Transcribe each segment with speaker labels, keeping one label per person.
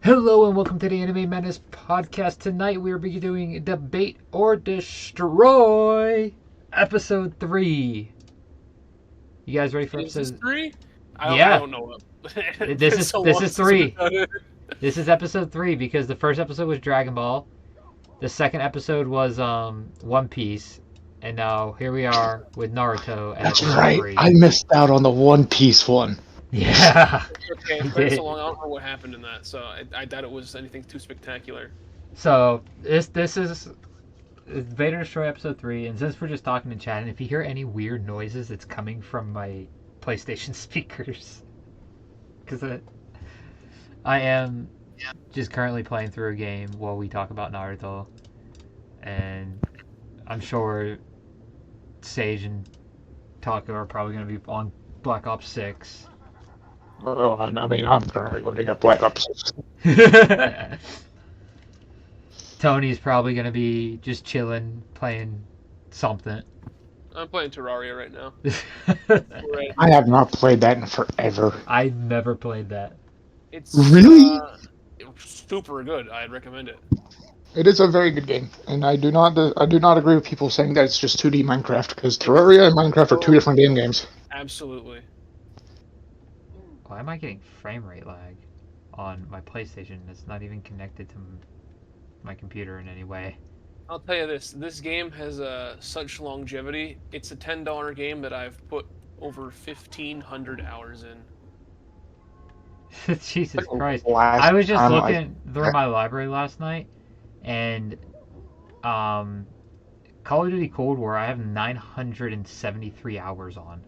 Speaker 1: Hello and welcome to the Anime Menace podcast. Tonight we are doing Debate or Destroy, episode 3. You guys ready for
Speaker 2: Is this
Speaker 1: episode?
Speaker 2: 3? I
Speaker 1: Yeah,
Speaker 2: don't know. It's
Speaker 1: this
Speaker 2: been
Speaker 1: is
Speaker 2: so
Speaker 1: this
Speaker 2: long
Speaker 1: is
Speaker 2: since we've
Speaker 1: 3.
Speaker 2: done it.
Speaker 1: This is episode 3 because the first episode was Dragon Ball, the second episode was One Piece, and now here we are with Naruto at
Speaker 3: That's
Speaker 1: episode
Speaker 3: right.
Speaker 1: 3.
Speaker 3: I missed out on the One Piece one.
Speaker 1: Yeah,
Speaker 2: Okay, it's
Speaker 1: you
Speaker 2: been so
Speaker 1: did.
Speaker 2: long. I don't know what happened in that, so I doubt it was anything too spectacular.
Speaker 1: So this is Debate or Destroy episode 3, and since we're just talking and chatting, if you hear any weird noises, it's coming from my PlayStation speakers. Because I am just currently playing through a game while we talk about Naruto. And I'm sure Sage and Taco are probably going to be on Black Ops 6.
Speaker 3: Oh, I mean, I'm currently looking at Black Ops.
Speaker 1: Tony's probably going to be just chilling, playing something.
Speaker 2: I'm playing Terraria right now. Right.
Speaker 3: I have not played that in forever.
Speaker 1: I never played that.
Speaker 2: It's
Speaker 3: Really?
Speaker 2: super good. I'd recommend it.
Speaker 3: It is a very good game, and I do not agree with people saying that it's just 2D Minecraft, because Terraria and Minecraft are two different game games.
Speaker 2: Absolutely.
Speaker 1: Why am I getting frame rate lag on my PlayStation? It's not even connected to my computer in any way.
Speaker 2: I'll tell you this. This game has such longevity. It's a $10 game that I've put over 1,500 hours in.
Speaker 1: Jesus Christ.
Speaker 3: Last
Speaker 1: I was just
Speaker 3: time
Speaker 1: looking through my library last night, and Call of Duty Cold War I have 973 hours on.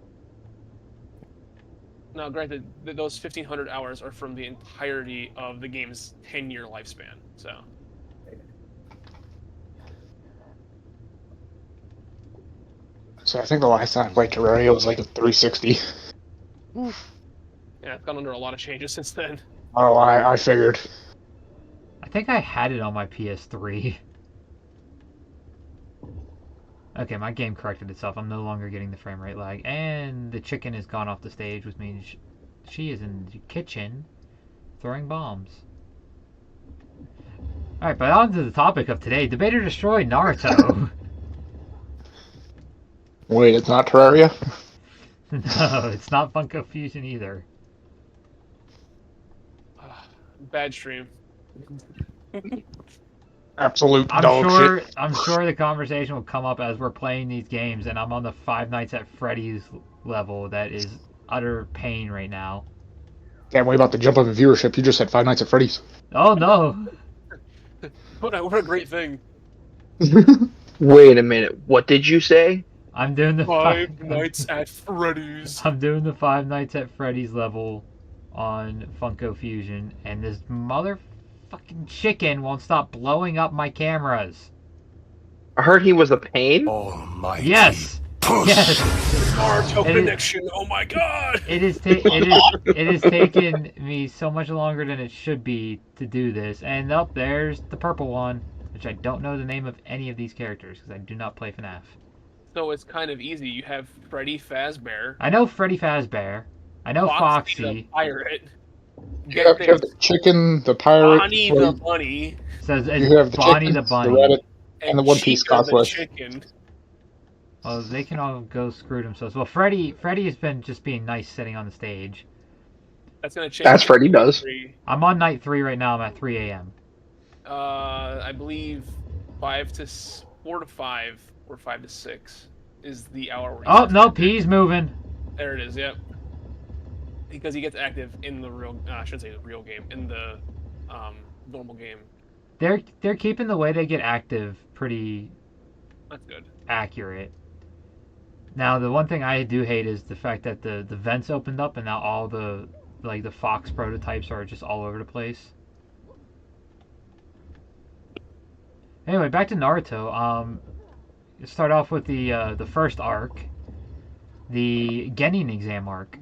Speaker 2: Now, granted, those 1,500 hours are from the entirety of the game's 10-year lifespan, so...
Speaker 3: So I think the last time I played Terraria was like a 360.
Speaker 2: Yeah, it's gone under a lot of changes since then.
Speaker 3: Oh, I figured.
Speaker 1: I think I had it on my PS3. Okay, my game corrected itself. I'm no longer getting the frame rate lag. And the chicken has gone off the stage, which means she is in the kitchen throwing bombs. Alright, but on to the topic of today. Debate or Destroy Naruto.
Speaker 3: Wait, it's not Terraria?
Speaker 1: No, it's not Funko Fusion either.
Speaker 2: Bad stream.
Speaker 3: Absolute dog shit.
Speaker 1: I'm sure the conversation will come up as we're playing these games, and I'm on the Five Nights at Freddy's level that is utter pain right now.
Speaker 3: Can't wait about the jump up in viewership. You just said Five Nights at Freddy's.
Speaker 1: Oh no!
Speaker 2: What a great thing.
Speaker 4: Wait a minute. What did you say?
Speaker 1: I'm doing the
Speaker 2: Five Nights at Freddy's.
Speaker 1: I'm doing the Five Nights at Freddy's level on Funko Fusion, and this motherfucking chicken won't stop blowing up my cameras.
Speaker 4: I heard he was a pain.
Speaker 5: Almighty
Speaker 1: Yes.
Speaker 5: puss.
Speaker 1: Yes.
Speaker 2: Naruto
Speaker 1: It is-
Speaker 2: connection. Oh my god.
Speaker 1: It is taken me so much longer than it should be to do this. And up there's the purple one, which I don't know the name of any of these characters because I do not play FNAF.
Speaker 2: So it's kind of easy. You have Freddy Fazbear.
Speaker 1: I know Freddy Fazbear. I know
Speaker 2: the
Speaker 1: Foxy.
Speaker 2: pirate.
Speaker 3: You have the chicken, the pirate,
Speaker 2: Bonnie the bunny.
Speaker 1: Says
Speaker 3: you have the
Speaker 1: Bonnie
Speaker 3: chicken,
Speaker 1: the Bunny.
Speaker 3: the rabbit, and the One Piece
Speaker 2: Chica the
Speaker 3: cosplay.
Speaker 2: chicken.
Speaker 1: Oh, they can all go screw themselves. Well, Freddy has been just being nice sitting on the stage.
Speaker 2: That's gonna change.
Speaker 4: That's Freddy does.
Speaker 1: I'm on night 3 right now. I'm at 3 a.m.
Speaker 2: I believe 4 to 5 or 5 to 6 is the hour. Where he
Speaker 1: Oh,
Speaker 2: starts
Speaker 1: no,
Speaker 2: active.
Speaker 1: P's moving.
Speaker 2: There it is. Yep. Because he gets active in the real. I shouldn't say the real game. In the normal game.
Speaker 1: They're keeping the way they get active pretty
Speaker 2: That's good.
Speaker 1: accurate. Now, the one thing I do hate is the fact that the vents opened up and now all the Fox prototypes are just all over the place. Anyway, back to Naruto. Let's start off with the first arc, the Genin exam arc.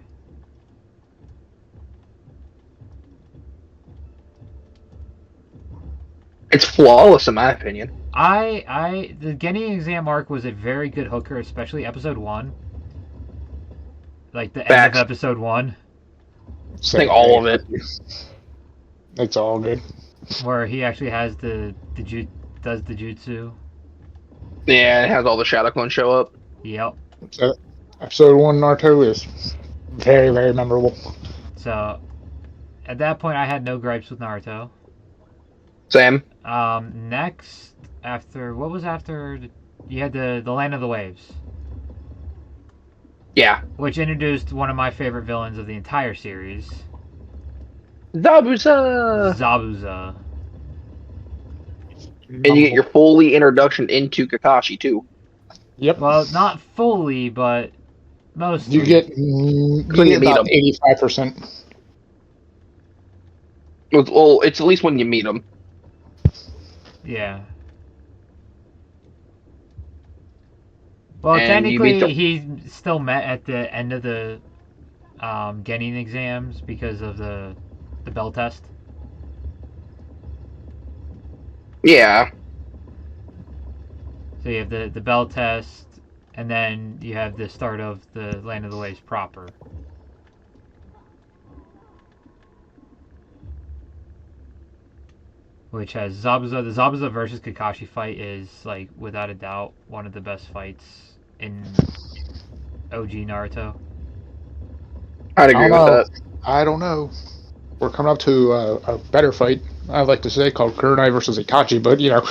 Speaker 4: It's flawless in my opinion.
Speaker 1: The Genin exam arc was a very good hooker, especially episode 1. Like the end
Speaker 4: Facts.
Speaker 1: of episode 1.
Speaker 4: I think all of it.
Speaker 3: It's all good.
Speaker 1: where he actually has does the jutsu.
Speaker 4: Yeah, it has all the shadow clones show up.
Speaker 1: Yep.
Speaker 3: So, episode 1 Naruto is very, very memorable.
Speaker 1: So at that point, I had no gripes with Naruto.
Speaker 4: Sam.
Speaker 1: Next, after what was after? You had the Land of the Waves,
Speaker 4: Yeah.
Speaker 1: which introduced one of my favorite villains of the entire series,
Speaker 4: Zabuza!
Speaker 1: Zabuza.
Speaker 4: And you get your fully introduction into Kakashi, too.
Speaker 3: Yep.
Speaker 1: Well, not fully, but mostly.
Speaker 3: You get
Speaker 4: meet
Speaker 3: about
Speaker 4: him.
Speaker 3: 85%.
Speaker 4: Well, it's at least when you meet him.
Speaker 1: Yeah. Well,
Speaker 4: And you meet
Speaker 1: technically, he still met at the end of the getting exams because of the bell test.
Speaker 4: Yeah.
Speaker 1: So you have the bell test, and then you have the start of the Land of the Waves proper. Which has Zabuza. The Zabuza versus Kakashi fight is, like, without a doubt, one of the best fights in OG Naruto.
Speaker 4: I'd agree with that.
Speaker 3: I don't know. We're coming up to a better fight, I'd like to say, called Kurenai versus Itachi, but, you know,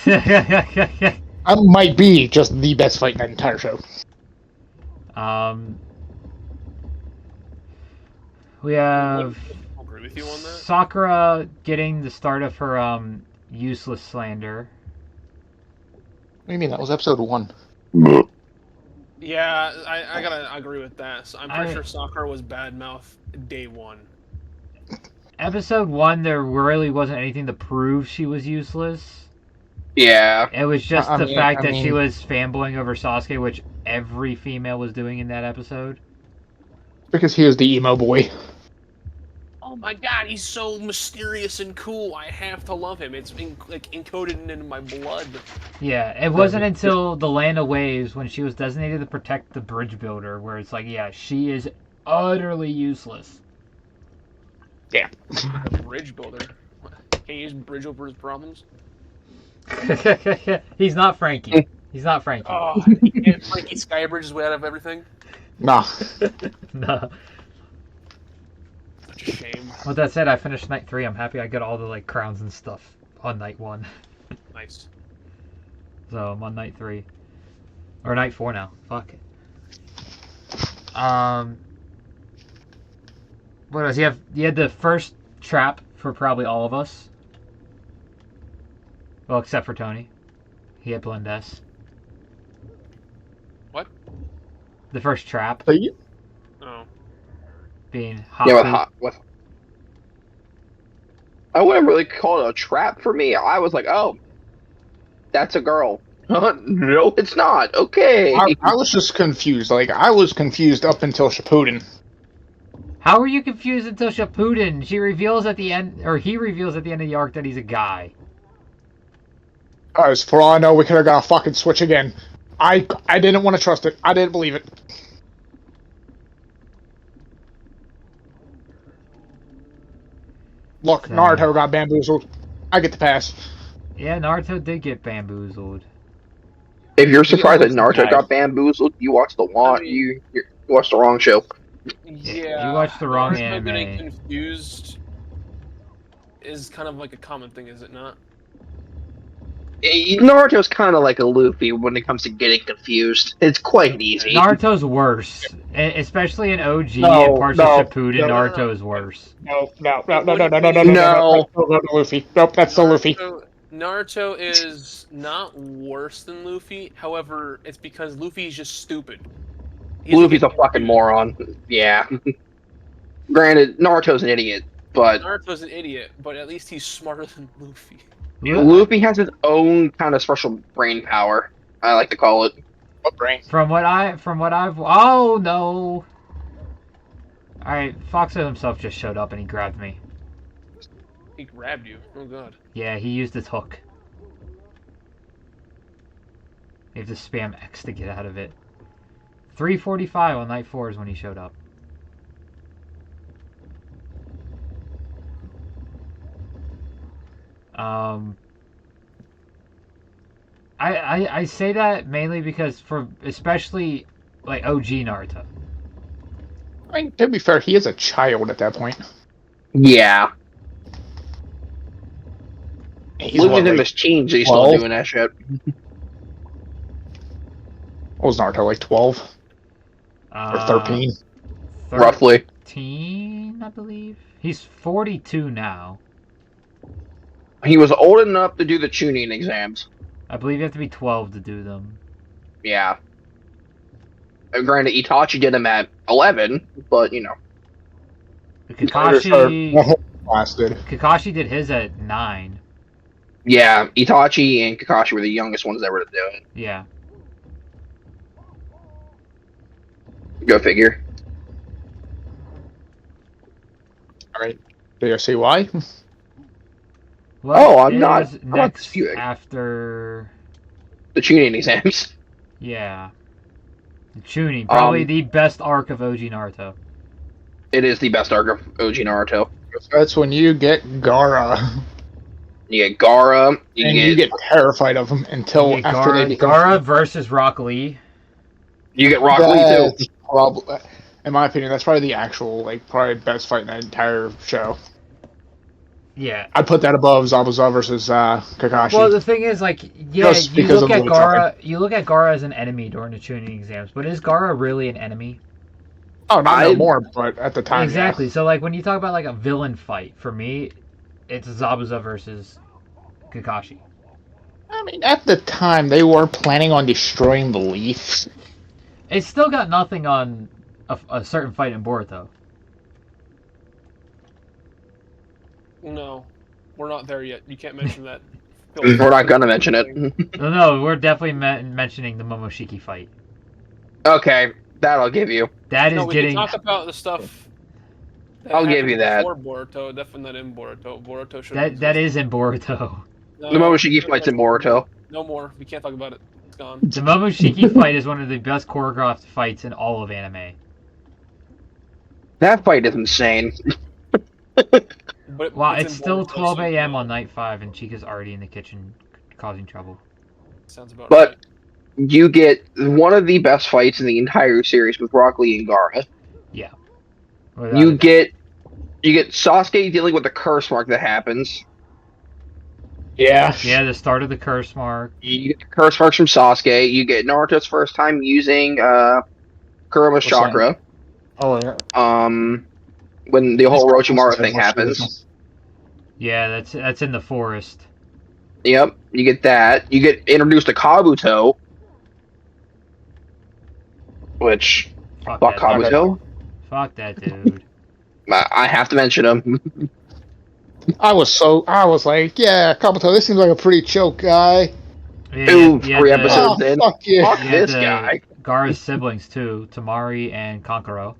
Speaker 3: that might be just the best fight in that entire show.
Speaker 1: We have
Speaker 2: I'll agree with you on that.
Speaker 1: Sakura getting the start of her useless slander.
Speaker 3: What do you mean? That was episode 1.
Speaker 2: Yeah, I gotta agree with that. So I'm pretty sure Sakura was bad mouth day 1.
Speaker 1: Episode 1, there really wasn't anything to prove she was useless.
Speaker 4: Yeah.
Speaker 1: It was just the
Speaker 3: mean,
Speaker 1: fact that she was fanboying over Sasuke, which every female was doing in that episode.
Speaker 3: Because he is the emo boy.
Speaker 2: Oh my god, he's so mysterious and cool. I have to love him. It's been like encoded into my blood.
Speaker 1: Yeah, it wasn't until the Land of Waves when she was designated to protect the bridge builder where it's like, yeah, she is utterly useless.
Speaker 3: Yeah.
Speaker 2: Bridge builder. Can you use bridge over his problems?
Speaker 1: He's not Frankie. He's not Frankie.
Speaker 2: Oh, you can't Frankie Skybridge his way out of everything?
Speaker 3: Nah.
Speaker 1: No.
Speaker 2: Such a shame.
Speaker 1: With that said, I finished night 3. I'm happy I got all the like crowns and stuff on night 1.
Speaker 2: Nice.
Speaker 1: So I'm on night 3. Or night 4 now. Fuck it. What else? You had the first trap for probably all of us. Well, except for Tony. He had Blend S.
Speaker 2: What?
Speaker 1: The first trap
Speaker 2: Oh.
Speaker 1: being hot.
Speaker 4: Yeah, I wouldn't really call it a trap for me. I was like, oh, that's a girl. No, it's not. Okay.
Speaker 3: I was just confused. Like, I was confused up until Shippuden.
Speaker 1: How were you confused until Shippuden? She reveals at the end, or he reveals at the end of the arc that he's a guy.
Speaker 3: Guys, for all I know, we could have got a fucking switch again. I didn't want to trust it. I didn't believe it. Look, Naruto got bamboozled. I get the pass.
Speaker 1: Yeah, Naruto did get bamboozled.
Speaker 4: If you're surprised that Naruto got bamboozled, you watched the you watched the wrong show.
Speaker 2: Yeah.
Speaker 1: You watched the wrong
Speaker 2: Naruto
Speaker 1: anime.
Speaker 2: Getting confused is kind of like a common thing, is it not?
Speaker 4: Naruto's kind of like a Luffy when it comes to getting confused. It's quite easy.
Speaker 1: Naruto's worse, especially in OG
Speaker 3: No,
Speaker 1: and parts
Speaker 3: no,
Speaker 1: of Shippuden.
Speaker 3: no,
Speaker 1: Naruto is worse.
Speaker 3: No. That's Luffy. Nope, that's still Luffy.
Speaker 2: Naruto is not worse than Luffy. However, it's because Luffy's just stupid.
Speaker 4: Luffy's a fucking moron. Yeah. Granted, Naruto's an idiot, but
Speaker 2: Naruto's an idiot, but at least he's smarter than Luffy.
Speaker 4: Luffy has his own kind of special brain power, I like to call it.
Speaker 3: What brain?
Speaker 1: From what I've, oh no! Alright, Foxo himself just showed up and he grabbed me.
Speaker 2: He grabbed you. Oh god.
Speaker 1: Yeah, he used his hook. You have to spam X to get out of it. 3:45 on night 4 is when he showed up. Um, I say that mainly because for especially like OG Naruto.
Speaker 3: I mean, to be fair, he is a child at that point.
Speaker 4: Yeah.
Speaker 3: He's
Speaker 4: Look
Speaker 3: what,
Speaker 4: at him
Speaker 3: like
Speaker 4: as teens. He's still
Speaker 3: 12?
Speaker 4: doing that shit.
Speaker 3: What was Naruto, like 12 or 13?
Speaker 4: Roughly.
Speaker 1: 13, I believe. He's 42 now.
Speaker 4: He was old enough to do the tuning exams.
Speaker 1: I believe you have to be 12 to do them.
Speaker 4: Yeah. Granted, Itachi did them at 11, but, you know.
Speaker 1: Kakashi
Speaker 3: Lasted.
Speaker 1: Kakashi did his at 9.
Speaker 4: Yeah, Itachi and Kakashi were the youngest ones ever to do it.
Speaker 1: Yeah.
Speaker 4: Go figure.
Speaker 3: Alright. Do you see why?
Speaker 1: What
Speaker 4: I'm not
Speaker 1: next
Speaker 4: disputing.
Speaker 1: after
Speaker 4: The tuning exams.
Speaker 1: yeah. The Chunin, probably
Speaker 4: Um,
Speaker 1: the best arc of OG Naruto.
Speaker 4: It is the best arc of OG Naruto.
Speaker 3: That's when you get Gaara.
Speaker 4: You get Gaara.
Speaker 3: You get terrified of him until
Speaker 1: You get
Speaker 3: after they become.
Speaker 1: Gaara versus Rock Lee.
Speaker 4: You get Rock Lee too.
Speaker 3: That's probably, in my opinion, that's probably the actual, like, probably best fight in the entire show.
Speaker 1: Yeah.
Speaker 3: I'd put that above Zabuza versus Kakashi.
Speaker 1: Well, the thing is, like, yeah,
Speaker 3: Just
Speaker 1: you
Speaker 3: because
Speaker 1: look
Speaker 3: of
Speaker 1: at
Speaker 3: the
Speaker 1: Gaara. You look at Gaara as an enemy during the Chunin exams, but is Gaara really an enemy?
Speaker 3: oh, not no more, but at the time,
Speaker 1: Exactly.
Speaker 3: yeah.
Speaker 1: So, like, when you talk about like a villain fight, for me, it's Zabuza versus Kakashi.
Speaker 3: I mean, at the time, they were planning on destroying the Leafs.
Speaker 1: It's still got nothing on a certain fight in Boruto.
Speaker 2: No, we're not there yet. You can't mention that.
Speaker 4: We're not gonna mention it.
Speaker 1: No, we're definitely mentioning the Momoshiki fight.
Speaker 4: Okay, that I'll give you.
Speaker 1: That is
Speaker 2: No, we
Speaker 1: getting.
Speaker 2: can talk about the stuff.
Speaker 4: I'll give you that.
Speaker 2: Before Boruto, definitely not in Boruto. Boruto should.
Speaker 1: That is in Boruto.
Speaker 2: No,
Speaker 4: The Momoshiki fight's in Boruto.
Speaker 2: No more. We can't talk about it. It's gone.
Speaker 1: The Momoshiki fight is one of the best choreographed fights in all of anime.
Speaker 4: That fight is insane.
Speaker 2: But
Speaker 1: Wow,
Speaker 2: in
Speaker 1: it's still
Speaker 2: Boruto,
Speaker 1: 12
Speaker 2: so,
Speaker 1: a.m. on night 5, and Chica's already in the kitchen causing trouble.
Speaker 2: Sounds about
Speaker 4: But
Speaker 2: right.
Speaker 4: you get one of the best fights in the entire series with Rock Lee and Gaara.
Speaker 1: Without
Speaker 4: You
Speaker 1: a doubt.
Speaker 4: get Sasuke dealing with the curse mark that happens.
Speaker 3: Yeah.
Speaker 1: Yeah, the start of the curse mark.
Speaker 4: You get the curse marks from Sasuke. You get Naruto's first time using Kurama's chakra.
Speaker 3: Oh, yeah.
Speaker 4: When the whole Orochimaru thing happens.
Speaker 1: Yeah, that's in the forest.
Speaker 4: Yep, you get that. You get introduced to Kabuto. Which,
Speaker 1: Fuck
Speaker 4: fuck
Speaker 1: that.
Speaker 4: Kabuto.
Speaker 1: Fuck that dude.
Speaker 4: I have to mention him.
Speaker 3: I was like, yeah, Kabuto, this seems like a pretty chill guy.
Speaker 1: Yeah,
Speaker 4: Ooh,
Speaker 1: you had
Speaker 4: 3
Speaker 1: the-
Speaker 4: episodes in.
Speaker 3: Fuck yeah.
Speaker 4: Fuck
Speaker 1: you had
Speaker 4: this
Speaker 1: the
Speaker 4: guy.
Speaker 1: Gaara's siblings too, Tamari and Kankuro.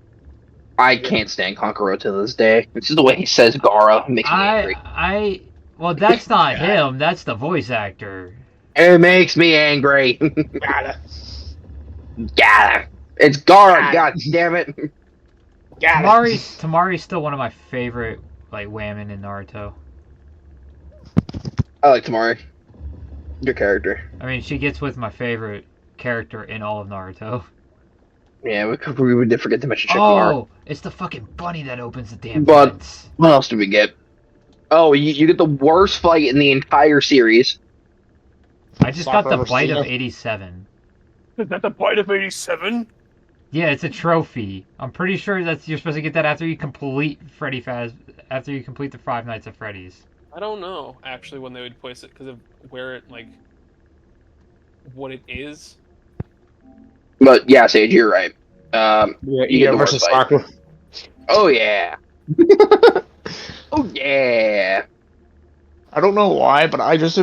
Speaker 4: I can't stand Kankuro to this day. It's just the way he says Gaara makes me angry.
Speaker 1: Well, that's not him. That's the voice actor.
Speaker 4: It makes me angry.
Speaker 3: Gotta.
Speaker 4: Gotta. It's Gaara, god damn it.
Speaker 3: Gotta.
Speaker 1: Tamari's still one of my favorite like women in Naruto.
Speaker 4: I like Tamari. Good character.
Speaker 1: I mean, she gets with my favorite character in all of Naruto.
Speaker 4: Yeah, we did forget to mention Shikamaru.
Speaker 1: Oh, it's the fucking bunny that opens the damn
Speaker 4: But-
Speaker 1: vents.
Speaker 4: What else did we get? Oh, you get the worst fight in the entire series.
Speaker 1: I just got the
Speaker 3: Sakura
Speaker 1: bite of
Speaker 3: versus-
Speaker 1: 87.
Speaker 2: Is that the bite of 87?
Speaker 1: Yeah, it's a trophy. I'm pretty sure you're supposed to get that after you complete after you complete the 5 Nights at Freddy's.
Speaker 2: I don't know actually when they would place it because of where it what it is.
Speaker 4: But yeah, Sage, you're right.
Speaker 3: Yeah,
Speaker 4: You get
Speaker 3: Ida
Speaker 4: the
Speaker 3: versus
Speaker 4: worst fight.
Speaker 3: Sakura.
Speaker 4: Oh yeah. Oh yeah.
Speaker 3: I don't know why, but I just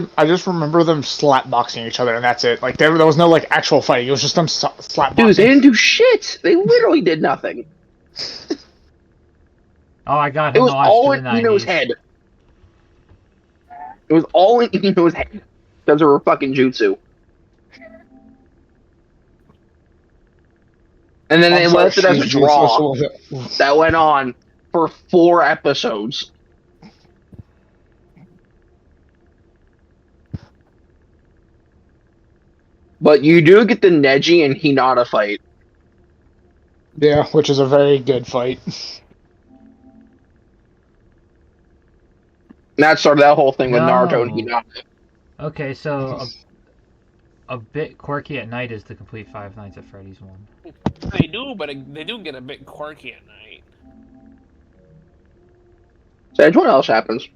Speaker 3: remember them slap boxing each other, and that's it. Like there was no like actual fighting. It was just them slap
Speaker 4: Dude,
Speaker 3: boxing.
Speaker 4: they didn't do shit. They literally did nothing.
Speaker 1: Oh, I got
Speaker 4: It
Speaker 1: him
Speaker 4: was
Speaker 1: lost
Speaker 4: all
Speaker 1: to
Speaker 4: in
Speaker 1: the
Speaker 4: Ino's
Speaker 1: 90s.
Speaker 4: head. It was all in Ino's head. Because of her fucking jutsu. And then they
Speaker 3: I'm sorry,
Speaker 4: left it as a
Speaker 3: she's
Speaker 4: draw
Speaker 3: useless.
Speaker 4: that went on for 4 episodes. But you do get the Neji and Hinata fight.
Speaker 3: Yeah, which is a very good fight.
Speaker 4: And that started that whole thing with Naruto and
Speaker 1: No.
Speaker 4: Hinata.
Speaker 1: Okay, so a bit quirky at night is the complete Five Nights at Freddy's one.
Speaker 2: They do, but they do get a bit quirky at night.
Speaker 4: Sage, what else happens?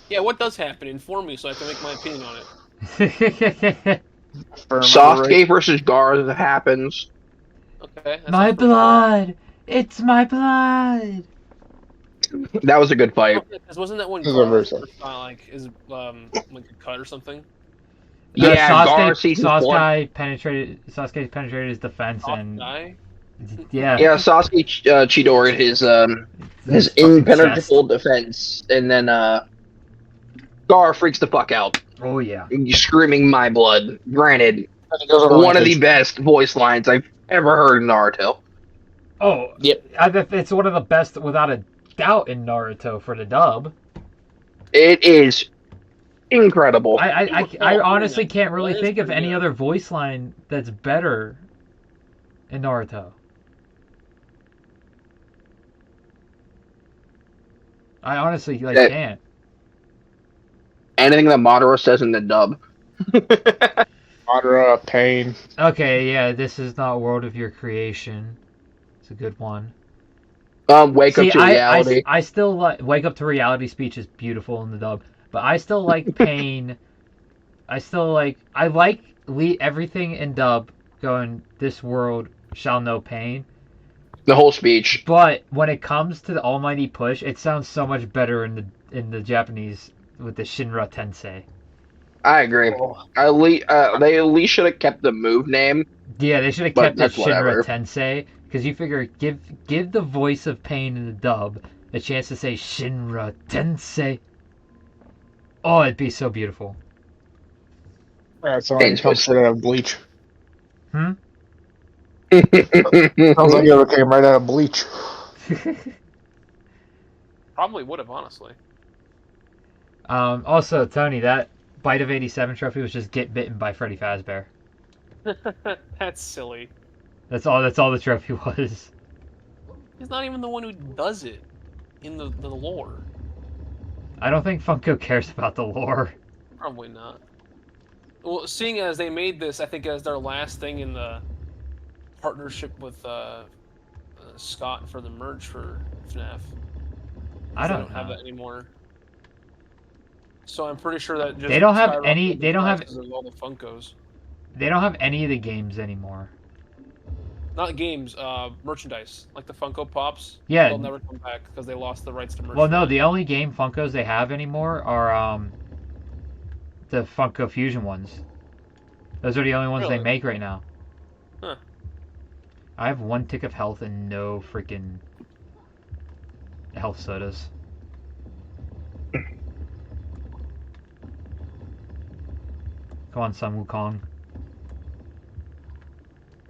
Speaker 2: Yeah, what does happen? Inform me so I can make my opinion on it.
Speaker 4: Sasuke versus Garth happens.
Speaker 2: Okay. That's
Speaker 1: My
Speaker 2: not the-
Speaker 1: blood! It's my blood!
Speaker 4: That was a good fight.
Speaker 2: Because wasn't that when
Speaker 3: This is a
Speaker 2: Garth
Speaker 3: verse.
Speaker 2: like is like a cut or something?
Speaker 4: Yeah, Garth season one.
Speaker 1: Sasuke penetrated his defense and
Speaker 2: Guy?
Speaker 1: yeah.
Speaker 4: Yeah, Sasuke Chidori his
Speaker 1: fucking
Speaker 4: impenetrable defense, and then Garth freaks the fuck out.
Speaker 1: Oh yeah.
Speaker 4: Screaming "My blood." Granted,
Speaker 3: And he goes on a
Speaker 4: one of the
Speaker 3: rampage.
Speaker 4: best voice lines I've ever heard in Naruto.
Speaker 1: Oh
Speaker 3: Yep.
Speaker 1: it's one of the best without a doubt in Naruto for the dub.
Speaker 4: It is incredible.
Speaker 1: I honestly can't really
Speaker 2: That is
Speaker 1: think of
Speaker 2: pretty
Speaker 1: any
Speaker 2: good.
Speaker 1: other voice line that's better in Naruto. I honestly
Speaker 4: Yeah.
Speaker 1: can't.
Speaker 4: Anything that Madara says in the dub.
Speaker 3: Madara, Pain.
Speaker 1: Okay, yeah, this is not world of your creation. It's a good one.
Speaker 4: Wake up to reality.
Speaker 1: I still like Wake Up to Reality speech is beautiful in the dub, but I still like Pain. I like everything in dub going, this world shall know pain.
Speaker 4: The whole speech.
Speaker 1: But when it comes to the almighty push, it sounds so much better in the Japanese with the Shinra Tensei.
Speaker 4: I agree. They at least should have kept the move name.
Speaker 1: Yeah, they should have
Speaker 4: But
Speaker 1: kept it
Speaker 4: that's
Speaker 1: Shinra
Speaker 4: whatever.
Speaker 1: Tensei, because you figure give the voice of Pain in the dub a chance to say Shinra Tensei. Oh, it'd be so beautiful.
Speaker 3: That song comes straight out of Bleach.
Speaker 1: Hmm?
Speaker 3: Sounds like it came right out of Bleach.
Speaker 2: Probably would have, honestly.
Speaker 1: Also, Tony, that Bite of 87 trophy was just get bitten by Freddy Fazbear.
Speaker 2: That's silly.
Speaker 1: That's all the trophy was.
Speaker 2: He's not even the one who does it in the lore.
Speaker 1: I don't think Funko cares about the lore.
Speaker 2: Probably not. Well, seeing as they made this, I think, as their last thing in the partnership with Scott for the merch for FNAF.
Speaker 1: I
Speaker 2: They
Speaker 1: don't
Speaker 2: have
Speaker 1: know.
Speaker 2: that anymore. So I'm pretty sure that just
Speaker 1: They don't have
Speaker 2: skyrocketed
Speaker 1: any-
Speaker 2: the
Speaker 1: they don't have-
Speaker 2: prices of all the Funkos.
Speaker 1: They don't have any of the games anymore.
Speaker 2: Not games, merchandise, like the Funko Pops.
Speaker 1: Yeah.
Speaker 2: They'll never come back because they lost the rights to merch.
Speaker 1: Well, no, the only game Funkos they have anymore are the Funko Fusion ones. Those are the only ones they
Speaker 2: Really?
Speaker 1: make right now.
Speaker 2: Huh.
Speaker 1: I have 1 tick of health and no freaking health sodas. Come on, Sun Wukong.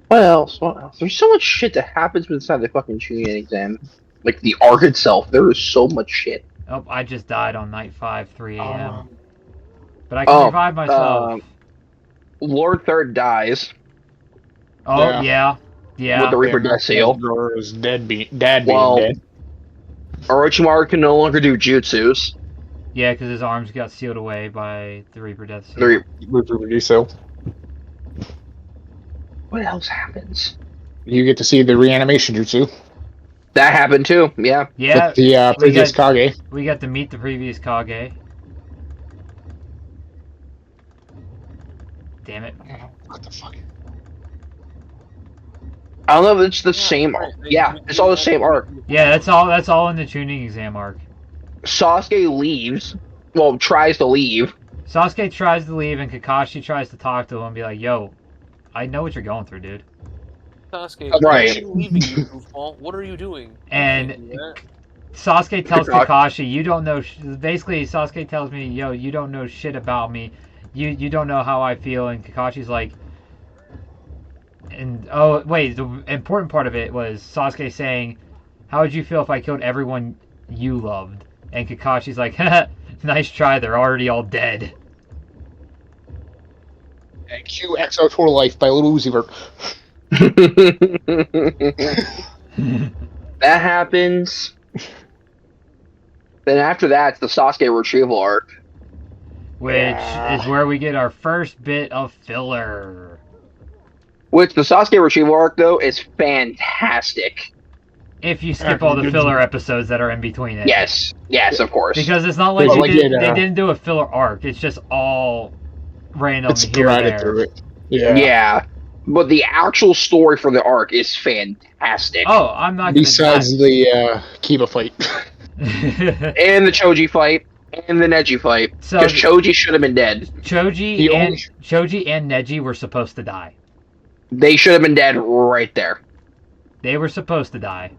Speaker 4: What else? What else? There's so much shit that happens inside the fucking Chunin exam. Like the arc itself, there is so much shit.
Speaker 1: Oh, I just died on night 5, 3 a.m.
Speaker 3: Um,
Speaker 1: But I can revive myself.
Speaker 4: Lord Third dies
Speaker 1: Oh,
Speaker 3: yeah.
Speaker 1: yeah.
Speaker 4: with the Reaper Death Seal.
Speaker 3: His dad being dead.
Speaker 4: Orochimaru can no longer do jutsus.
Speaker 1: Yeah, because his arms got sealed away by the Reaper Death Seal.
Speaker 4: The
Speaker 3: Reaper so.
Speaker 4: What else happens?
Speaker 3: You get to see the reanimation jutsu.
Speaker 4: That happened too. Yeah.
Speaker 1: Yeah,
Speaker 3: With the previous Kage.
Speaker 1: we got to meet the previous Kage. Damn it.
Speaker 3: What the fuck?
Speaker 4: I don't know if it's the same arc. Yeah, it's all the same arc.
Speaker 1: Yeah, that's all in the tuning exam arc.
Speaker 4: Sasuke leaves. Well, tries to leave.
Speaker 1: Sasuke tries to leave and Kakashi tries to talk to him and be like, yo, I know what you're going through, dude.
Speaker 2: Sasuke,
Speaker 4: Right.
Speaker 2: why are you leaving, you goofball? What are you doing? You
Speaker 1: And-
Speaker 2: can't do that.
Speaker 1: Sasuke tells
Speaker 4: Kakashi-
Speaker 1: Kakashi, you don't know, basically Sasuke tells me, yo, you don't know shit about me. You don't know how I feel. And Kakashi's like, and oh, wait, the important part of it was Sasuke saying, how would you feel if I killed everyone you loved? And Kakashi's like, nice try, they're already all dead.
Speaker 3: And QXO Total Life by Little Uzi Vert.
Speaker 4: That happens. Then after that, it's the Sasuke retrieval arc.
Speaker 1: Which is where we get our first bit of filler.
Speaker 4: Which the Sasuke retrieval arc, though, is fantastic.
Speaker 1: If you skip all the filler episodes that are in between it.
Speaker 4: Yes, of course.
Speaker 1: Because it's not like they didn't do a filler arc. It's just all random here and there.
Speaker 3: Through it.
Speaker 4: Yeah. But the actual story for the arc is fantastic.
Speaker 1: Oh, I'm not gonna
Speaker 3: Besides the Kiba fight.
Speaker 4: And the Choji fight. And the Neji fight. Because Choji should have been dead.
Speaker 1: Choji and Neji were supposed to die.
Speaker 4: They should have been dead right there.
Speaker 1: They were supposed to die.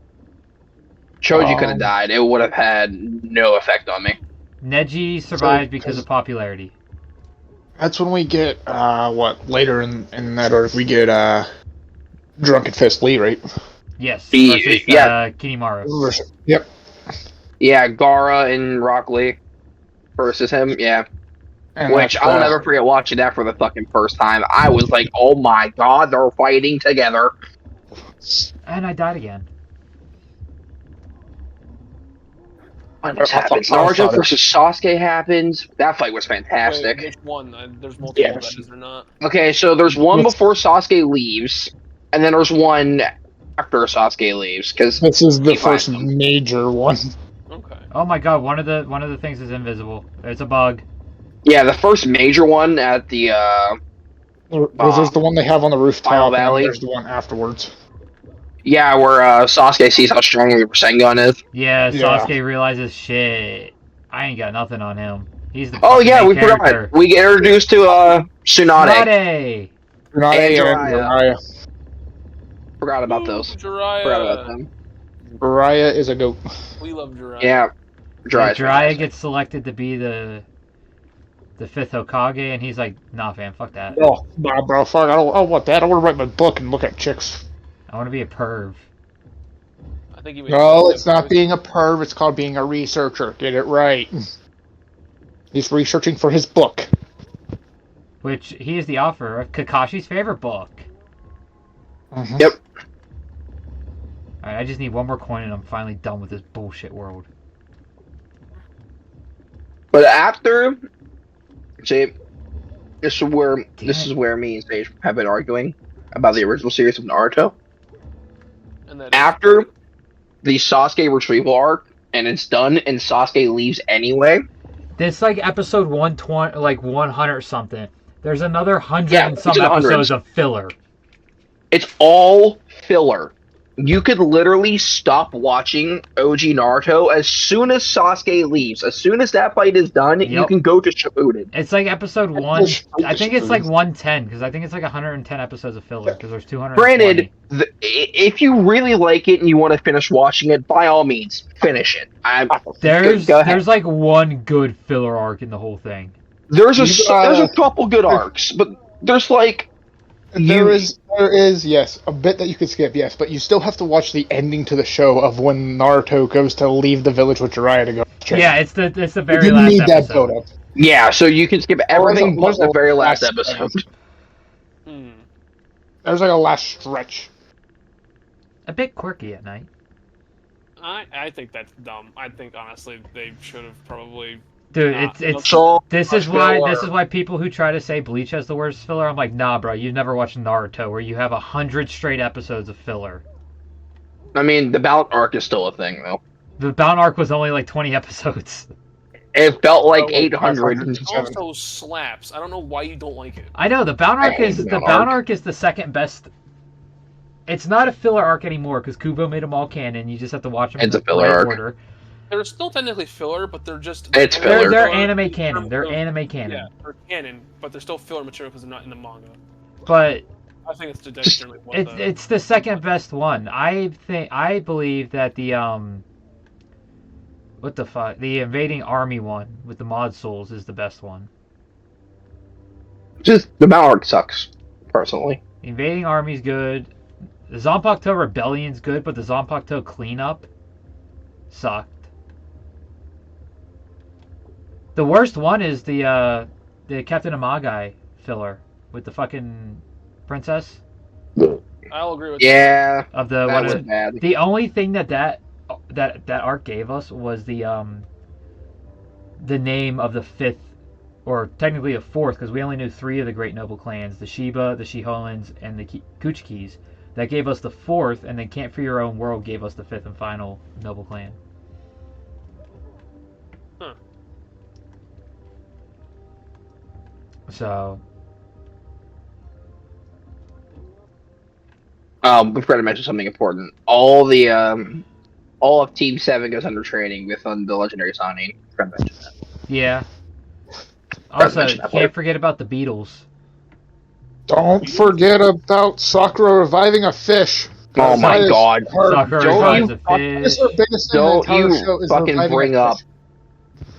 Speaker 4: Choji could have died. It would have had no effect on me.
Speaker 1: Neji survived because of popularity.
Speaker 3: That's when we get, later in that arc, we get, Drunken Fist Lee, right?
Speaker 1: Yes, versus, Kinemaro.
Speaker 3: Yep.
Speaker 4: Yeah, Gaara and Rock Lee versus him, yeah.
Speaker 3: And
Speaker 4: which I'll never forget watching that for the fucking first time. I was like, oh my god, they're fighting together.
Speaker 1: And I died again.
Speaker 4: When this happens, Naruto versus Sasuke happens. That fight was fantastic.
Speaker 2: Wait, which one? There's multiple, is there not?
Speaker 4: Okay, so there's one before Sasuke leaves, and then there's one after Sasuke leaves. Because
Speaker 3: this is the first major one.
Speaker 2: Okay.
Speaker 1: Oh my god, one of the things is invisible. There's a bug.
Speaker 4: Yeah, the first major one at the
Speaker 3: There's the one they have on the rooftop,
Speaker 4: Valley.
Speaker 3: And there's the one afterwards.
Speaker 4: Yeah, where Sasuke sees how strong the Rasengan is.
Speaker 1: Yeah, Sasuke realizes, shit, I ain't got nothing on him. He's the
Speaker 4: we
Speaker 1: character.
Speaker 4: forgot. We get introduced to Tsunade.
Speaker 3: Tsunade and Jiraiya.
Speaker 4: Forgot about those.
Speaker 2: Jiraiya.
Speaker 4: Forgot about them.
Speaker 3: Jiraiya is a goat.
Speaker 2: We love Jiraiya.
Speaker 4: Yeah.
Speaker 1: Jiraiya gets selected to be the fifth Hokage, and he's like, nah, fam, fuck that.
Speaker 3: Oh, nah, bro, fuck, I don't want that. I want to write my book and look at chicks.
Speaker 1: I want to be a perv.
Speaker 2: I think
Speaker 3: no, it's not being a perv. It's called being a researcher. Get it right. He's researching for his book.
Speaker 1: Which, he is the author of Kakashi's favorite book.
Speaker 3: Mm-hmm.
Speaker 4: Yep.
Speaker 1: Alright, I just need one more coin and I'm finally done with this bullshit world.
Speaker 4: But after... See, this is where me and Sage have been arguing about the original series of Naruto.
Speaker 2: And
Speaker 4: after the Sasuke retrieval arc, and it's done, and Sasuke leaves anyway.
Speaker 1: This like episode 120, like 100 something. There's another 100 and some episodes of filler.
Speaker 4: It's all filler. You could literally stop watching OG Naruto as soon as Sasuke leaves. As soon as that fight is done, you can go to Shippuden.
Speaker 1: It's like episode 1. I think it's like 110, because I think it's like 110 episodes of filler, because there's 200.
Speaker 4: Granted, if you really like it and you want to finish watching it, by all means, finish it.
Speaker 1: There's like one good filler arc in the whole thing.
Speaker 4: There's a couple good arcs, but there's like...
Speaker 3: There is, yes, a bit that you could skip, yes, but you still have to watch the ending to the show of when Naruto goes to leave the village with Jiraiya to go.
Speaker 1: Yeah, it's the very last
Speaker 3: need
Speaker 1: episode.
Speaker 3: That build up.
Speaker 4: Yeah, so you can skip everything but the very last episode.
Speaker 3: There's like a last stretch.
Speaker 1: A bit quirky at night.
Speaker 2: I think that's dumb. I think honestly they should have probably.
Speaker 1: Dude, this is why people who try to say Bleach has the worst filler, I'm like, nah, bro, you've never watched Naruto, where you have 100 straight episodes of filler.
Speaker 4: I mean, the Bout arc is still a thing, though.
Speaker 1: The Bout arc was only like 20 episodes.
Speaker 4: It felt like 800.
Speaker 2: It also slaps. I don't know why you don't like it.
Speaker 1: I know the Bout arc is the second best. It's not a filler arc anymore because Kubo made them all canon. You just have to watch them in the right order.
Speaker 2: They're still technically filler, but they're just...
Speaker 4: It's filler.
Speaker 1: They're anime canon. They're anime canon.
Speaker 2: Yeah, they're canon, but they're still filler material because they're not in the manga.
Speaker 1: But...
Speaker 2: I think it's generally
Speaker 1: it's the second best one. I believe that the, what the fuck? The Invading Army one with the Mod Souls is the best one.
Speaker 4: Just, the Bout arc sucks, personally.
Speaker 1: The Invading Army's good. The Zanpakuto Rebellion's good, but the Zanpakuto Cleanup sucked. The worst one is the Captain Amagai filler. with the fucking princess
Speaker 2: I'll agree with
Speaker 4: Yeah,
Speaker 1: of the
Speaker 4: that was bad.
Speaker 1: the only thing that arc gave us was the name of the fifth, or technically a fourth, because we only knew three of the great noble clans: the Shiba, the Shihonans, and the Kuchikis. That gave us the fourth, and then Can't Free Your Own World gave us the fifth and final noble clan.
Speaker 2: Huh.
Speaker 1: So,
Speaker 4: We forgot to mention something important. All of Team 7 goes under training with the legendary signing. Forgot to mention that.
Speaker 1: yeah.
Speaker 4: Forgot to
Speaker 1: Also,
Speaker 4: mention that
Speaker 1: can't
Speaker 4: part.
Speaker 1: forget about the Beatles.
Speaker 3: Don't forget about Sakura reviving a fish.
Speaker 4: Oh my god.
Speaker 1: Sakura
Speaker 4: Don't
Speaker 1: revives
Speaker 4: you
Speaker 1: a
Speaker 3: This
Speaker 1: fish.
Speaker 3: is the biggest thing in the
Speaker 4: Don't
Speaker 3: entire
Speaker 4: you
Speaker 3: show is
Speaker 4: fucking
Speaker 3: reviving
Speaker 4: bring
Speaker 3: a
Speaker 4: up
Speaker 3: fish.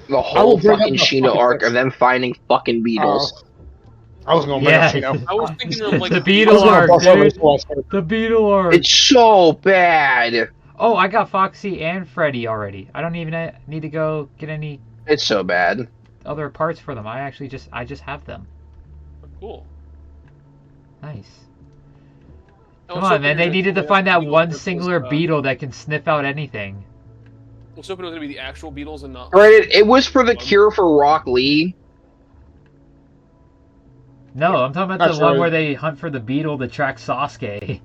Speaker 4: the
Speaker 3: will
Speaker 4: whole
Speaker 3: bring up
Speaker 4: fucking
Speaker 3: the
Speaker 4: Shino
Speaker 3: fucking
Speaker 4: arc
Speaker 3: fish.
Speaker 4: of them finding fucking beetles.
Speaker 3: I was going to bring
Speaker 1: Yeah.
Speaker 3: up Chino.
Speaker 2: I was thinking of like
Speaker 1: The
Speaker 3: I was
Speaker 1: Beetle
Speaker 3: gonna
Speaker 1: arc,
Speaker 3: brush over his
Speaker 1: dude.
Speaker 3: last
Speaker 1: The Beetle arc.
Speaker 4: It's so bad.
Speaker 1: Oh, I got Foxy and Freddy already. I don't even need to go get any
Speaker 4: It's so bad.
Speaker 1: other parts for them. I just have them.
Speaker 2: cool.
Speaker 1: Nice.
Speaker 2: I
Speaker 1: Come
Speaker 2: was
Speaker 1: on,
Speaker 2: hoping
Speaker 1: man. They
Speaker 2: the
Speaker 1: needed to
Speaker 2: actual
Speaker 1: find that
Speaker 2: Beatles
Speaker 1: one
Speaker 2: was,
Speaker 1: singular beetle that can sniff out anything.
Speaker 2: I was hoping it was gonna be the actual Beatles and not.
Speaker 4: Right, it was for the cure for Rock Lee.
Speaker 1: No, I'm talking about
Speaker 3: That's
Speaker 1: the one
Speaker 3: right.
Speaker 1: where they hunt for the beetle to track Sasuke.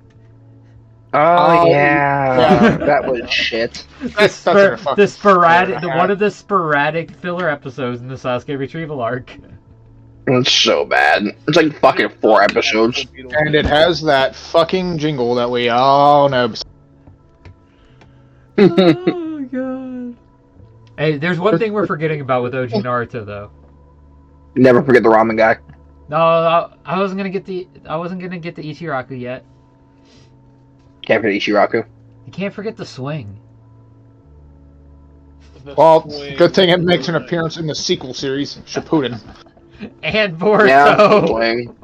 Speaker 4: Oh,
Speaker 3: yeah.
Speaker 4: that was shit.
Speaker 3: That's a fucking
Speaker 1: The sporadic,
Speaker 3: fair
Speaker 1: one of the sporadic filler episodes in the Sasuke retrieval arc.
Speaker 4: It's so bad. It's like fucking 4 episodes.
Speaker 3: And it has that fucking jingle that we all know.
Speaker 1: Oh god. Hey, there's one thing we're forgetting about with OG Naruto though.
Speaker 4: Never forget the ramen guy.
Speaker 1: No, I wasn't gonna get the Ichiraku yet.
Speaker 4: Can't forget Ichiraku.
Speaker 1: You can't forget the swing.
Speaker 3: Well, good thing it makes an appearance in the sequel series, Shippuden.
Speaker 1: And Boruto.
Speaker 4: Yeah, the swing.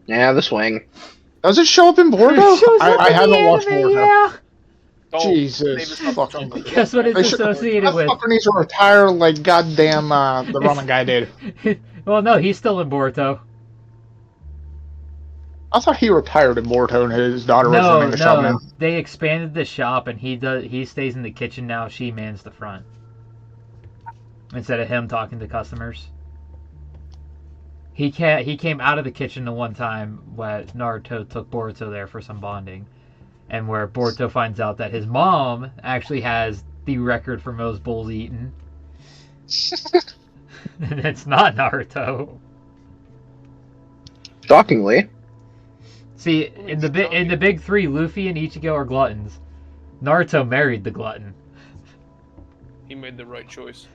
Speaker 4: Yeah, the swing.
Speaker 3: Does it show up in
Speaker 1: It
Speaker 3: Boruto?
Speaker 1: shows up
Speaker 3: I
Speaker 1: in the
Speaker 3: haven't watched
Speaker 1: anime,
Speaker 3: Boruto.
Speaker 1: yeah.
Speaker 3: Jesus fucking.
Speaker 1: Guess what it's
Speaker 3: They should-
Speaker 1: associated
Speaker 3: That
Speaker 1: with?
Speaker 3: fucker needs to retire like goddamn the ramen guy did.
Speaker 1: Well, no, he's still in Boruto.
Speaker 3: I thought he retired in Boruto and his daughter was running the shop now.
Speaker 1: They expanded the shop and he stays in the kitchen now. She mans the front instead of him talking to customers. He came out of the kitchen the one time when Naruto took Boruto there for some bonding, and where Boruto finds out that his mom actually has the record for most bowls eaten. And it's not Naruto.
Speaker 4: Shockingly.
Speaker 1: See, in the big three, Luffy and Ichigo are gluttons. Naruto married the glutton.
Speaker 2: He made the right choice.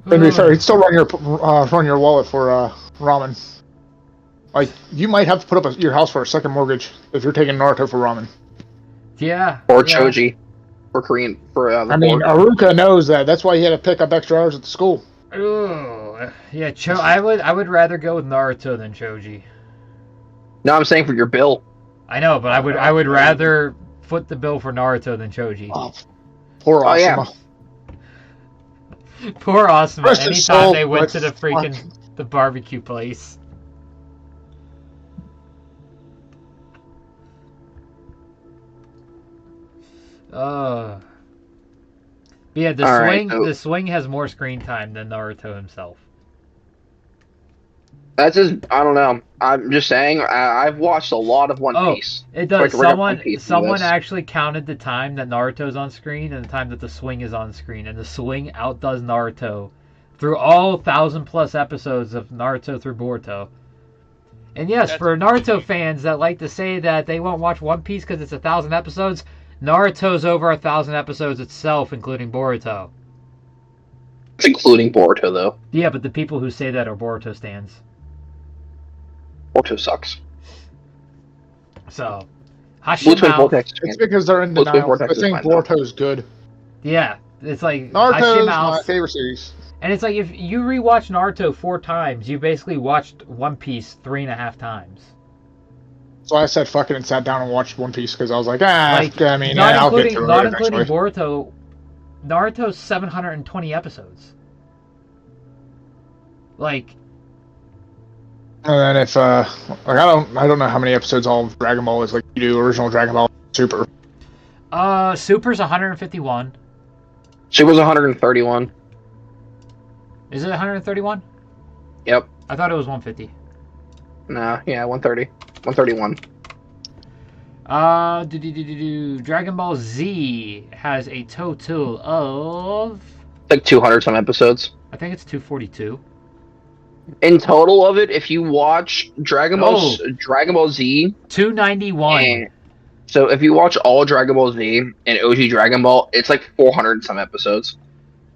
Speaker 3: To be fair, he'd still run your wallet for ramen. Like you might have to put up your house for a second mortgage if you're taking Naruto for ramen.
Speaker 1: Yeah.
Speaker 4: Or
Speaker 1: yeah.
Speaker 4: Choji. For Korean. For the
Speaker 3: I mean,
Speaker 4: board.
Speaker 3: Aruka knows that. That's why he had to pick up extra hours at the school.
Speaker 1: Ooh, yeah. I would rather go with Naruto than Choji.
Speaker 4: No, I'm saying for your bill.
Speaker 1: I know, but I would rather foot the bill for Naruto than Choji.
Speaker 3: Oh, poor
Speaker 4: Oh, yeah.
Speaker 3: Asuma.
Speaker 1: Poor Asuma.
Speaker 3: Rest his
Speaker 1: Anytime
Speaker 3: soul,
Speaker 1: they went
Speaker 3: but
Speaker 1: to the freaking the barbecue place. But yeah, the
Speaker 4: All right,
Speaker 1: swing
Speaker 4: so-
Speaker 1: the swing has more screen time than Naruto himself.
Speaker 4: That's just, I don't know. I'm just saying, I've watched a lot of One
Speaker 1: Oh,
Speaker 4: Piece.
Speaker 1: It
Speaker 4: So I
Speaker 1: does.
Speaker 4: can bring up One Piece in
Speaker 1: Someone
Speaker 4: this.
Speaker 1: actually counted the time that Naruto's on screen and the time that the swing is on screen, and the swing outdoes Naruto through all 1,000+ episodes of Naruto through Boruto. And yes,
Speaker 2: That's
Speaker 1: for Naruto fans that like to say that they won't watch One Piece because it's 1,000 episodes, Naruto's over 1,000 episodes itself, including Boruto.
Speaker 4: It's including Boruto, though.
Speaker 1: Yeah, but the people who say that are Boruto stans.
Speaker 4: Boruto sucks.
Speaker 1: So,
Speaker 4: Blue Twin
Speaker 1: Hashimao,
Speaker 4: Vortex.
Speaker 3: It's because they're in
Speaker 4: Blue Twin
Speaker 3: denial.
Speaker 4: Vortex
Speaker 3: They
Speaker 4: is
Speaker 3: think
Speaker 4: fine, though.
Speaker 3: Boruto's good.
Speaker 1: yeah, it's like
Speaker 3: Naruto's my
Speaker 1: Hashimao.
Speaker 3: favorite series.
Speaker 1: And it's like if you rewatch Naruto 4 times, you basically watched One Piece 3.5 times.
Speaker 3: So I said fuck it and sat down and watched One Piece because I was like,
Speaker 1: Like,
Speaker 3: I mean,
Speaker 1: not
Speaker 3: I'll get
Speaker 1: including
Speaker 3: through
Speaker 1: not
Speaker 3: it
Speaker 1: including
Speaker 3: eventually.
Speaker 1: Boruto, Naruto's 720 episodes. Like,
Speaker 3: And then if like I don't know how many episodes all of Dragon Ball is like you do original Dragon Ball Super.
Speaker 1: Super's 151.
Speaker 4: She was 131.
Speaker 1: Is it 131?
Speaker 4: Yep.
Speaker 1: I thought it was 150.
Speaker 4: Nah, yeah, 130. 131.
Speaker 1: Dragon Ball Z has a total of,
Speaker 4: Like 200 some episodes.
Speaker 1: I think it's 242.
Speaker 4: In total of it, if you watch Dragon Ball Z,
Speaker 1: 291.
Speaker 4: and so if you watch all Dragon Ball Z and OG Dragon Ball, it's like 400 some episodes.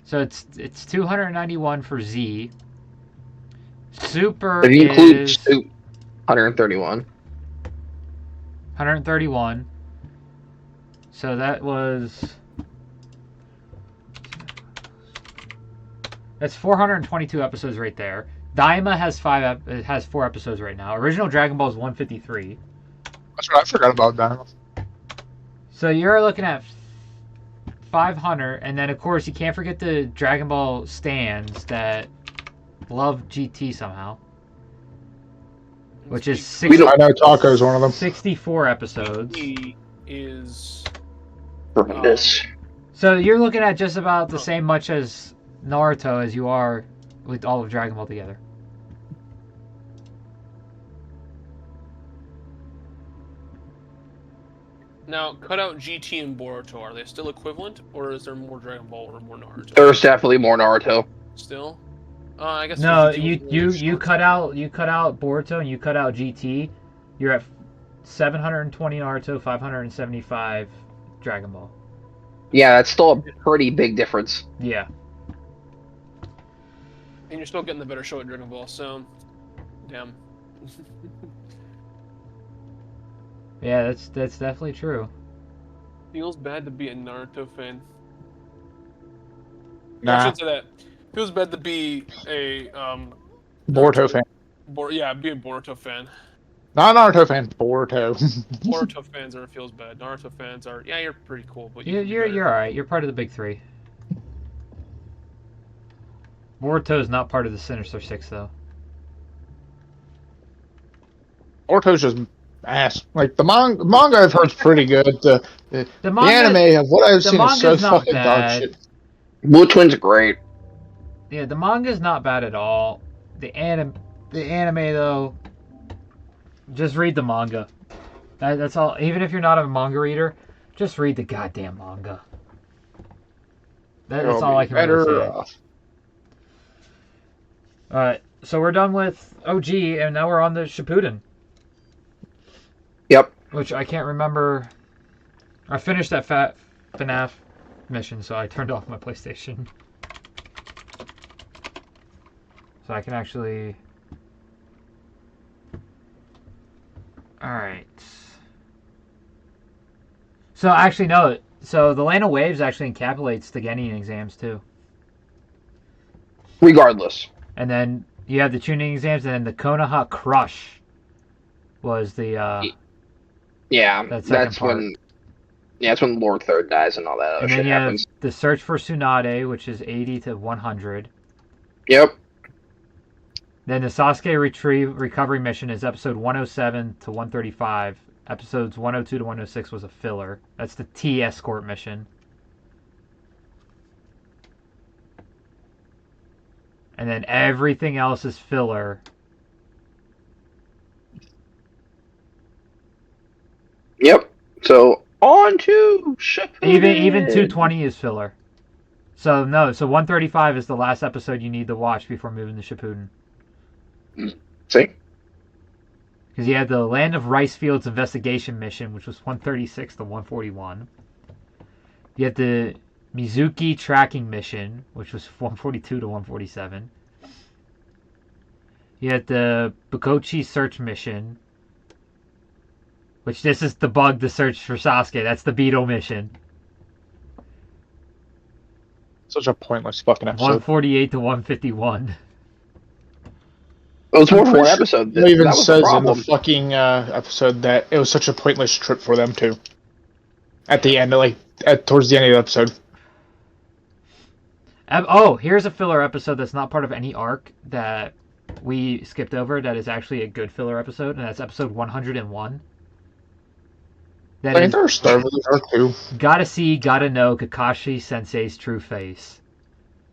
Speaker 1: So it's 291 for Z. Super
Speaker 4: If you include
Speaker 1: is
Speaker 4: 131.
Speaker 1: 131. So that was, that's 422 episodes right there. Daima has 4 episodes right now. Original Dragon Ball is 153.
Speaker 3: That's what I forgot about Dynamo.
Speaker 1: So you're looking at 500, and then of course you can't forget the Dragon Ball stands that love GT somehow, which is
Speaker 3: I know Taco's one of them.
Speaker 1: 64 episodes.
Speaker 2: He is
Speaker 4: Horrendous.
Speaker 1: So you're looking at just about the same much as Naruto as you are with all of Dragon Ball together.
Speaker 2: now cut out GT and Boruto. Are they still equivalent, or is there more Dragon Ball or more Naruto?
Speaker 4: There's definitely more Naruto.
Speaker 2: Still, I guess.
Speaker 1: No,
Speaker 2: GT was
Speaker 1: you
Speaker 2: really
Speaker 1: cut out Boruto and you cut out GT. You're at 720 Naruto, 575 Dragon Ball.
Speaker 4: Yeah, that's still a pretty big difference.
Speaker 1: Yeah.
Speaker 2: And you're still getting the better show at Dragon Ball. So, damn.
Speaker 1: Yeah, that's definitely true.
Speaker 2: Feels bad to be a Naruto fan. I
Speaker 3: Nah,
Speaker 2: should say that. Feels bad to be a
Speaker 3: Boruto fan.
Speaker 2: be a Boruto fan.
Speaker 3: Not Naruto fan, Boruto.
Speaker 2: Boruto fans are feels bad. Naruto fans are you're pretty cool, but
Speaker 1: You're all right. You're part of the big three. Boruto is not part of the Sinister Six, though.
Speaker 3: Boruto's just ass. Like the manga I've heard's pretty good. The
Speaker 1: manga,
Speaker 3: anime of what I've seen is so
Speaker 1: manga's not
Speaker 3: fucking dog
Speaker 1: bad.
Speaker 3: shit.
Speaker 4: Blue Twin's great.
Speaker 1: Yeah, the manga's not bad at all. The anime though, just read the manga. That's all. Even if you're not a manga reader, just read the goddamn manga. That's all I can really say. Alright, so we're done with OG, and now we're on the Shippuden.
Speaker 4: Yep.
Speaker 1: Which I can't remember. I finished that FNAF mission, so I turned off my PlayStation. So I can actually... Alright. So actually, no. So the Land of Waves actually encapsulates the Genin exams, too.
Speaker 4: Regardless.
Speaker 1: And then you have the tuning exams, and then the Konoha Crush was the
Speaker 4: Yeah,
Speaker 1: that second
Speaker 4: that's
Speaker 1: part.
Speaker 4: that's when Lord Third dies and all that other
Speaker 1: And then
Speaker 4: shit
Speaker 1: you
Speaker 4: happens.
Speaker 1: have the Search for Tsunade, which is 80 to 100.
Speaker 4: Yep.
Speaker 1: Then the Sasuke recovery mission is episode 107 to 135. Episodes 102 to 106 was a filler. That's the T escort mission. And then everything else is filler.
Speaker 4: Yep. So on to Shippuden.
Speaker 1: Even 220 is filler. So 135 is the last episode you need to watch before moving to Shippuden.
Speaker 4: See?
Speaker 1: Because you had the Land of Rice Fields investigation mission, which was 136 to 141. You had the Mizuki tracking mission, which was 142 to 147. You had the Bukochi search mission, which this is the bug to search for Sasuke. That's the Beetle mission.
Speaker 3: Such a pointless fucking episode.
Speaker 1: 148 to 151.
Speaker 4: It was more for an episode.
Speaker 3: It even
Speaker 4: That was the
Speaker 3: says in the
Speaker 4: problem.
Speaker 3: fucking episode that it was such a pointless trip for them too. At the end, towards the end of the episode.
Speaker 1: Here's a filler episode that's not part of any arc that we skipped over. That is actually a good filler episode, and that's episode 101. That
Speaker 3: I think
Speaker 1: is
Speaker 3: there are Star Wars arc too.
Speaker 1: Gotta See, Gotta Know Kakashi Sensei's True Face.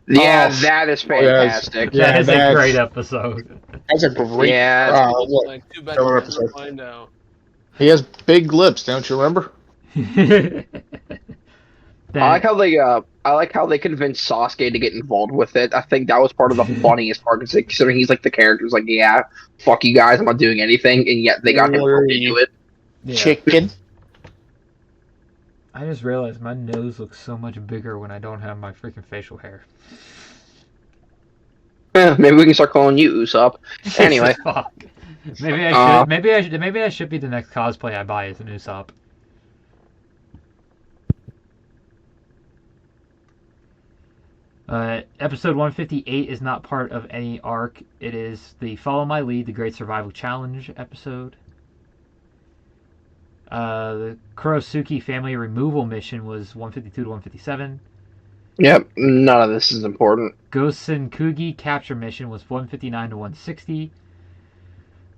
Speaker 4: Yeah,
Speaker 3: Oh,
Speaker 4: that is
Speaker 3: yes.
Speaker 4: fantastic.
Speaker 3: Yeah,
Speaker 1: That is a
Speaker 3: that's-
Speaker 1: great episode.
Speaker 3: That's a great
Speaker 4: Yeah,
Speaker 2: Like, too bad
Speaker 3: filler
Speaker 2: we'll
Speaker 3: episode.
Speaker 2: never find out.
Speaker 3: He has big lips, don't you remember?
Speaker 4: I like how they convinced Sasuke to get involved with it. I think that was part of the funniest part, considering he's like the character's like, yeah, fuck you guys, I'm not doing anything, and yet they got him to do it.
Speaker 1: Yeah.
Speaker 3: Chicken.
Speaker 1: I just realized my nose looks so much bigger when I don't have my freaking facial hair.
Speaker 4: Maybe we can start calling you Usopp. Anyway,
Speaker 1: Fuck. Maybe I should. Maybe I should be the next cosplay I buy as an Usopp. Episode 158 is not part of any arc. It is the Follow My Lead, the Great Survival Challenge episode. The Kurosuke family removal mission was 152 to 157.
Speaker 4: yep, none of this is important.
Speaker 1: Gosen Kugi capture mission was 159 to 160.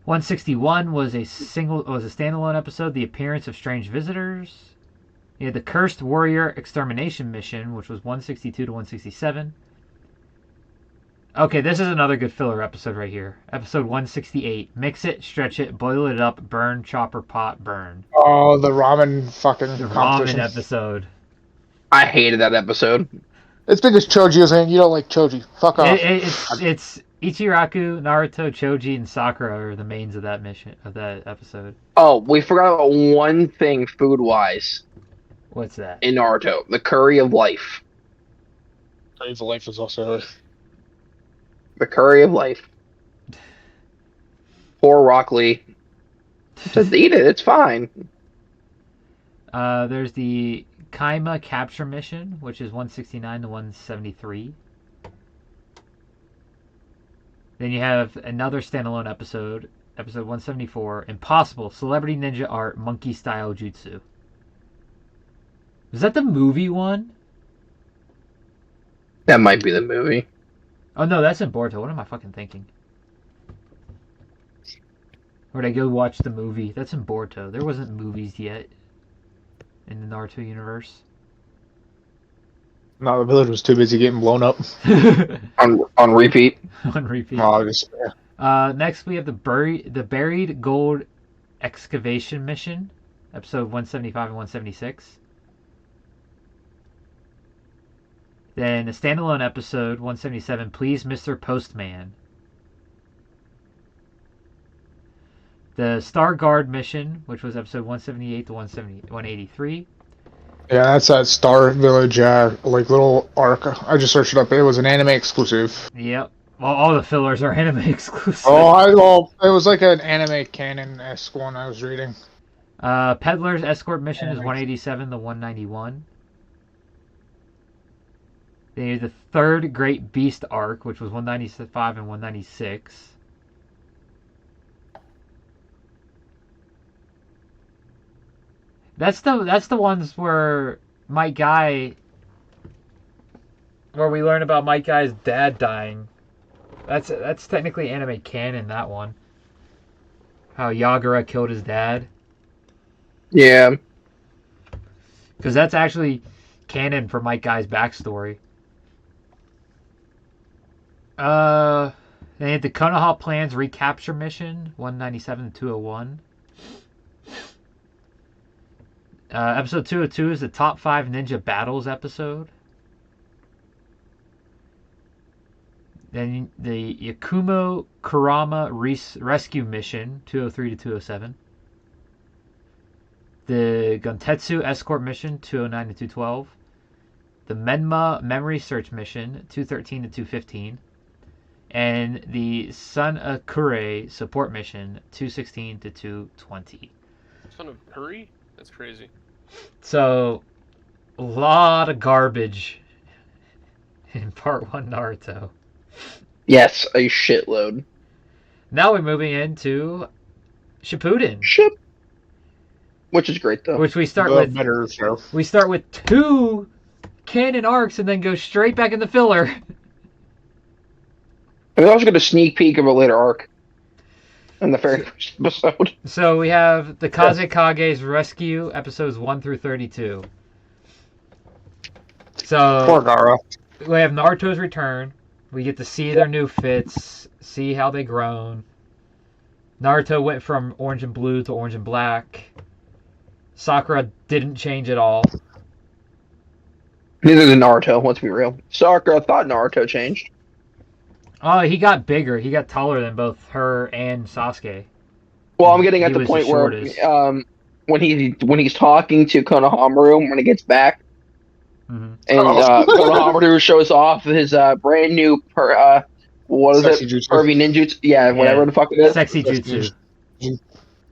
Speaker 1: 161 was a standalone episode, The Appearance of Strange Visitors. You had the Cursed Warrior Extermination mission, which was 162 to 167. Okay, this is another good filler episode right here. Episode 168. Mix it, stretch it, boil it up, burn, chopper, pot, burn.
Speaker 3: Oh, the ramen fucking
Speaker 1: The ramen
Speaker 3: competition.
Speaker 1: episode.
Speaker 4: I hated that episode.
Speaker 3: It's because Choji was saying you don't like Choji. Fuck off.
Speaker 1: It's Ichiraku, Naruto, Choji, and Sakura are the mains of that mission, of that episode.
Speaker 4: Oh, we forgot about one thing food-wise
Speaker 1: What's that?
Speaker 4: in Naruto. The curry of life.
Speaker 3: The life is also.
Speaker 4: The curry of life. Poor Rock Lee. Just eat it, it's fine.
Speaker 1: There's the Kaima capture mission, which is 169 to 173. Then you have another standalone episode, episode 174, Impossible Celebrity Ninja Art Monkey Style Jutsu. Is that the movie one?
Speaker 4: That might be the movie.
Speaker 1: Oh no, that's in Boruto. What am I fucking thinking? Or did I go watch the movie? That's in Boruto. There wasn't movies yet in the Naruto universe.
Speaker 3: No, the village was too busy getting blown up.
Speaker 4: On repeat.
Speaker 1: On repeat. Next we have the Buried Gold Excavation Mission, episode 175 and 176. Then a standalone episode, 177, Please Mr. Postman. The Star Guard mission, which was episode 178 to 183.
Speaker 3: Yeah, that's that Star Village, like little arc. I just searched it up. It was an anime exclusive.
Speaker 1: Yep. Well, all the fillers are anime exclusive.
Speaker 3: Well, it was like an anime canon-esque one I was reading.
Speaker 1: Peddler's Escort mission is 187 to 191. Then you have the third Great Beast arc, which was 195 and 196. That's the ones where where we learn about Mike Guy's dad dying. That's technically anime canon, that one. How Yagura killed his dad.
Speaker 4: Yeah.
Speaker 1: Because that's actually canon for Mike Guy's backstory. They had the Konoha Plans recapture mission, 197 to 201. Episode 202 is the top 5 ninja battles episode. Then the Yakumo Kurama rescue mission, 203 to 207. The Gontetsu escort mission, 209 to 212. The Menma memory search mission, 213 to 215. And the Sun Akure support mission, 216 to 220.
Speaker 2: Son of curry? That's crazy.
Speaker 1: So, a lot of garbage in Part 1 Naruto.
Speaker 4: Yes, a shitload.
Speaker 1: Now we're moving into Shippuden.
Speaker 4: Which is great though.
Speaker 1: Which we start
Speaker 3: The
Speaker 1: with.
Speaker 3: better show.
Speaker 1: We start with 2 canon arcs and then go straight back in the filler.
Speaker 4: And they're also going to sneak peek of a later arc in the very first episode.
Speaker 1: So we have the Kazekage's Rescue, episodes 1 through 32. So
Speaker 3: Poor Gara.
Speaker 1: we have Naruto's return. We get to see their new fits, see how they grown. Naruto went from orange and blue to orange and black. Sakura didn't change at all.
Speaker 4: Neither did Naruto, let's be real. Sakura thought Naruto changed.
Speaker 1: Oh, he got bigger. He got taller than both her and Sasuke.
Speaker 4: Well, I'm getting at
Speaker 1: He
Speaker 4: the
Speaker 1: was
Speaker 4: point
Speaker 1: the
Speaker 4: where when he's talking to Konohamaru when he gets back,
Speaker 1: Mm-hmm.
Speaker 4: and Konohamaru shows off his brand new what is
Speaker 3: Sexy
Speaker 4: it?
Speaker 3: jutsu.
Speaker 4: Pervy ninjutsu? Yeah, whatever the fuck it is.
Speaker 1: Sexy jutsu.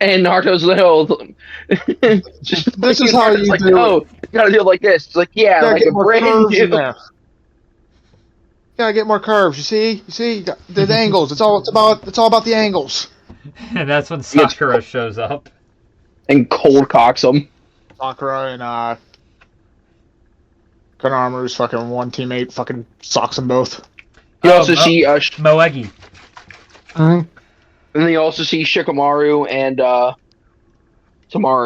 Speaker 4: And Naruto's little.
Speaker 3: This is how you
Speaker 4: like,
Speaker 3: do
Speaker 4: no,
Speaker 3: it.
Speaker 4: you gotta do it like this. It's like, yeah,
Speaker 3: Gotta
Speaker 4: like
Speaker 3: get
Speaker 4: a
Speaker 3: more
Speaker 4: brand
Speaker 3: curves in
Speaker 4: new.
Speaker 3: there. Gotta get more curves. You see, the angles. It's all about the angles.
Speaker 1: And that's when Sakura shows up.
Speaker 4: And cold cocks him.
Speaker 3: Sakura and Konohamaru's fucking one teammate fucking socks them both.
Speaker 4: You also see
Speaker 1: Moegi.
Speaker 4: and then you also see Shikamaru and Tamari.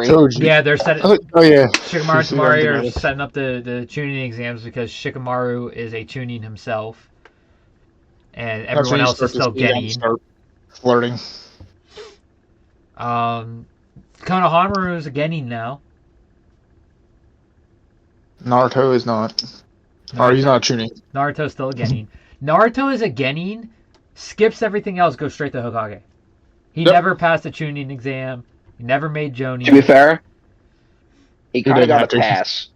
Speaker 3: Toji.
Speaker 1: Yeah, they're setting.
Speaker 3: Oh yeah.
Speaker 1: Shikamaru and
Speaker 3: See,
Speaker 1: Tamari
Speaker 3: they're
Speaker 1: are
Speaker 3: together.
Speaker 1: setting up the tuning exams because Shikamaru is a tuning himself. And
Speaker 3: That's
Speaker 1: everyone
Speaker 3: when you
Speaker 1: else is
Speaker 3: start to
Speaker 1: still
Speaker 3: see them
Speaker 1: getting.
Speaker 3: start flirting.
Speaker 1: Konohamaru is a Genin now.
Speaker 3: Naruto is not. Or he's not tuning.
Speaker 1: Naruto's still a Genin. Naruto is a Genin, skips everything else, goes straight to Hokage. He
Speaker 3: Yep.
Speaker 1: never passed a tuning exam. He never made Jonin.
Speaker 4: To be fair, he kind of
Speaker 3: didn't
Speaker 4: got
Speaker 3: have
Speaker 4: a
Speaker 3: to.
Speaker 4: pass.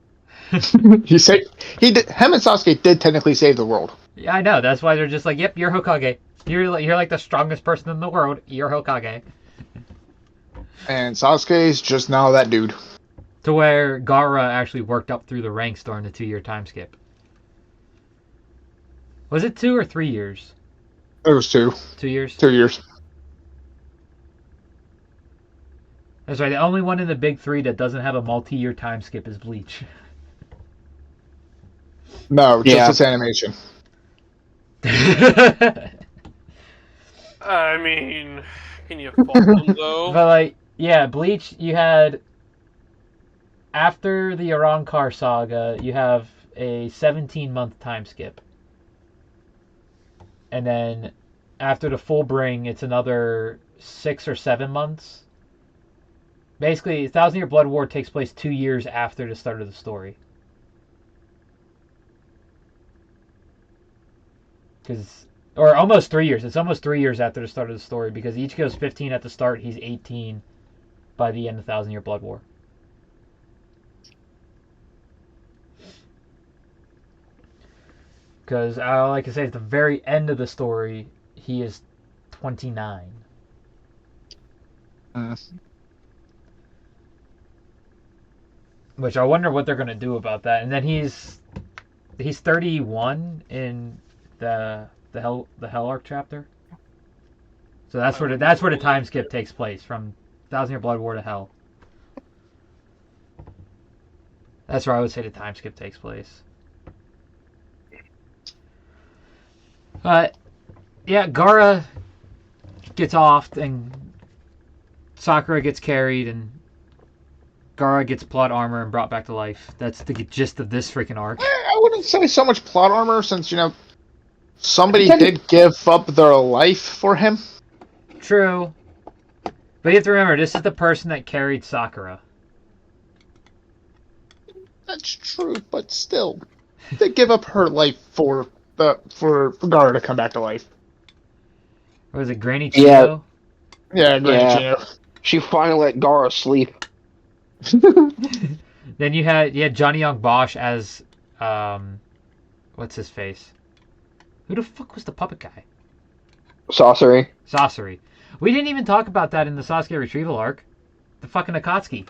Speaker 3: He did. Him and Sasuke did technically save the world.
Speaker 1: Yeah, I know. That's why they're just like, yep, you're Hokage. You're like the strongest person in the world. You're Hokage.
Speaker 3: And Sasuke's just now that dude.
Speaker 1: To where Gaara actually worked up through the ranks during the 2-year time skip. Was it 2 or 3 years?
Speaker 3: It was 2.
Speaker 1: 2 years?
Speaker 3: 2 years.
Speaker 1: That's right. The only one in the big 3 that doesn't have a multi-year time skip is Bleach.
Speaker 3: No, just
Speaker 4: Yeah.
Speaker 3: its animation.
Speaker 2: I mean, can you fault them though?
Speaker 1: But like, yeah, Bleach, you had after the Arrancar saga, you have a 17-month time skip. And then after the full bring, it's another 6 or 7 months. Basically, 1,000 Year Blood War takes place 2 years after the start of the story. Or almost 3 years. It's almost 3 years after the start of the story because each goes 15 at the start. He's 18 by the end of 1,000 Year Blood War. Because all I can say is at the very end of the story, he is 29. Which I wonder what they're going to do about that. And then he's 31 in the Hell Arc chapter. So that's where the time skip takes place from 1,000 Year Blood War to Hell. That's where I would say the time skip takes place. Yeah, Gaara gets off and Sakura gets carried and Gaara gets plot armor and brought back to life. That's the gist of this freaking arc.
Speaker 3: I wouldn't say so much plot armor since, somebody did give up their life for him.
Speaker 1: True. But you have to remember, this is the person that carried Sakura.
Speaker 3: That's true, but still. They give up her life for Gaara to come back to life.
Speaker 1: What was it, Granny Chico?
Speaker 3: Yeah, Granny Chino.
Speaker 4: She finally let Gaara sleep.
Speaker 1: Then you had Johnny Young Bosch as what's his face? Who the fuck was the puppet guy?
Speaker 4: Sorcery.
Speaker 1: Sasori. We didn't even talk about that in the Sasuke retrieval arc. The fucking Akatsuki.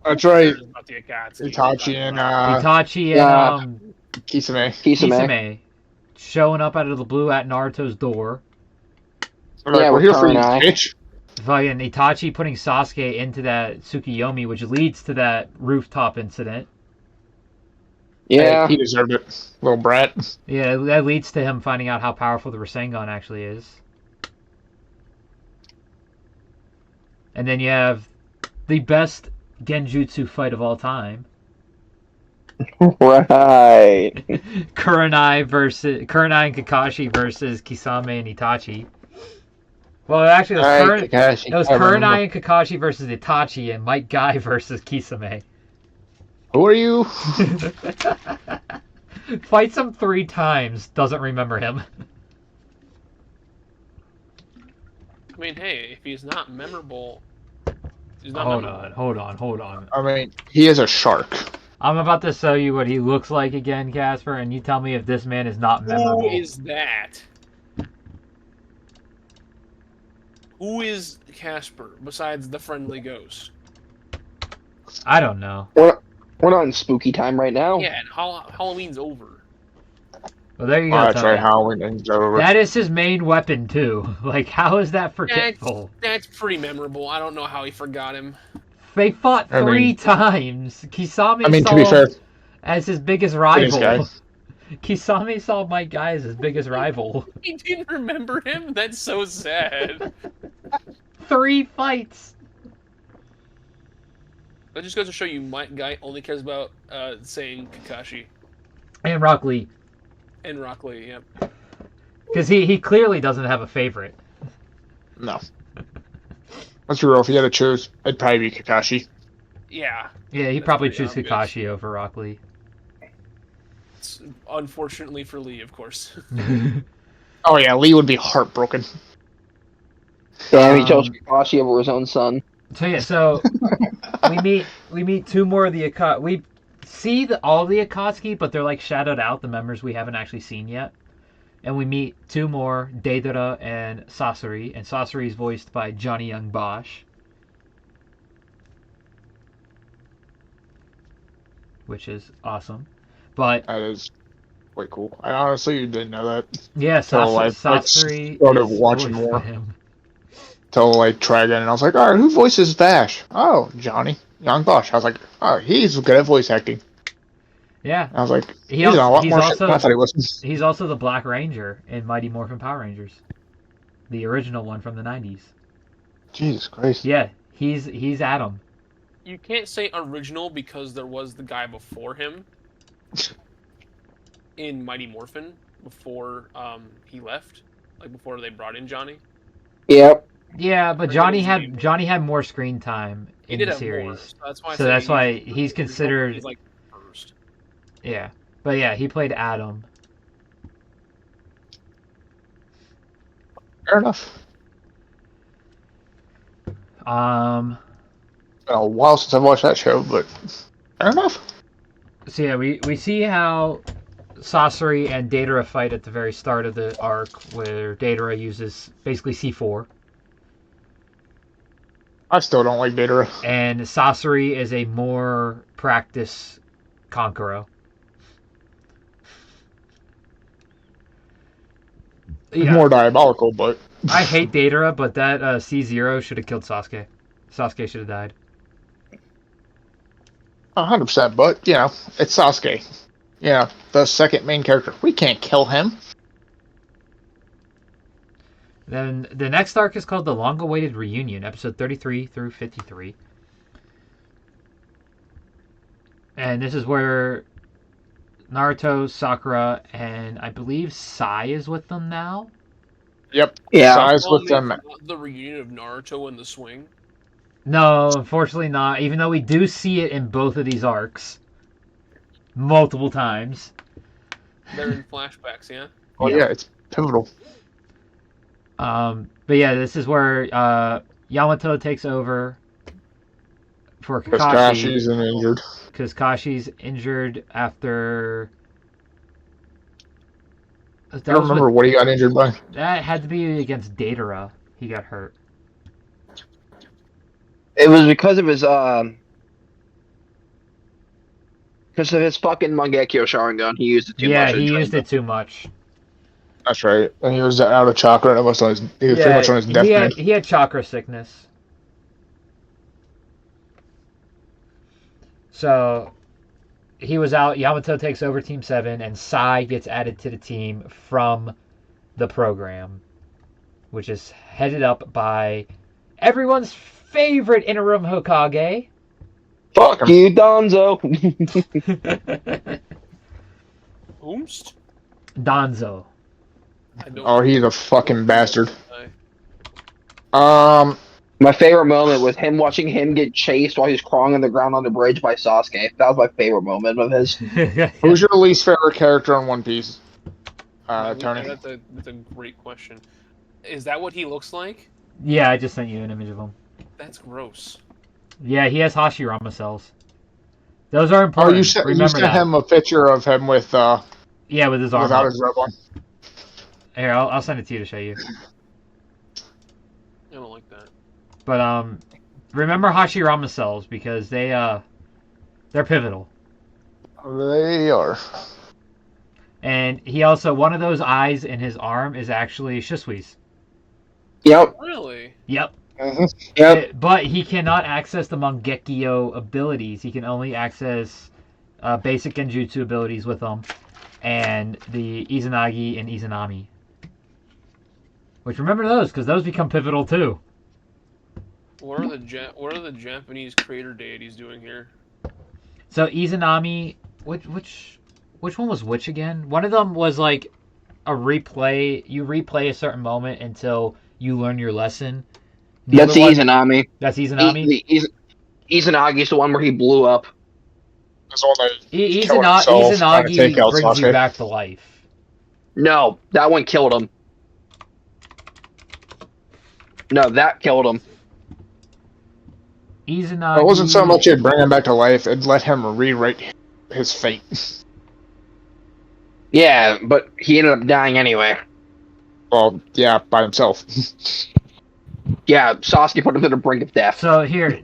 Speaker 3: That's right.
Speaker 2: About the Akatsuki.
Speaker 3: Itachi and
Speaker 1: Itachi
Speaker 4: yeah.
Speaker 1: and
Speaker 3: Kisame.
Speaker 1: Kisame showing up out of the blue at Naruto's door.
Speaker 3: We're
Speaker 4: with
Speaker 3: here for you,
Speaker 4: Kurenai.
Speaker 3: bitch.
Speaker 1: Fucking Itachi putting Sasuke into that Tsukiyomi, which leads to that rooftop incident.
Speaker 4: Yeah.
Speaker 3: He deserved it, little brat.
Speaker 1: Yeah, that leads to him finding out how powerful the Rasengan actually is. And then you have the best Genjutsu fight of all time.
Speaker 4: Right.
Speaker 1: Kurenai and Kakashi versus Kisame and Itachi. Well, actually, it was Kurenai and Kakashi versus Itachi and Mike Guy versus Kisame.
Speaker 3: Who are you?
Speaker 1: Fights him 3 times, doesn't remember him.
Speaker 2: I mean, hey, if he's not memorable, he's not
Speaker 1: Hold
Speaker 2: memorable.
Speaker 1: on.
Speaker 3: I mean, he is a shark.
Speaker 1: I'm about to show you what he looks like again, Casper, and you tell me if this man is not memorable.
Speaker 2: Who is that? Who is Casper besides the friendly ghost?
Speaker 1: I don't know.
Speaker 4: We're not in spooky time right now.
Speaker 2: Yeah, and Halloween's over.
Speaker 1: Well, there you go.
Speaker 3: That's
Speaker 1: Tony.
Speaker 3: right, Halloween. Over.
Speaker 1: That is his main weapon, too. Like, how is that forgetful?
Speaker 2: That's pretty memorable. I don't know how he forgot him.
Speaker 1: They fought 3 times. Kisame
Speaker 3: to be
Speaker 1: saw
Speaker 3: fair,
Speaker 1: as his biggest rival. Kisame saw Mike Guy as his biggest rival.
Speaker 2: He didn't remember him? That's so sad.
Speaker 1: 3 fights.
Speaker 2: That just goes to show you Mike Guy only cares about saying Kakashi.
Speaker 1: And Rock Lee.
Speaker 2: And Rock Lee, yep.
Speaker 1: Because he clearly doesn't have a favorite.
Speaker 3: No. Let's be real, if you had to choose, it'd probably be Kakashi.
Speaker 2: Yeah.
Speaker 1: Yeah, he'd probably choose Kakashi over Rock Lee.
Speaker 2: It's unfortunately for Lee, of course.
Speaker 3: Oh yeah, Lee would be heartbroken.
Speaker 4: Damn, he chose Kakashi over his own son.
Speaker 1: So yeah, we meet 2 more of the Akatsuki. We see all the Akatsuki, but they're like shadowed out, the members we haven't actually seen yet. And we meet 2 more, Deidara and Sasori, and Sasori is voiced by Johnny Young Bosch, which is awesome. But
Speaker 3: that is quite cool. I honestly didn't know that.
Speaker 1: Yeah, Sasori
Speaker 3: started watching more. Till I tried again, and I was like, "All right, who voices Vash?" Oh, Johnny Young Bosch. I was like, "Oh, he's good at voice acting."
Speaker 1: Yeah,
Speaker 3: I was like, "He's on a lot more shit than I thought he was."
Speaker 1: He's also the Black Ranger in Mighty Morphin Power Rangers, the original one from the '90s.
Speaker 3: Jesus Christ!
Speaker 1: Yeah, he's Adam.
Speaker 2: You can't say original because there was the guy before him in Mighty Morphin before he left, like before they brought in Johnny.
Speaker 4: Yep.
Speaker 1: Yeah, but Johnny had more screen time in the series,
Speaker 2: more,
Speaker 1: so that's why he's considered.
Speaker 2: He's like first.
Speaker 1: Yeah, but yeah, he played Adam.
Speaker 3: Fair enough. It's been a while since I've watched that show, but fair enough.
Speaker 1: So yeah, we see how Sasori and Deidara fight at the very start of the arc, where Deidara uses basically C4.
Speaker 3: I still don't like Deidara.
Speaker 1: And Sasori is a more practiced Kankuro. Yeah.
Speaker 3: More diabolical, but...
Speaker 1: I hate Deidara, but that C0 should have killed Sasuke. Sasuke should have died.
Speaker 3: 100%, but, it's Sasuke. The second main character. We can't kill him.
Speaker 1: Then the next arc is called The Long-Awaited Reunion, episode 33 through 53. And this is where Naruto, Sakura, and I believe Sai is with them now.
Speaker 3: Yep.
Speaker 4: Yeah.
Speaker 3: Sai's with them.
Speaker 2: The reunion of Naruto in the swing.
Speaker 1: No, unfortunately not. Even though we do see it in both of these arcs, multiple times.
Speaker 2: They're in flashbacks, yeah.
Speaker 3: Oh yeah, it's pivotal.
Speaker 1: But yeah, this is where Yamato takes over for Kakashi.
Speaker 3: Kakashi's injured.
Speaker 1: Because Kashi's injured after...
Speaker 3: I don't remember what he got injured by.
Speaker 1: That had to be against Deidara. He got hurt.
Speaker 4: It was because of his fucking Mangekyo Sharingan. He used it too much.
Speaker 1: Yeah, he used it too much.
Speaker 3: That's right. And he was out of chakra, and he was pretty much on his deathbed.
Speaker 1: He had chakra sickness. So, he was out. Yamato takes over Team 7, and Sai gets added to the team from the program, which is headed up by everyone's favorite interim Hokage.
Speaker 4: Fuck you, Donzo.
Speaker 2: Oomst?
Speaker 1: Danzo.
Speaker 3: Oh, he's a fucking bastard.
Speaker 4: My favorite moment was watching him get chased while he's crawling on the ground on the bridge by Sasuke. That was my favorite moment of his.
Speaker 3: Who's your least favorite character on One Piece? Tony.
Speaker 2: That's a great question. Is that what he looks like?
Speaker 1: Yeah, I just sent you an image of him.
Speaker 2: That's gross.
Speaker 1: Yeah, he has Hashirama cells. Those are important.
Speaker 3: You sent
Speaker 1: that.
Speaker 3: him a picture of him with
Speaker 1: with his arm
Speaker 3: without
Speaker 1: up.
Speaker 3: his robe on.
Speaker 1: Here, I'll send it to you to show you.
Speaker 2: I don't like that.
Speaker 1: But remember Hashirama cells because they're pivotal.
Speaker 3: They are.
Speaker 1: And he also, one of those eyes in his arm is actually Shisui's.
Speaker 4: Yep.
Speaker 2: Really?
Speaker 1: Yep.
Speaker 3: Mm-hmm.
Speaker 4: Yep.
Speaker 1: But he cannot access the Mangekyo abilities. He can only access basic Genjutsu abilities with them, and the Izanagi and Izanami. Which, remember those, because those become pivotal too.
Speaker 2: What are the Japanese creator deities doing here?
Speaker 1: So Izanami, which one was which again? One of them was like a replay. You replay a certain moment until you learn your lesson.
Speaker 4: That's Izanami.
Speaker 1: That's Izanami?
Speaker 4: Izanagi's the one where he blew up.
Speaker 3: That's the one that killed himself, trying to take
Speaker 1: Izanagi
Speaker 3: out
Speaker 1: brings you
Speaker 3: Sasuke.
Speaker 1: back to life.
Speaker 4: No, that one killed him. No, that killed him.
Speaker 1: Izanagi...
Speaker 3: It wasn't so much it bring him back to life, it let him rewrite his fate.
Speaker 4: Yeah, but he ended up dying anyway.
Speaker 3: Well, yeah, by himself.
Speaker 4: Yeah, Sasuke put him to the brink of death.
Speaker 1: So here,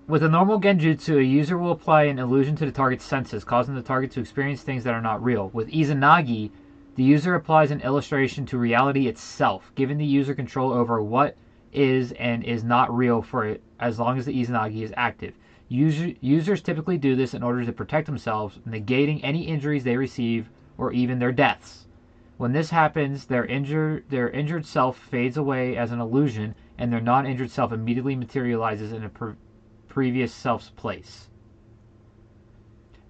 Speaker 1: with a normal Genjutsu, a user will apply an illusion to the target's senses, causing the target to experience things that are not real. With Izanagi, the user applies an illustration to reality itself, giving the user control over what is and is not real for it as long as the Izanagi is active. Users typically do this in order to protect themselves, negating any injuries they receive or even their deaths. When this happens, their injured self fades away as an illusion, and their non-injured self immediately materializes in a previous self's place.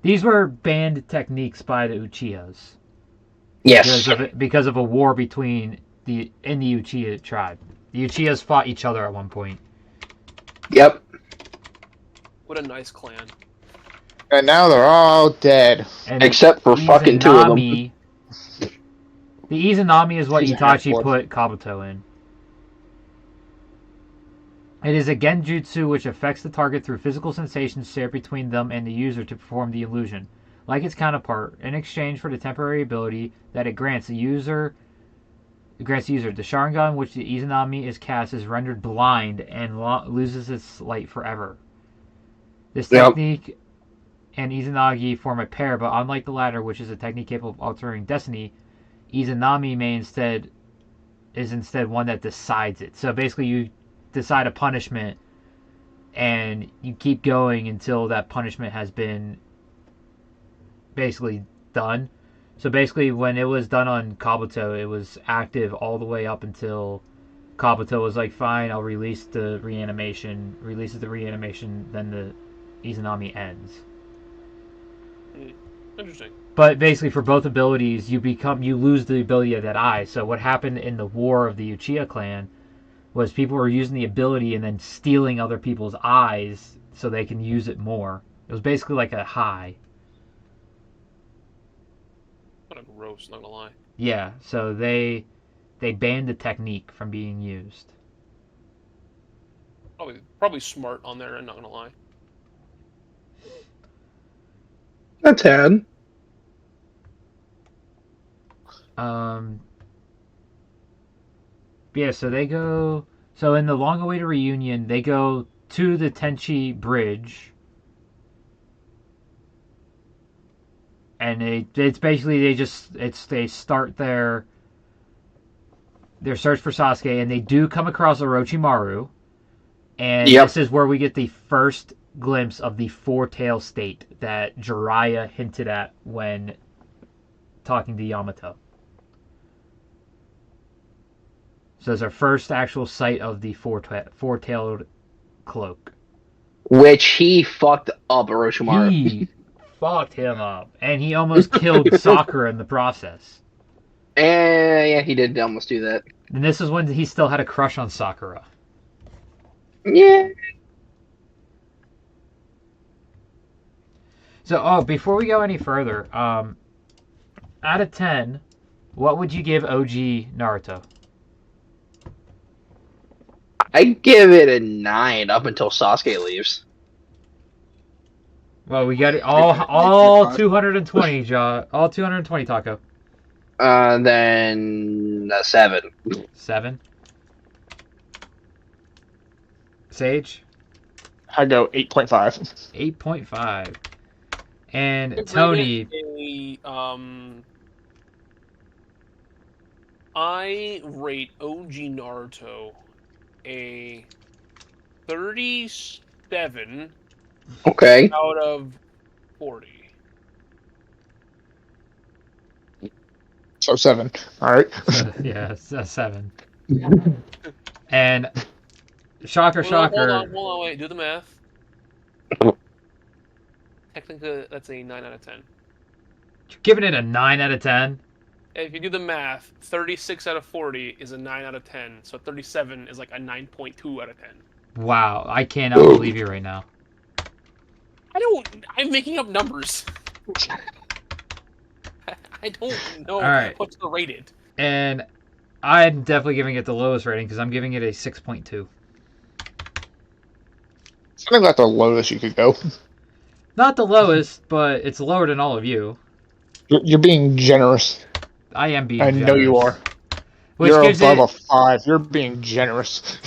Speaker 1: These were banned techniques by the Uchihas.
Speaker 4: Yes.
Speaker 1: Because of a war between the Uchiha tribe. The Uchihas fought each other at one point.
Speaker 4: Yep.
Speaker 2: What a nice clan.
Speaker 3: And now they're all dead.
Speaker 1: And
Speaker 4: except for fucking two of them.
Speaker 1: The Izanami is what
Speaker 3: He's a
Speaker 1: Itachi
Speaker 3: half-blood.
Speaker 1: put Kabuto in. It is a genjutsu which affects the target through physical sensations shared between them and the user to perform the illusion. Like its counterpart, in exchange for the temporary ability that it grants the user, the Sharingan which the Izanami is cast is rendered blind and loses its light forever. This technique and Izanagi form a pair, but unlike the latter, which is a technique capable of altering destiny, Izanami is instead one that decides it. So basically you decide a punishment and you keep going until that punishment has been basically done. So basically when it was done on Kabuto, it was active all the way up until Kabuto was like, fine, I'll releases the reanimation, then the Izanami ends.
Speaker 2: Interesting.
Speaker 1: But basically, for both abilities, you lose the ability of that eye. So what happened in the war of the Uchiha clan was people were using the ability and then stealing other people's eyes so they can use it more. It was basically like a high.
Speaker 2: What a gross, not gonna lie.
Speaker 1: Yeah, so they banned the technique from being used.
Speaker 2: Probably smart on there, I'm not gonna lie.
Speaker 4: A tad.
Speaker 1: Yeah, so they go... So in the long-awaited reunion, they go to the Tenchi Bridge. And it's basically, they start their search for Sasuke, and they do come across Orochimaru. And this is where we get the first glimpse of the four-tail state that Jiraiya hinted at when talking to Yamato. So it's our first actual sight of the four-tailed cloak.
Speaker 4: Which he fucked up Orochimaru.
Speaker 1: He fucked him up, and he almost killed Sakura in the process.
Speaker 4: Yeah, he did almost do that.
Speaker 1: And this is when he still had a crush on Sakura.
Speaker 4: Yeah.
Speaker 1: So, before we go any further, out of 10, what would you give OG Naruto?
Speaker 4: I give it a 9 up until Sasuke leaves.
Speaker 1: Well, we got it all 220, all 220, Taco.
Speaker 4: Then a 7.
Speaker 1: 7. Sage?
Speaker 3: I go 8.5.
Speaker 1: 8.5. And Tony...
Speaker 2: I rate OG Naruto a 37
Speaker 4: Okay.
Speaker 2: out of 40.
Speaker 3: So 7. All right.
Speaker 1: yeah, it's a 7. And shocker.
Speaker 2: Hold on, wait, do the math. Technically, that's a 9 out of 10.
Speaker 1: You're giving it a 9 out of 10?
Speaker 2: If you do the math, 36 out of 40 is a 9 out of 10. So 37 is like a 9.2 out of 10.
Speaker 1: Wow, I cannot believe you right now.
Speaker 2: I'm making up numbers. I don't know what's the rated.
Speaker 1: And I'm definitely giving it the lowest rating because I'm giving it a 6.2.
Speaker 3: I think that's the lowest you could go.
Speaker 1: Not the lowest, but it's lower than all of you.
Speaker 3: You're being generous.
Speaker 1: I am being
Speaker 3: I
Speaker 1: generous.
Speaker 3: know you are.
Speaker 1: Which
Speaker 3: You're
Speaker 1: gives
Speaker 3: above a 5. You're being generous.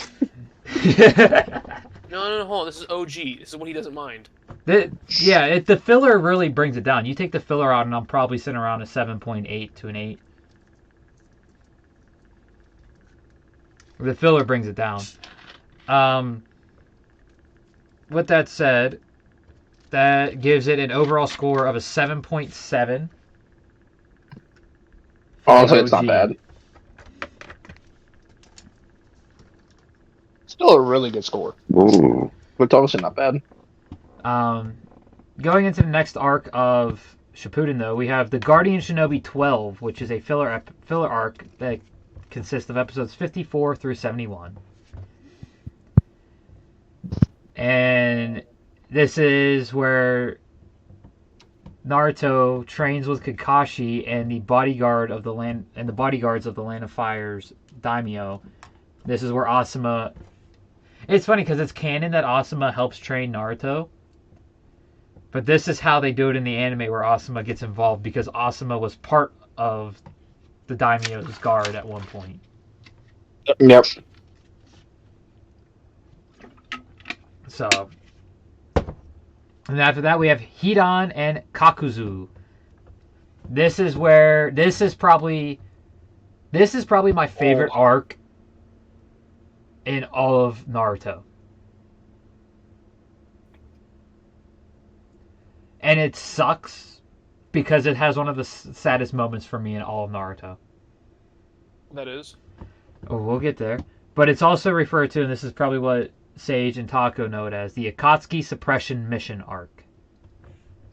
Speaker 2: No, hold on. This is OG. This is what he doesn't mind.
Speaker 1: The filler really brings it down. You take the filler out, and I'm probably sitting around a 7.8 to an 8. The filler brings it down. With that said, that gives it an overall score of a 7.7.
Speaker 4: Honestly, it's not bad.
Speaker 3: Still a really good score.
Speaker 4: Ooh. But honestly, not bad.
Speaker 1: Going into the next arc of Shippuden, though, we have the Guardian Shinobi 12, which is a filler arc that consists of episodes 54 through 71. And this is where Naruto trains with Kakashi and the bodyguards of the Land of Fire's daimyo. This is where Asuma. It's funny because it's canon that Asuma helps train Naruto. But this is how they do it in the anime where Asuma gets involved because Asuma was part of the daimyo's guard at one point.
Speaker 4: Yep.
Speaker 1: So, and after that we have Hidan and Kakuzu. This is probably my favorite arc in all of Naruto. And it sucks because it has one of the saddest moments for me in all of Naruto.
Speaker 2: That is.
Speaker 1: Oh, we'll get there. But it's also referred to, and this is probably what Sage and Taco know it as, the Akatsuki Suppression Mission arc.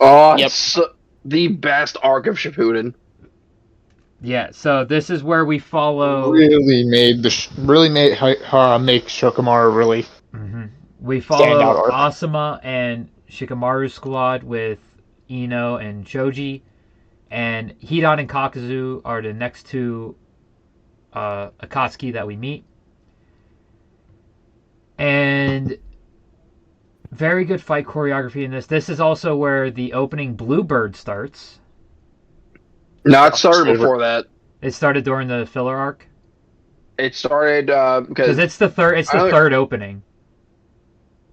Speaker 4: Oh, yep. It's the best arc of Shippuden.
Speaker 1: Yeah, so this is where we follow.
Speaker 3: Really make Shikamaru really.
Speaker 1: Mm-hmm. We follow Asuma and Shikamaru's squad with Ino and Choji, and Hidan and Kakuzu are the next two Akatsuki that we meet. And very good fight choreography in this. This is also where the opening Bluebird starts.
Speaker 4: No, it started before that.
Speaker 1: It started during the filler arc.
Speaker 4: It started because
Speaker 1: it's the third. It's the third opening.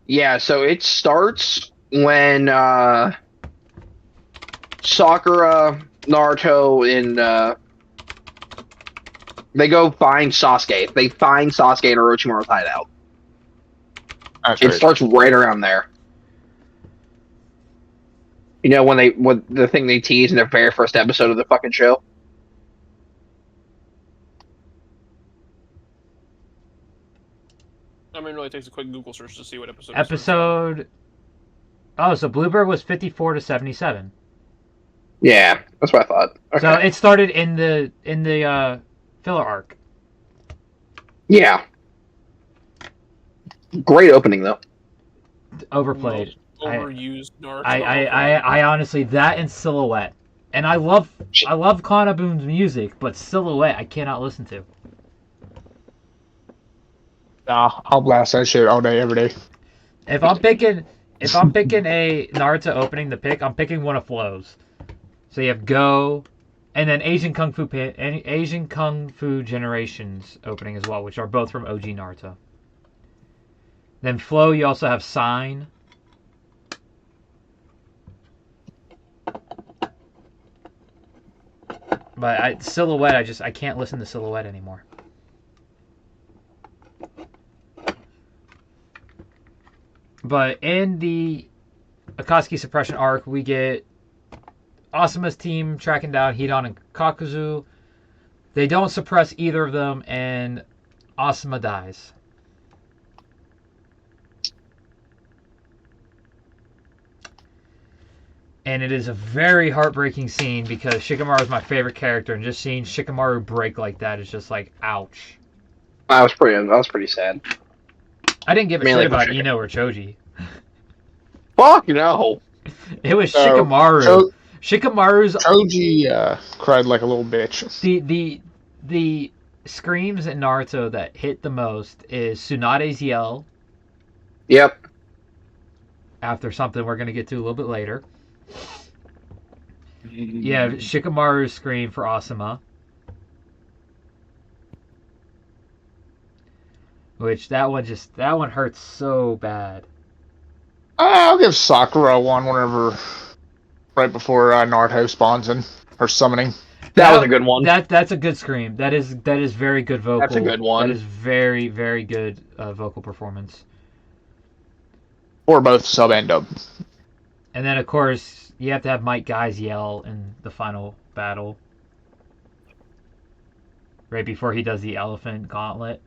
Speaker 4: Yeah, so it starts when Sakura, Naruto, and they go find Sasuke. They find Sasuke and Orochimaru's hideout. It starts right around there. You know when the thing they teased in the very first episode of the fucking show.
Speaker 2: I mean, it really takes a quick Google search to see what episode.
Speaker 1: Episode. Oh, so Bluebird was 54 to 77.
Speaker 4: Yeah, that's what I thought. Okay.
Speaker 1: So it started in the filler arc.
Speaker 4: Yeah. Great opening though.
Speaker 1: Overplayed.
Speaker 2: Overused Naruto.
Speaker 1: I honestly, that and Silhouette, and I love Kana Boom's music, but Silhouette I cannot listen to.
Speaker 3: Nah, I'll blast that shit all day, every day.
Speaker 1: If I'm picking a Naruto opening to pick, I'm picking one of Flo's. So you have Go, and then Asian Kung Fu Generations opening as well, which are both from OG Naruto. Then Flow, you also have Sign. But Silhouette, I can't listen to Silhouette anymore. But in the Akatsuki Suppression arc, we get Asuma's team tracking down Hidan and Kakuzu. They don't suppress either of them, and Asuma dies. And it is a very heartbreaking scene because Shikamaru is my favorite character, and just seeing Shikamaru break like that is just like, ouch.
Speaker 4: That was pretty sad.
Speaker 1: I didn't give a shit about Ino or Choji.
Speaker 4: Fuck no.
Speaker 1: It was Shikamaru. Shikamaru's
Speaker 3: Choji cried like a little bitch.
Speaker 1: The screams in Naruto that hit the most is Tsunade's yell.
Speaker 4: Yep.
Speaker 1: After something we're gonna get to a little bit later. Yeah, Shikamaru's scream for Asuma. Which that one hurts so bad.
Speaker 3: I'll give Sakura one whenever, right before Naruto spawns in her summoning.
Speaker 4: That was a good one.
Speaker 1: That's a good scream. That is very good vocal.
Speaker 4: That's a good one.
Speaker 1: That is very, very good vocal performance.
Speaker 3: Or both sub and dub.
Speaker 1: And then of course you have to have Mike Guys yell in the final battle. Right before he does the elephant gauntlet.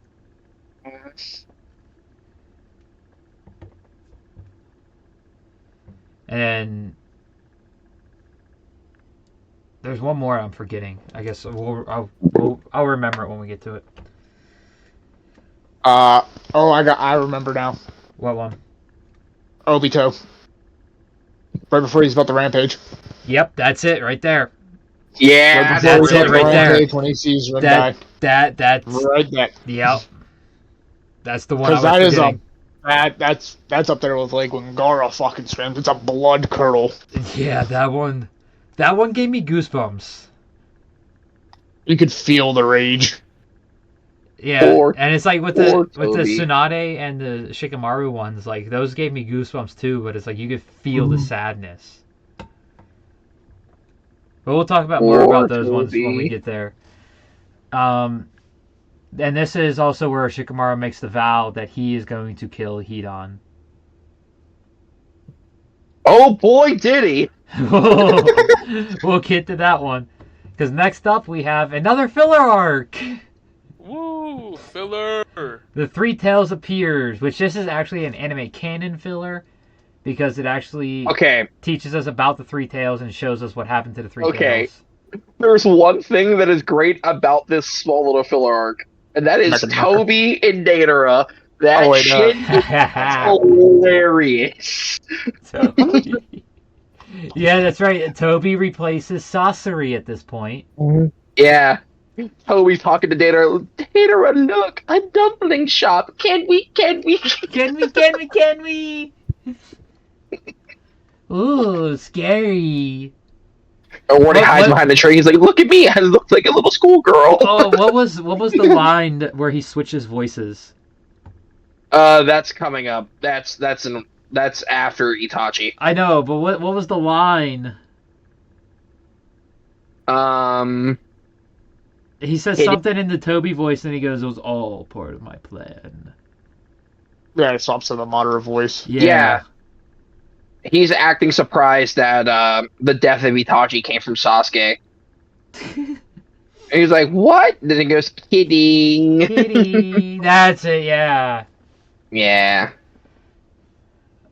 Speaker 1: And there's one more I'm forgetting. I guess I'll remember it when we get to it.
Speaker 3: I remember now.
Speaker 1: What one?
Speaker 3: Obito. Right before he's about to rampage.
Speaker 1: Yep, that's it right there.
Speaker 4: Yeah,
Speaker 1: that's it right there.
Speaker 3: When he sees Ren
Speaker 1: That's
Speaker 3: right there.
Speaker 1: Yep. That's the one I was
Speaker 3: that is
Speaker 1: forgetting.
Speaker 3: that's up there with like when Gaara fucking screams. It's a blood curdle.
Speaker 1: Yeah, that one gave me goosebumps.
Speaker 3: You could feel the rage.
Speaker 1: Yeah, and it's like with the Tsunade and the Shikamaru ones, like those gave me goosebumps too. But it's like you could feel the sadness. But we'll talk about more about those ones when we get there. And this is also where Shikamaru makes the vow that he is going to kill Hidan.
Speaker 4: Oh boy, did he!
Speaker 1: We'll get to that one. Because next up we have another filler arc.
Speaker 2: Woo! Filler!
Speaker 1: The Three Tails appears, which this is actually an anime canon filler. Because it actually teaches us about the Three Tails and shows us what happened to the Three Tails.
Speaker 4: There's one thing that is great about this small little filler arc, and that is Toby and Datara. That shit is hilarious.
Speaker 1: Toby. Yeah, that's right. Toby replaces Sasori at this point.
Speaker 4: Yeah. Toby's talking to Datara. Datara, look, a dumpling shop. Can we?
Speaker 1: Ooh, scary.
Speaker 4: And when he hides behind the tree, he's like, "Look at me! I look like a little schoolgirl."
Speaker 1: Oh, what was the line where he switches voices?
Speaker 4: That's coming up. That's after Itachi.
Speaker 1: I know, but what was the line? He says something in the Toby voice, and he goes, "It was all part of my plan."
Speaker 3: Yeah, it swaps to the moderate voice.
Speaker 1: Yeah.
Speaker 4: He's acting surprised that the death of Itachi came from Sasuke. And he's like, "What?" Then he goes, "Kidding."
Speaker 1: Kitty, that's it. Yeah.
Speaker 4: Yeah,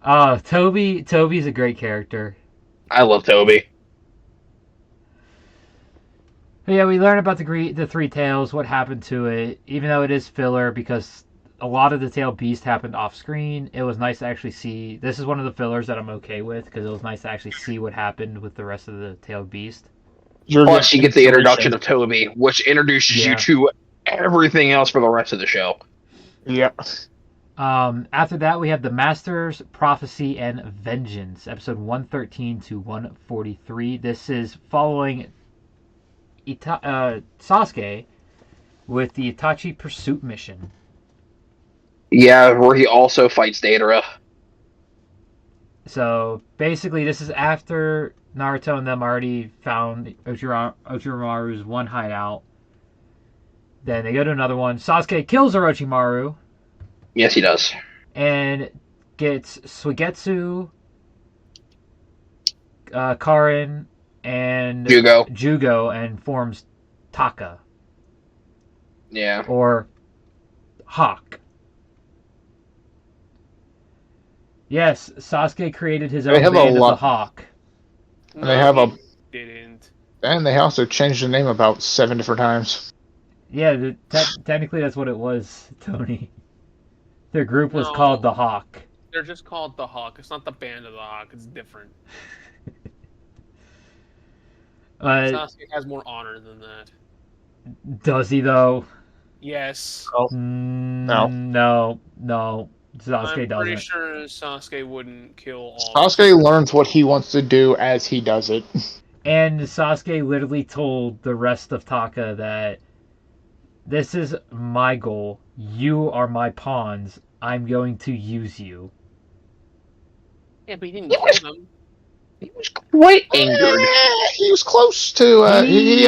Speaker 1: Oh, Toby's a great character.
Speaker 4: I love Toby.
Speaker 1: But yeah, we learn about the three tails, what happened to it, even though it is filler because a lot of the tail beast happened off screen. It was nice to actually see. This is one of the fillers that I'm okay with because it was nice to actually see what happened with the rest of the tail beast.
Speaker 4: Plus, you get the introduction of Toby, which introduces you
Speaker 1: Yeah.
Speaker 4: to everything else for the rest of the show.
Speaker 3: Yeah.
Speaker 1: After that, we have the Masters, Prophecy, and Vengeance, episode 113 to 143. This is following Sasuke with the Itachi Pursuit mission.
Speaker 4: Yeah, where he also fights Deidara.
Speaker 1: So basically, this is after Naruto and them already found Orochimaru's one hideout. Then they go to another one. Sasuke kills Orochimaru
Speaker 4: Yes, he does.
Speaker 1: and gets Suigetsu, Karin, and
Speaker 4: Jugo.
Speaker 1: and forms Taka
Speaker 4: Yeah.
Speaker 1: or Hawk. Yes, Sasuke created his own band of the Hawk.
Speaker 3: And they have
Speaker 2: didn't.
Speaker 3: And they also changed the name about 7 different times.
Speaker 1: Yeah, technically that's what it was, Tony. Their group was called the Hawk.
Speaker 2: They're just called the Hawk. It's not the band of the Hawk. It's different. Sasuke has more honor than that.
Speaker 1: Does he though?
Speaker 2: Yes.
Speaker 1: No. Sasuke doesn't.
Speaker 2: I'm pretty sure Sasuke wouldn't kill all.
Speaker 3: Sasuke learns what he wants to do as he does it.
Speaker 1: And Sasuke literally told the rest of Taka that this is my goal. You are my pawns. I'm going to use you.
Speaker 2: Yeah, but he didn't kill them.
Speaker 4: He was quite angered.
Speaker 3: He was close to. He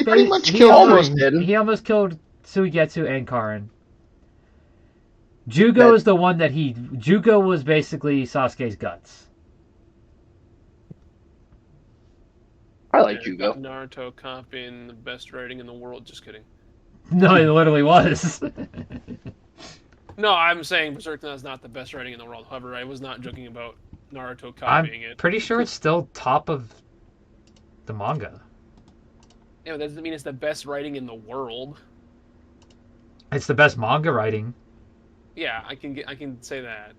Speaker 3: pretty much killed.
Speaker 1: He almost killed Suigetsu and Karin. Jugo is the one that Jugo was basically Sasuke's guts.
Speaker 4: I like Jugo.
Speaker 2: Naruto copying the best writing in the world. Just kidding.
Speaker 1: No, it literally was.
Speaker 2: No, I'm saying Berserk is not the best writing in the world. However, I was not joking about Naruto copying it.
Speaker 1: I'm pretty sure it's still top of the manga.
Speaker 2: Yeah, that doesn't mean it's the best writing in the world.
Speaker 1: It's the best manga writing.
Speaker 2: Yeah, I can say that.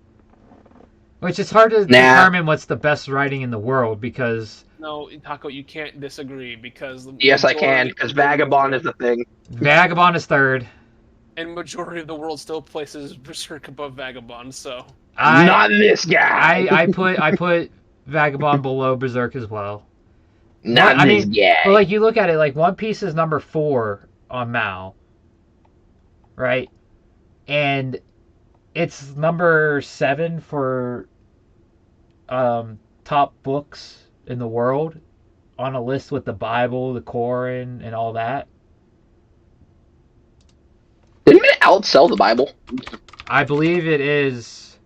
Speaker 1: Which is hard to determine what's the best writing in the world because...
Speaker 2: No, Taco, you can't disagree because...
Speaker 4: Yes, I can, because Vagabond is the thing.
Speaker 1: Vagabond is third.
Speaker 2: And majority of the world still places Berserk above Vagabond, so...
Speaker 4: Not this guy!
Speaker 1: I put Vagabond below Berserk as well.
Speaker 4: Not this guy.
Speaker 1: But like, you look at it, like, One Piece is number 4 on Mao. Right? And... it's number 7 for top books in the world on a list with the Bible, the Quran, and all that.
Speaker 4: Didn't it outsell the Bible?
Speaker 1: I believe it is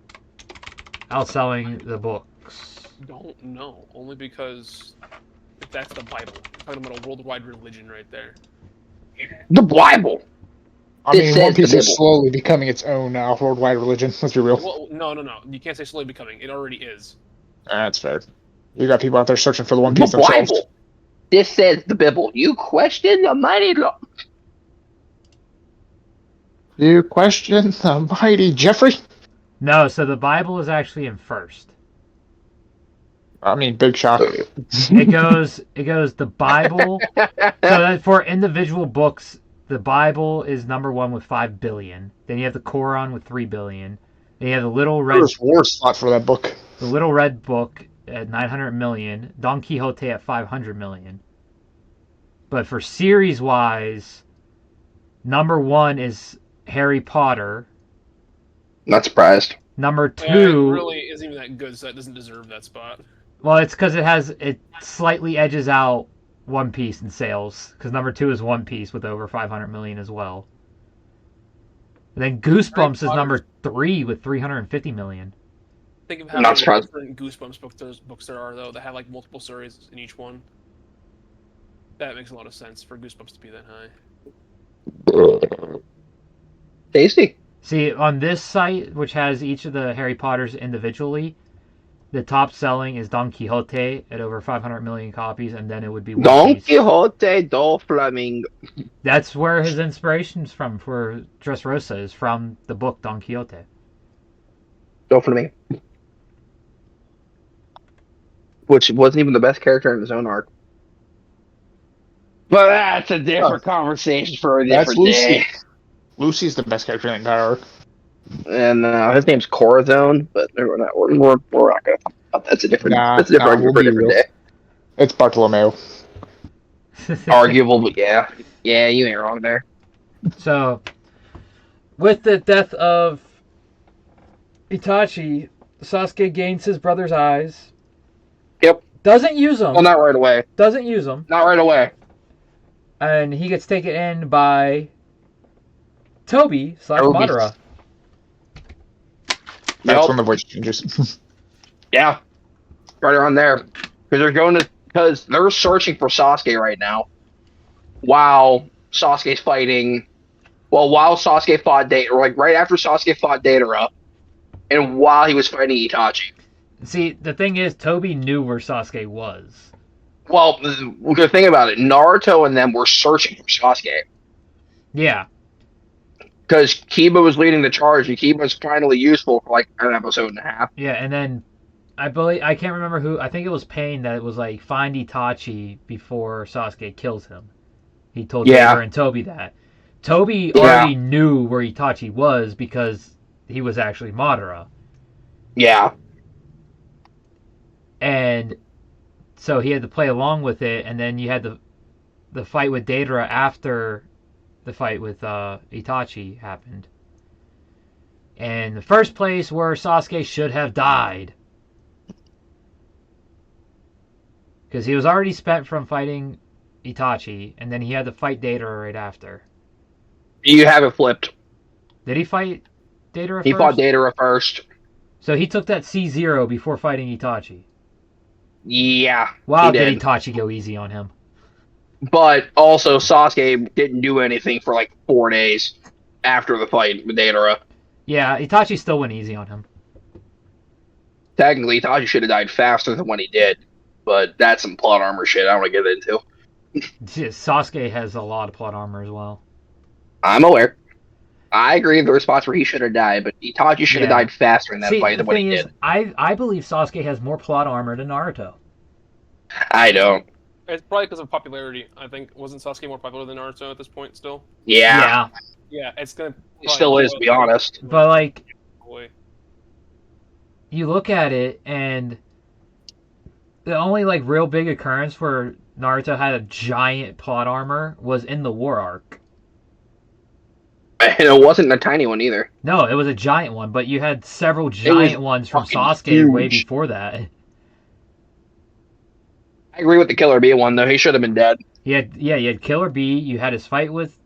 Speaker 1: outselling the books.
Speaker 2: Don't know. Only because that's the Bible. I'm talking about a worldwide religion right there.
Speaker 4: The Bible!
Speaker 3: I mean, One Piece is slowly becoming its own worldwide religion. Let's be real.
Speaker 2: Well, no. You can't say slowly becoming. It already is.
Speaker 3: That's fair. You got people out there searching for the One Piece themselves.
Speaker 4: Bible. This says the Bible. You question the mighty law.
Speaker 3: You question the mighty Jeffrey?
Speaker 1: No, so the Bible is actually in first.
Speaker 3: I mean, big shock.
Speaker 1: It goes the Bible. So for individual books, the Bible is number 1 with 5 billion. Then you have the Quran with 3 billion. Then you have the Little Red.
Speaker 3: There's war slot for that book.
Speaker 1: The Little Red Book at 900 million. Don Quixote at 500 million. But for series wise, number 1 is Harry Potter.
Speaker 4: Not surprised.
Speaker 1: Number 2
Speaker 2: it really isn't even that good, so that doesn't deserve that spot.
Speaker 1: Well, it's because it slightly edges out One Piece in sales, because number 2 is One Piece with over 500 million as well. And then Goosebumps is number 3 with 350 million.
Speaker 2: Think of how
Speaker 4: Not
Speaker 2: many
Speaker 4: surprised.
Speaker 2: different Goosebumps books there are, though, that have like multiple stories in each one. That makes a lot of sense for Goosebumps to be that high.
Speaker 4: Tasty.
Speaker 1: See, on this site, which has each of the Harry Potters individually, the top selling is Don Quixote at over 500 million copies, and then it would be One
Speaker 4: Don
Speaker 1: Piece.
Speaker 4: Quixote do Flamingo.
Speaker 1: That's where his inspiration's from for Dressrosa, is from the book Don Quixote.
Speaker 4: Do Flamingo. Which wasn't even the best character in his own arc. But that's a different conversation for a
Speaker 3: That's
Speaker 4: different
Speaker 3: Lucy.
Speaker 4: day.
Speaker 3: Lucy's the best character in the entire arc.
Speaker 4: And his name's Corazon, but we're not going to talk about that. That's a different
Speaker 3: We'll be real.
Speaker 4: day.
Speaker 3: It's Bartolomeo.
Speaker 4: Arguable, but yeah. Yeah, you ain't wrong there.
Speaker 1: So, with the death of Itachi, Sasuke gains his brother's eyes.
Speaker 4: Yep.
Speaker 1: Doesn't use them.
Speaker 4: Well, not right away.
Speaker 1: Doesn't use them.
Speaker 4: Not right away.
Speaker 1: And he gets taken in by Toby / Madara.
Speaker 3: That's when the voice changes.
Speaker 4: Yeah. Right around there. Because they're searching for Sasuke right now. While Sasuke's fighting. Well, while Sasuke fought right after Sasuke fought Deidara. And while he was fighting Itachi.
Speaker 1: See, the thing is, Toby knew where Sasuke was.
Speaker 4: Well, the thing about it, Naruto and them were searching for Sasuke.
Speaker 1: Yeah.
Speaker 4: Because Kiba was leading the charge, and Kiba was finally useful for like an episode and a half.
Speaker 1: Yeah, and then I can't remember who, I think it was Pain that it was like, find Itachi before Sasuke kills him. He told Vader and Toby that. Toby already knew where Itachi was because he was actually Madara.
Speaker 4: Yeah.
Speaker 1: And so he had to play along with it, and then you had the fight with Deidara after the fight with Itachi happened. And the first place where Sasuke should have died. Because he was already spent from fighting Itachi, and then he had to fight Deidara right after.
Speaker 4: You have it flipped.
Speaker 1: Did he fight Deidara first?
Speaker 4: He fought Deidara first.
Speaker 1: So he took that C0 before fighting Itachi.
Speaker 4: Yeah.
Speaker 1: Wow, did Itachi go easy on him.
Speaker 4: But also, Sasuke didn't do anything for like 4 days after the fight with Deidara.
Speaker 1: Yeah, Itachi still went easy on him.
Speaker 4: Technically, Itachi should have died faster than when he did. But that's some plot armor shit I don't want to get into.
Speaker 1: Sasuke has a lot of plot armor as well.
Speaker 4: I'm aware. I agree there were spots where he should have died, but Itachi should have died faster in that fight than what he did.
Speaker 1: I believe Sasuke has more plot armor than Naruto.
Speaker 4: I don't.
Speaker 2: It's probably because of popularity. I think wasn't Sasuke more popular than Naruto at this point still?
Speaker 4: Yeah.
Speaker 2: Yeah, it's gonna.
Speaker 4: It still is, to be honest.
Speaker 1: But like,
Speaker 2: boy,
Speaker 1: you look at it, and the only like real big occurrence where Naruto had a giant plot armor was in the war arc.
Speaker 4: And it wasn't a tiny one either.
Speaker 1: No, it was a giant one, but you had several giant ones from Sasuke way before that.
Speaker 4: I agree with the Killer Bee one, though. He should have been dead.
Speaker 1: You had Killer Bee, you had his fight with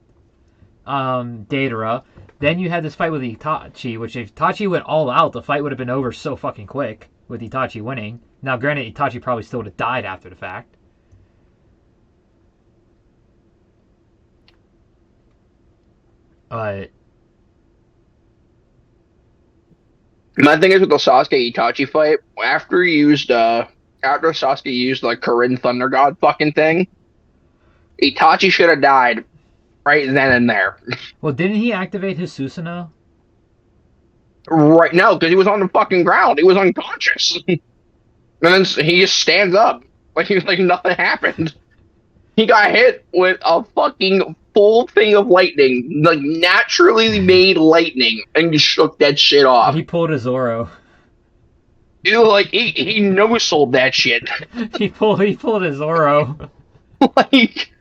Speaker 1: Deidara, then you had this fight with Itachi, which if Itachi went all out, the fight would have been over so fucking quick, with Itachi winning. Now, granted, Itachi probably still would have died after the fact. But
Speaker 4: my thing is with the Sasuke Itachi fight, after Sasuke used the Corinne Thunder God fucking thing, Itachi should have died right then and there.
Speaker 1: Well, didn't he activate his Susanoo?
Speaker 4: Right, no, because he was on the fucking ground. He was unconscious. And then he just stands up like nothing happened. He got hit with a fucking full thing of lightning, like naturally made lightning, and just shook that shit off.
Speaker 1: He pulled a Zoro.
Speaker 4: Dude, like he no-sold that shit.
Speaker 1: he pulled a Zoro.
Speaker 4: Like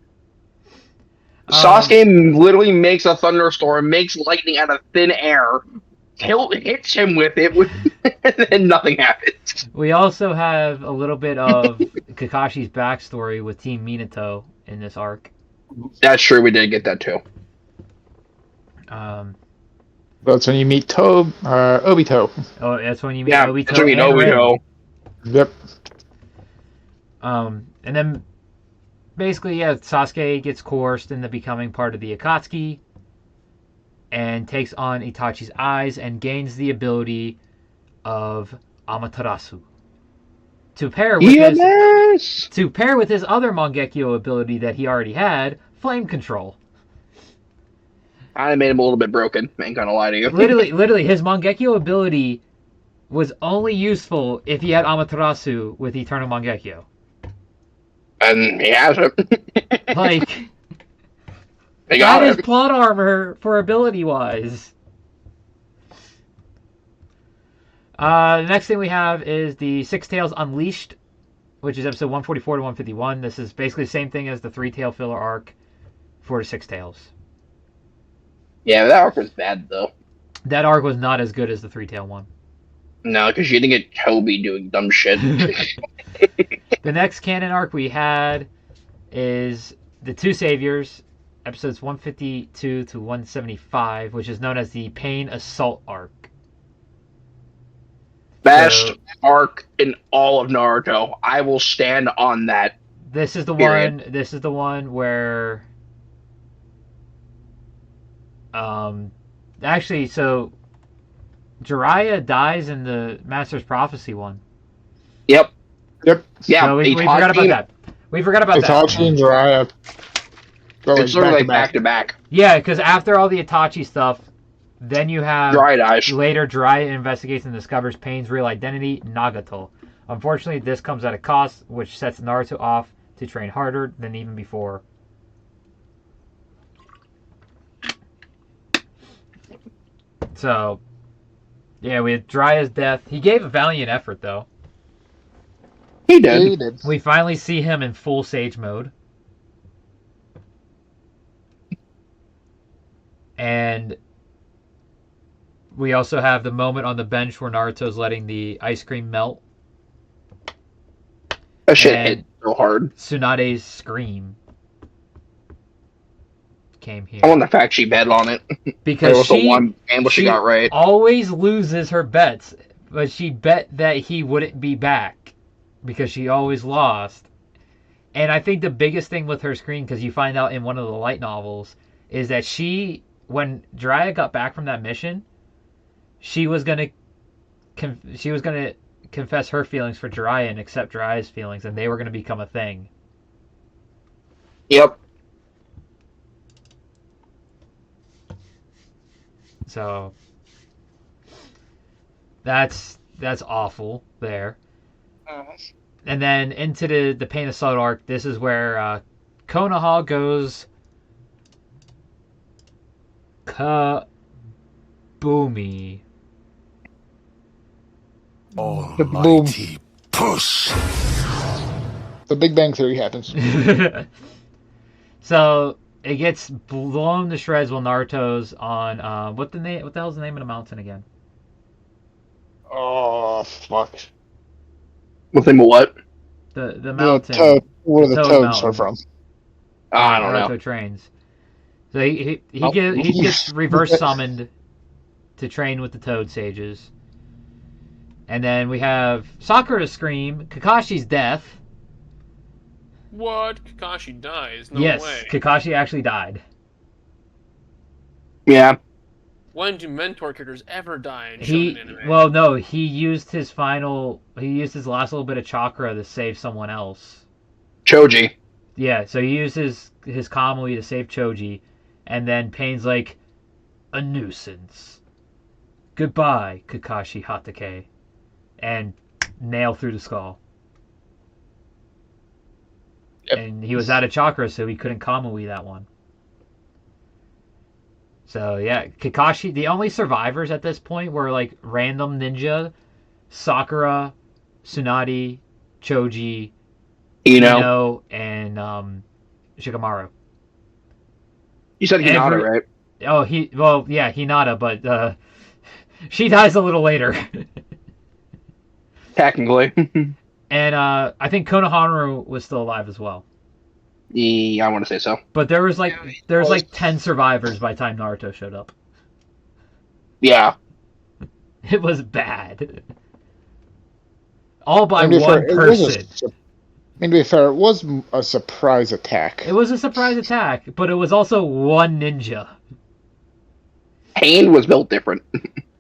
Speaker 4: Sasuke literally makes a thunderstorm, makes lightning out of thin air, hits him with it, and nothing happens.
Speaker 1: We also have a little bit of Kakashi's backstory with Team Minato in this arc.
Speaker 4: That's true, we did get that too.
Speaker 3: That's when you meet Obito.
Speaker 1: Oh, that's when you meet
Speaker 4: Yeah,
Speaker 1: Obito
Speaker 4: that's what we
Speaker 1: and
Speaker 4: know. We
Speaker 1: Rin.
Speaker 4: know.
Speaker 3: Yep.
Speaker 1: And then basically, yeah, Sasuke gets coerced into becoming part of the Akatsuki and takes on Itachi's eyes and gains the ability of Amaterasu. To pair with
Speaker 4: EMS!
Speaker 1: his other Mangekyo ability that he already had, Flame Control.
Speaker 4: I made him a little bit broken. Ain't gonna lie to you.
Speaker 1: literally, his Mangekyo ability was only useful if he had Amaterasu with Eternal Mangekyo.
Speaker 4: And he has it.
Speaker 1: Like,
Speaker 4: They got
Speaker 1: that is
Speaker 4: it.
Speaker 1: plot armor for ability wise. The next thing we have is the Six Tails Unleashed, which is episode 144 to 151. This is basically the same thing as the Three Tail filler arc for the Six Tails.
Speaker 4: Yeah, that arc was bad though.
Speaker 1: That arc was not as good as the Three Tail one.
Speaker 4: No, because you didn't get Toby doing dumb shit.
Speaker 1: The next canon arc we had is the Two Saviors, episodes 152 to 175, which is known as the Pain Assault arc.
Speaker 4: Best arc in all of Naruto. I will stand on that.
Speaker 1: This is the
Speaker 4: Period.
Speaker 1: one. This is the one where, actually, so Jiraiya dies in the Master's Prophecy one.
Speaker 4: Yep.
Speaker 3: Yep.
Speaker 4: Yeah.
Speaker 1: So we forgot about that. We forgot about that.
Speaker 3: Itachi and Jiraiya. Go
Speaker 4: It's sort of like back to back.
Speaker 1: Yeah, because after all the Itachi stuff, then you have
Speaker 4: Jiraiya dies.
Speaker 1: later Jiraiya investigates and discovers Pain's real identity, Nagato. Unfortunately, this comes at a cost, which sets Naruto off to train harder than even before. So, yeah, we had Jiraiya's death. He gave a valiant effort, though.
Speaker 4: He did.
Speaker 1: We finally see him in full Sage mode. And we also have the moment on the bench where Naruto's letting the ice cream melt.
Speaker 4: That shit hit so hard.
Speaker 1: Tsunade's scream came here.
Speaker 4: I want the fact she bet on it.
Speaker 1: Because
Speaker 4: that was the one ambush she got right.
Speaker 1: Always loses her bets, but she bet that he wouldn't be back because she always lost. And I think the biggest thing with her scream, because you find out in one of the light novels, is that when Jiraiya got back from that mission, she was gonna confess her feelings for Jiraiya and accept Jiraiya's feelings, and they were gonna become a thing.
Speaker 4: Yep.
Speaker 1: So that's awful there. And then into the Pain Assault arc, this is where Konoha goes kaboomy.
Speaker 5: Almighty push.
Speaker 3: The Big Bang Theory happens.
Speaker 1: So it gets blown to shreds while Naruto's on what the hell's the name of the mountain again?
Speaker 3: Oh fuck!
Speaker 4: What thing? What?
Speaker 1: The mountain.
Speaker 3: Where the
Speaker 1: Toad
Speaker 3: toads
Speaker 1: Mountain.
Speaker 3: are from?
Speaker 4: I don't
Speaker 1: Naruto
Speaker 4: know.
Speaker 1: trains. So he gets reverse summoned to train with the Toad Sages. And then we have Sakura's scream, Kakashi's death.
Speaker 2: What? Kakashi dies? No
Speaker 1: yes,
Speaker 2: way.
Speaker 1: Kakashi actually died.
Speaker 4: Yeah.
Speaker 2: When do mentor characters ever die in shonen anime?
Speaker 1: Well, no, he used his last little bit of chakra to save someone else.
Speaker 4: Choji.
Speaker 1: Yeah, so he used his Kamui to save Choji, and then Pain's like, a nuisance. Goodbye, Kakashi Hatake. And nail through the skull.
Speaker 4: Yep.
Speaker 1: And he was out of chakra, so he couldn't Kamui that one. So yeah, Kakashi, the only survivors at this point were like random ninja, Sakura, Tsunade, Choji, Ino, and Shikamaru.
Speaker 4: You said Hinata, right?
Speaker 1: Oh, Hinata, but she dies a little later.
Speaker 4: Technically.
Speaker 1: And I think Konohamaru was still alive as well.
Speaker 4: Yeah, I want to say so.
Speaker 1: But there was like 10 survivors by the time Naruto showed up.
Speaker 4: Yeah.
Speaker 1: It was bad. All by
Speaker 3: And to be
Speaker 1: one
Speaker 3: fair,
Speaker 1: person.
Speaker 3: to be fair, it was a surprise attack.
Speaker 1: It was a surprise attack, but it was also one ninja.
Speaker 4: Pain was built different.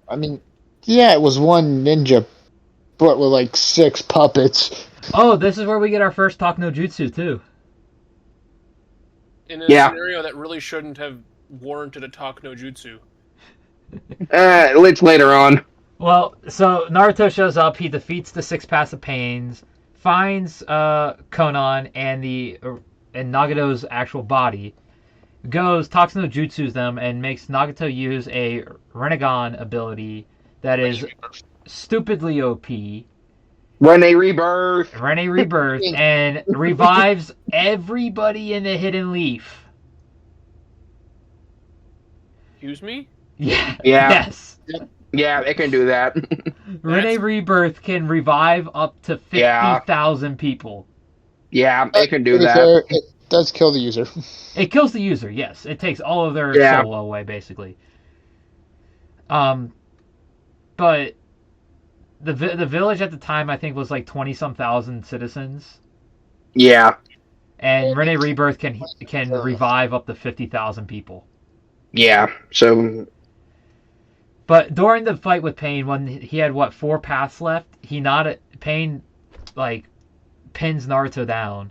Speaker 3: I mean, yeah, it was one ninja, but with like 6 puppets.
Speaker 1: Oh, this is where we get our first Talk No Jutsu, too.
Speaker 2: In a
Speaker 4: Yeah.
Speaker 2: scenario that really shouldn't have warranted a talk no jutsu.
Speaker 4: It's later on.
Speaker 1: Well, so Naruto shows up, he defeats the 6 passive pains, finds Konan and Nagato's actual body, goes, talks no jutsus them, and makes Nagato use a Rinnegan ability that is stupidly OP.
Speaker 4: Rene Rebirth.
Speaker 1: Rene Rebirth, and revives everybody in the Hidden Leaf.
Speaker 2: Excuse me?
Speaker 1: Yeah.
Speaker 4: Yeah.
Speaker 1: Yes.
Speaker 4: Yeah, it can do that.
Speaker 1: Rene Rebirth can revive up to 50,000 people.
Speaker 4: Yeah, it can do
Speaker 3: To be
Speaker 4: that.
Speaker 3: fair, it does kill the user.
Speaker 1: It kills the user, yes. It takes all of their soul away, basically. But the village at the time, I think, was like 20-some thousand citizens.
Speaker 4: Yeah.
Speaker 1: And Rene Rebirth can revive up to 50,000 people.
Speaker 4: Yeah. So.
Speaker 1: But during the fight with Pain, when he had, 4 paths left, Pain, pins Naruto down.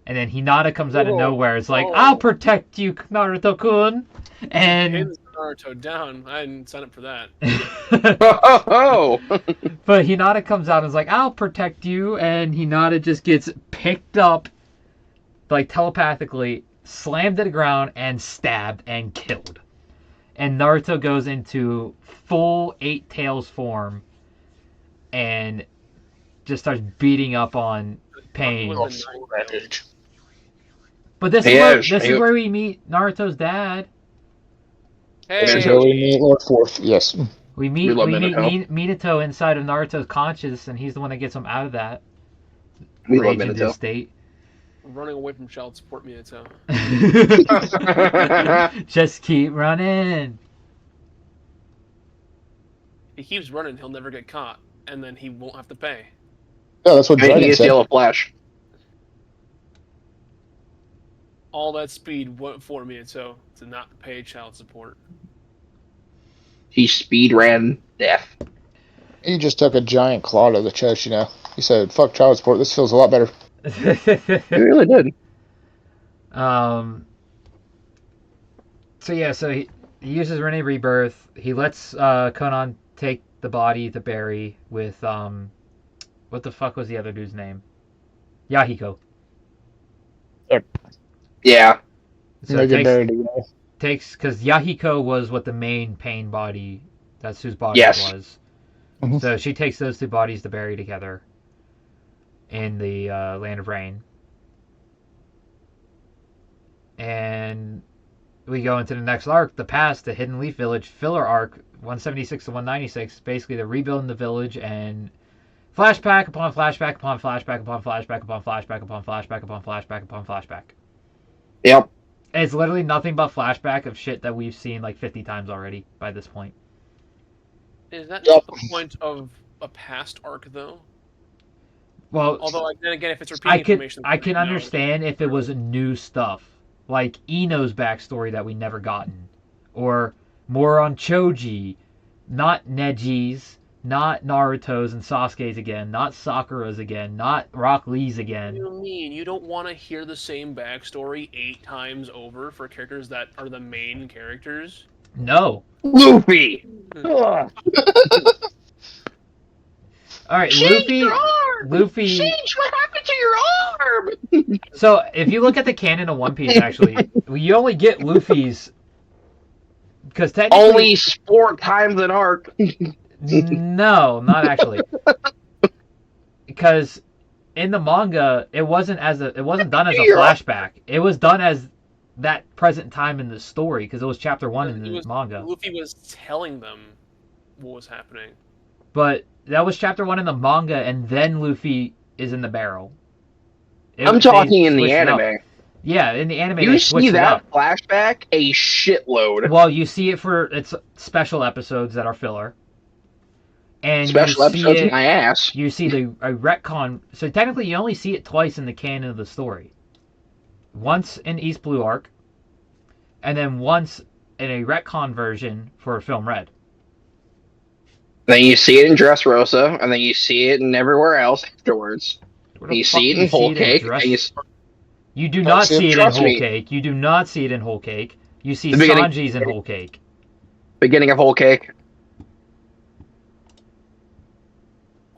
Speaker 1: And then Hinata comes out of nowhere. It's like, I'll protect you, Naruto-kun. And
Speaker 2: Pins Naruto down. I didn't sign up for that.
Speaker 4: Oh.
Speaker 1: But Hinata comes out and is like, I'll protect you. And Hinata just gets picked up, telepathically, slammed to the ground, and stabbed and killed. And Naruto goes into full 8 Tails form and just starts beating up on Pain. But this is where we meet Naruto's dad.
Speaker 2: Hey,
Speaker 3: This is where we meet Lord Fourth. Yes.
Speaker 1: We meet
Speaker 4: Minato.
Speaker 1: Minato inside of Naruto's conscious, and he's the one that gets him out of that
Speaker 4: We love
Speaker 1: raging
Speaker 4: Minato.
Speaker 1: state.
Speaker 2: running away from child support Minato.
Speaker 1: Just keep running.
Speaker 2: He keeps running, he'll never get caught, and then he won't have to pay.
Speaker 3: Yeah, that's what
Speaker 4: And he
Speaker 3: Dragon
Speaker 4: is
Speaker 3: said.
Speaker 4: Yellow Flash.
Speaker 2: All that speed went for Minato to not pay child support.
Speaker 4: He speed ran death.
Speaker 3: He just took a giant claw to the chest, you know. He said, fuck child support, this feels a lot better.
Speaker 4: He really did.
Speaker 1: So he uses Rene Rebirth. He lets Konan take the body to bury with what the fuck was the other dude's name? Yahiko.
Speaker 4: Yeah.
Speaker 1: So
Speaker 3: They
Speaker 1: it
Speaker 3: get buried together.
Speaker 1: takes because Yahiko was what the main Pain body. That's whose body
Speaker 4: Yes.
Speaker 1: it was.
Speaker 3: Mhm.
Speaker 1: So she takes those 2 bodies to bury together in the Land of Rain. And we go into the next arc, the past, the Hidden Leaf Village filler arc, 176 to 196. Basically, they're rebuilding the village and flashback upon flashback upon flashback upon flashback upon flashback upon flashback upon flashback upon flashback.
Speaker 4: Yep.
Speaker 1: It's literally nothing but flashback of shit that we've seen 50 times already by this point.
Speaker 2: Is that
Speaker 3: Yep.
Speaker 2: not the point of a past arc, though?
Speaker 1: Well,
Speaker 2: Although, then again, if it's repeating information...
Speaker 1: I can understand if it was new stuff, like Ino's backstory that we never gotten, or more on Choji, not Neji's, not Naruto's and Sasuke's again, not Sakura's again, not Rock Lee's
Speaker 2: What
Speaker 1: again.
Speaker 2: do you mean? You don't want to hear the same backstory 8 times over for characters that are the main characters?
Speaker 1: No.
Speaker 4: Luffy! Ugh.
Speaker 1: All right,
Speaker 4: Change your arm!
Speaker 1: Luffy.
Speaker 4: Change what happened to your arm!
Speaker 1: So if you look at the canon of One Piece, actually, you only get Luffy's because technically
Speaker 4: Only 4 times an arc.
Speaker 1: No, not actually. Because in the manga, it wasn't done as a flashback. It was done as that present time in the story because it was chapter 1 in the manga.
Speaker 2: Luffy was telling them what was happening.
Speaker 1: But that was chapter 1 in the manga, and then Luffy is in the barrel.
Speaker 4: I'm talking in the
Speaker 1: switched it up.
Speaker 4: anime.
Speaker 1: Yeah, in the anime
Speaker 4: You
Speaker 1: they
Speaker 4: see
Speaker 1: switched it
Speaker 4: that
Speaker 1: up.
Speaker 4: flashback a shitload.
Speaker 1: Well, you see it for its special episodes that are filler, and you
Speaker 4: Special
Speaker 1: see
Speaker 4: episodes,
Speaker 1: it.
Speaker 4: my ass.
Speaker 1: You see a retcon. So technically, you only see it twice in the canon of the story. Once in East Blue Arc, and then once in a retcon version for Film Red.
Speaker 4: Then you see it in Dressrosa, and then you see it in everywhere else afterwards.
Speaker 1: Where
Speaker 4: And
Speaker 1: the
Speaker 4: you
Speaker 1: fuck
Speaker 4: see it
Speaker 1: do you
Speaker 4: in
Speaker 1: see
Speaker 4: Whole
Speaker 1: it in
Speaker 4: Cake, and
Speaker 1: Dress? You do not see it in
Speaker 4: trust
Speaker 1: Whole
Speaker 4: me.
Speaker 1: Cake. You do not see it in Whole Cake. You see
Speaker 4: The beginning-
Speaker 1: Sanji's in Whole Cake.
Speaker 4: Beginning of Whole Cake.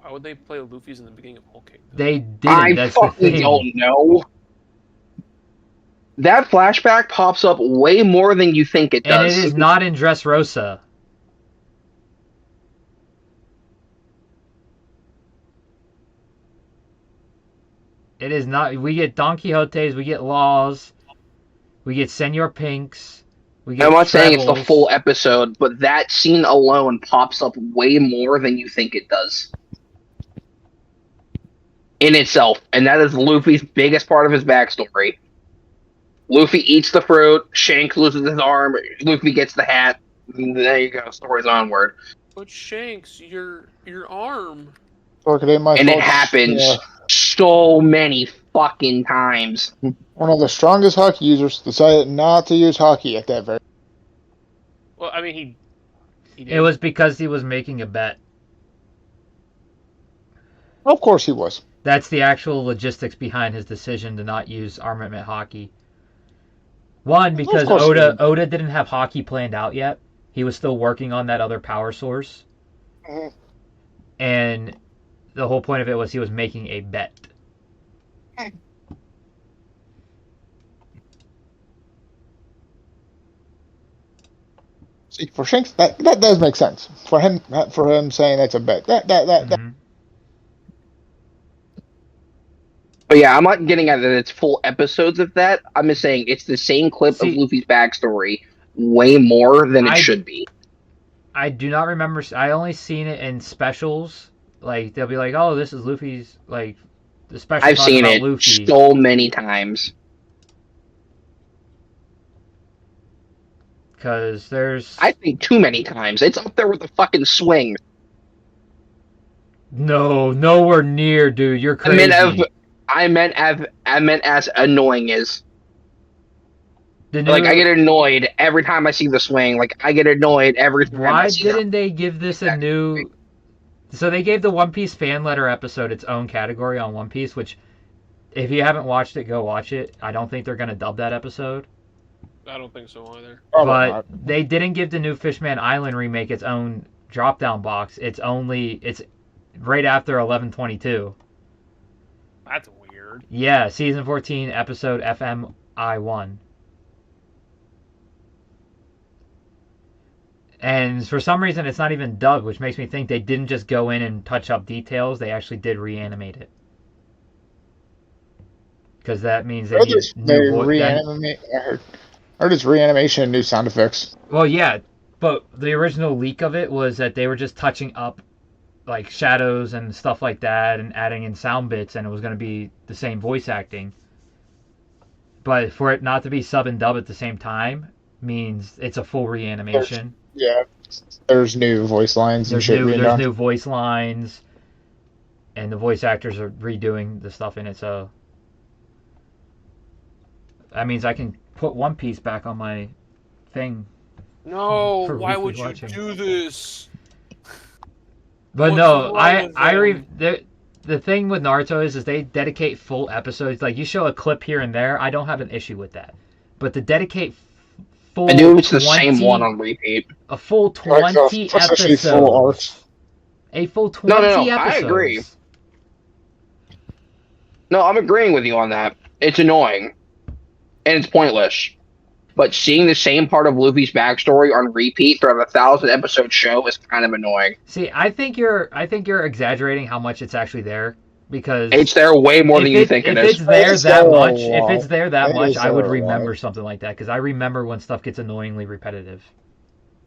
Speaker 2: Why would they play Luffy's in the beginning of Whole Cake?
Speaker 1: They didn't.
Speaker 4: I
Speaker 1: That's the
Speaker 4: fucking
Speaker 1: thing.
Speaker 4: don't know. That flashback pops up way more than you think it
Speaker 1: And
Speaker 4: does.
Speaker 1: it is not in Dressrosa. It is not. We get Don Quixote's, we get Laws, we get Senor Pinks, we get
Speaker 4: I'm not saying it's the
Speaker 1: Trebles.
Speaker 4: full episode, but that scene alone pops up way more than you think it does. In itself. And that is Luffy's biggest part of his backstory. Luffy eats the fruit, Shanks loses his arm, Luffy gets the hat. There you go, story's onward.
Speaker 2: But Shanks, your arm.
Speaker 3: Look, it ain't my
Speaker 4: And
Speaker 3: fault.
Speaker 4: it happens
Speaker 3: Yeah.
Speaker 4: so many fucking times.
Speaker 3: One of the strongest hockey users decided not to use hockey at that very.
Speaker 2: Well, I mean, he did.
Speaker 1: It was because he was making a bet.
Speaker 3: Of course he was.
Speaker 1: That's the actual logistics behind his decision to not use armament hockey. One, because
Speaker 3: course he
Speaker 1: Oda didn't have hockey planned out yet. He was still working on that other power source.
Speaker 3: Mhm.
Speaker 1: And the whole point of it was he was making a bet.
Speaker 3: See, for Shanks, that does make sense. For him saying that's a bet. That
Speaker 1: Mhm.
Speaker 4: But yeah, I'm not getting at that it's full episodes of that. I'm just saying it's the same clip
Speaker 1: See-
Speaker 4: of Luffy's backstory way more than it
Speaker 1: I-
Speaker 4: should be.
Speaker 1: I do not remember. I only seen it in specials. Like they'll be like, "Oh, this is Luffy's like the special."
Speaker 4: I've
Speaker 1: talk
Speaker 4: seen
Speaker 1: about
Speaker 4: it
Speaker 1: Luffy.
Speaker 4: so many times.
Speaker 1: Because there's
Speaker 4: I think too many times. It's up there with the fucking swing.
Speaker 1: nowhere near, dude. You're
Speaker 4: I
Speaker 1: crazy.
Speaker 4: meant as annoying as.
Speaker 1: The
Speaker 4: Like,
Speaker 1: new-
Speaker 4: I get annoyed every time I see the swing. Like, I get annoyed every time I
Speaker 1: Why
Speaker 4: see that.
Speaker 1: didn't they give this a new? So they gave the One Piece fan letter episode its own category on One Piece, which, if you haven't watched it, go watch it. I don't think they're gonna dub that episode,
Speaker 2: I don't think so either.
Speaker 3: Probably
Speaker 1: but
Speaker 3: not.
Speaker 1: they didn't give the new Fishman Island remake its own drop down box. It's right after 11/22.
Speaker 2: That's weird.
Speaker 1: Yeah, season 14, episode FMI1. And for some reason, it's not even dubbed, which makes me think they didn't just go in and touch up details. They actually did reanimate it. Because that means they
Speaker 3: Or
Speaker 1: need
Speaker 3: just
Speaker 1: new voice.
Speaker 3: reanimate. Or just reanimation and new sound effects.
Speaker 1: Well, yeah, but the original leak of it was that they were just touching up like shadows and stuff like that and adding in sound bits, and it was going to be the same voice acting. But for it not to be sub and dub at the same time means it's a full reanimation.
Speaker 3: Yeah. There's new voice lines and
Speaker 1: There's
Speaker 3: shit
Speaker 1: new,
Speaker 3: being
Speaker 1: there's
Speaker 3: done.
Speaker 1: new voice lines, and the voice actors are redoing the stuff in it. So that means I can put One Piece back on my thing.
Speaker 2: No,
Speaker 1: For
Speaker 2: why
Speaker 1: Luffy
Speaker 2: would you
Speaker 1: watching.
Speaker 2: do this?
Speaker 1: But
Speaker 2: What's
Speaker 1: no,
Speaker 2: wrong with
Speaker 1: the thing with Naruto is they dedicate full episodes. Like you show a clip here and there, I don't have an issue with that. But to dedicate full
Speaker 4: I do. It's the
Speaker 1: 20
Speaker 4: same one on repeat.
Speaker 1: a full
Speaker 3: Like,
Speaker 1: 20
Speaker 3: especially
Speaker 1: episodes.
Speaker 3: full arcs.
Speaker 1: A full 20
Speaker 4: No,
Speaker 1: episodes.
Speaker 4: I agree. No, I'm agreeing with you on that. It's annoying. And it's pointless. But seeing the same part of Luffy's backstory on repeat throughout a 1,000-episode show is kind of annoying.
Speaker 1: See, I think you're exaggerating how much it's actually there because
Speaker 4: It's there way more than you think it
Speaker 1: if
Speaker 4: is.
Speaker 1: it's there
Speaker 3: It's
Speaker 1: that
Speaker 3: there a
Speaker 1: much,
Speaker 3: lot.
Speaker 1: if it's there that
Speaker 3: It
Speaker 1: much,
Speaker 3: is
Speaker 1: I would
Speaker 3: there a lot.
Speaker 1: remember something like that because I remember when stuff gets annoyingly repetitive.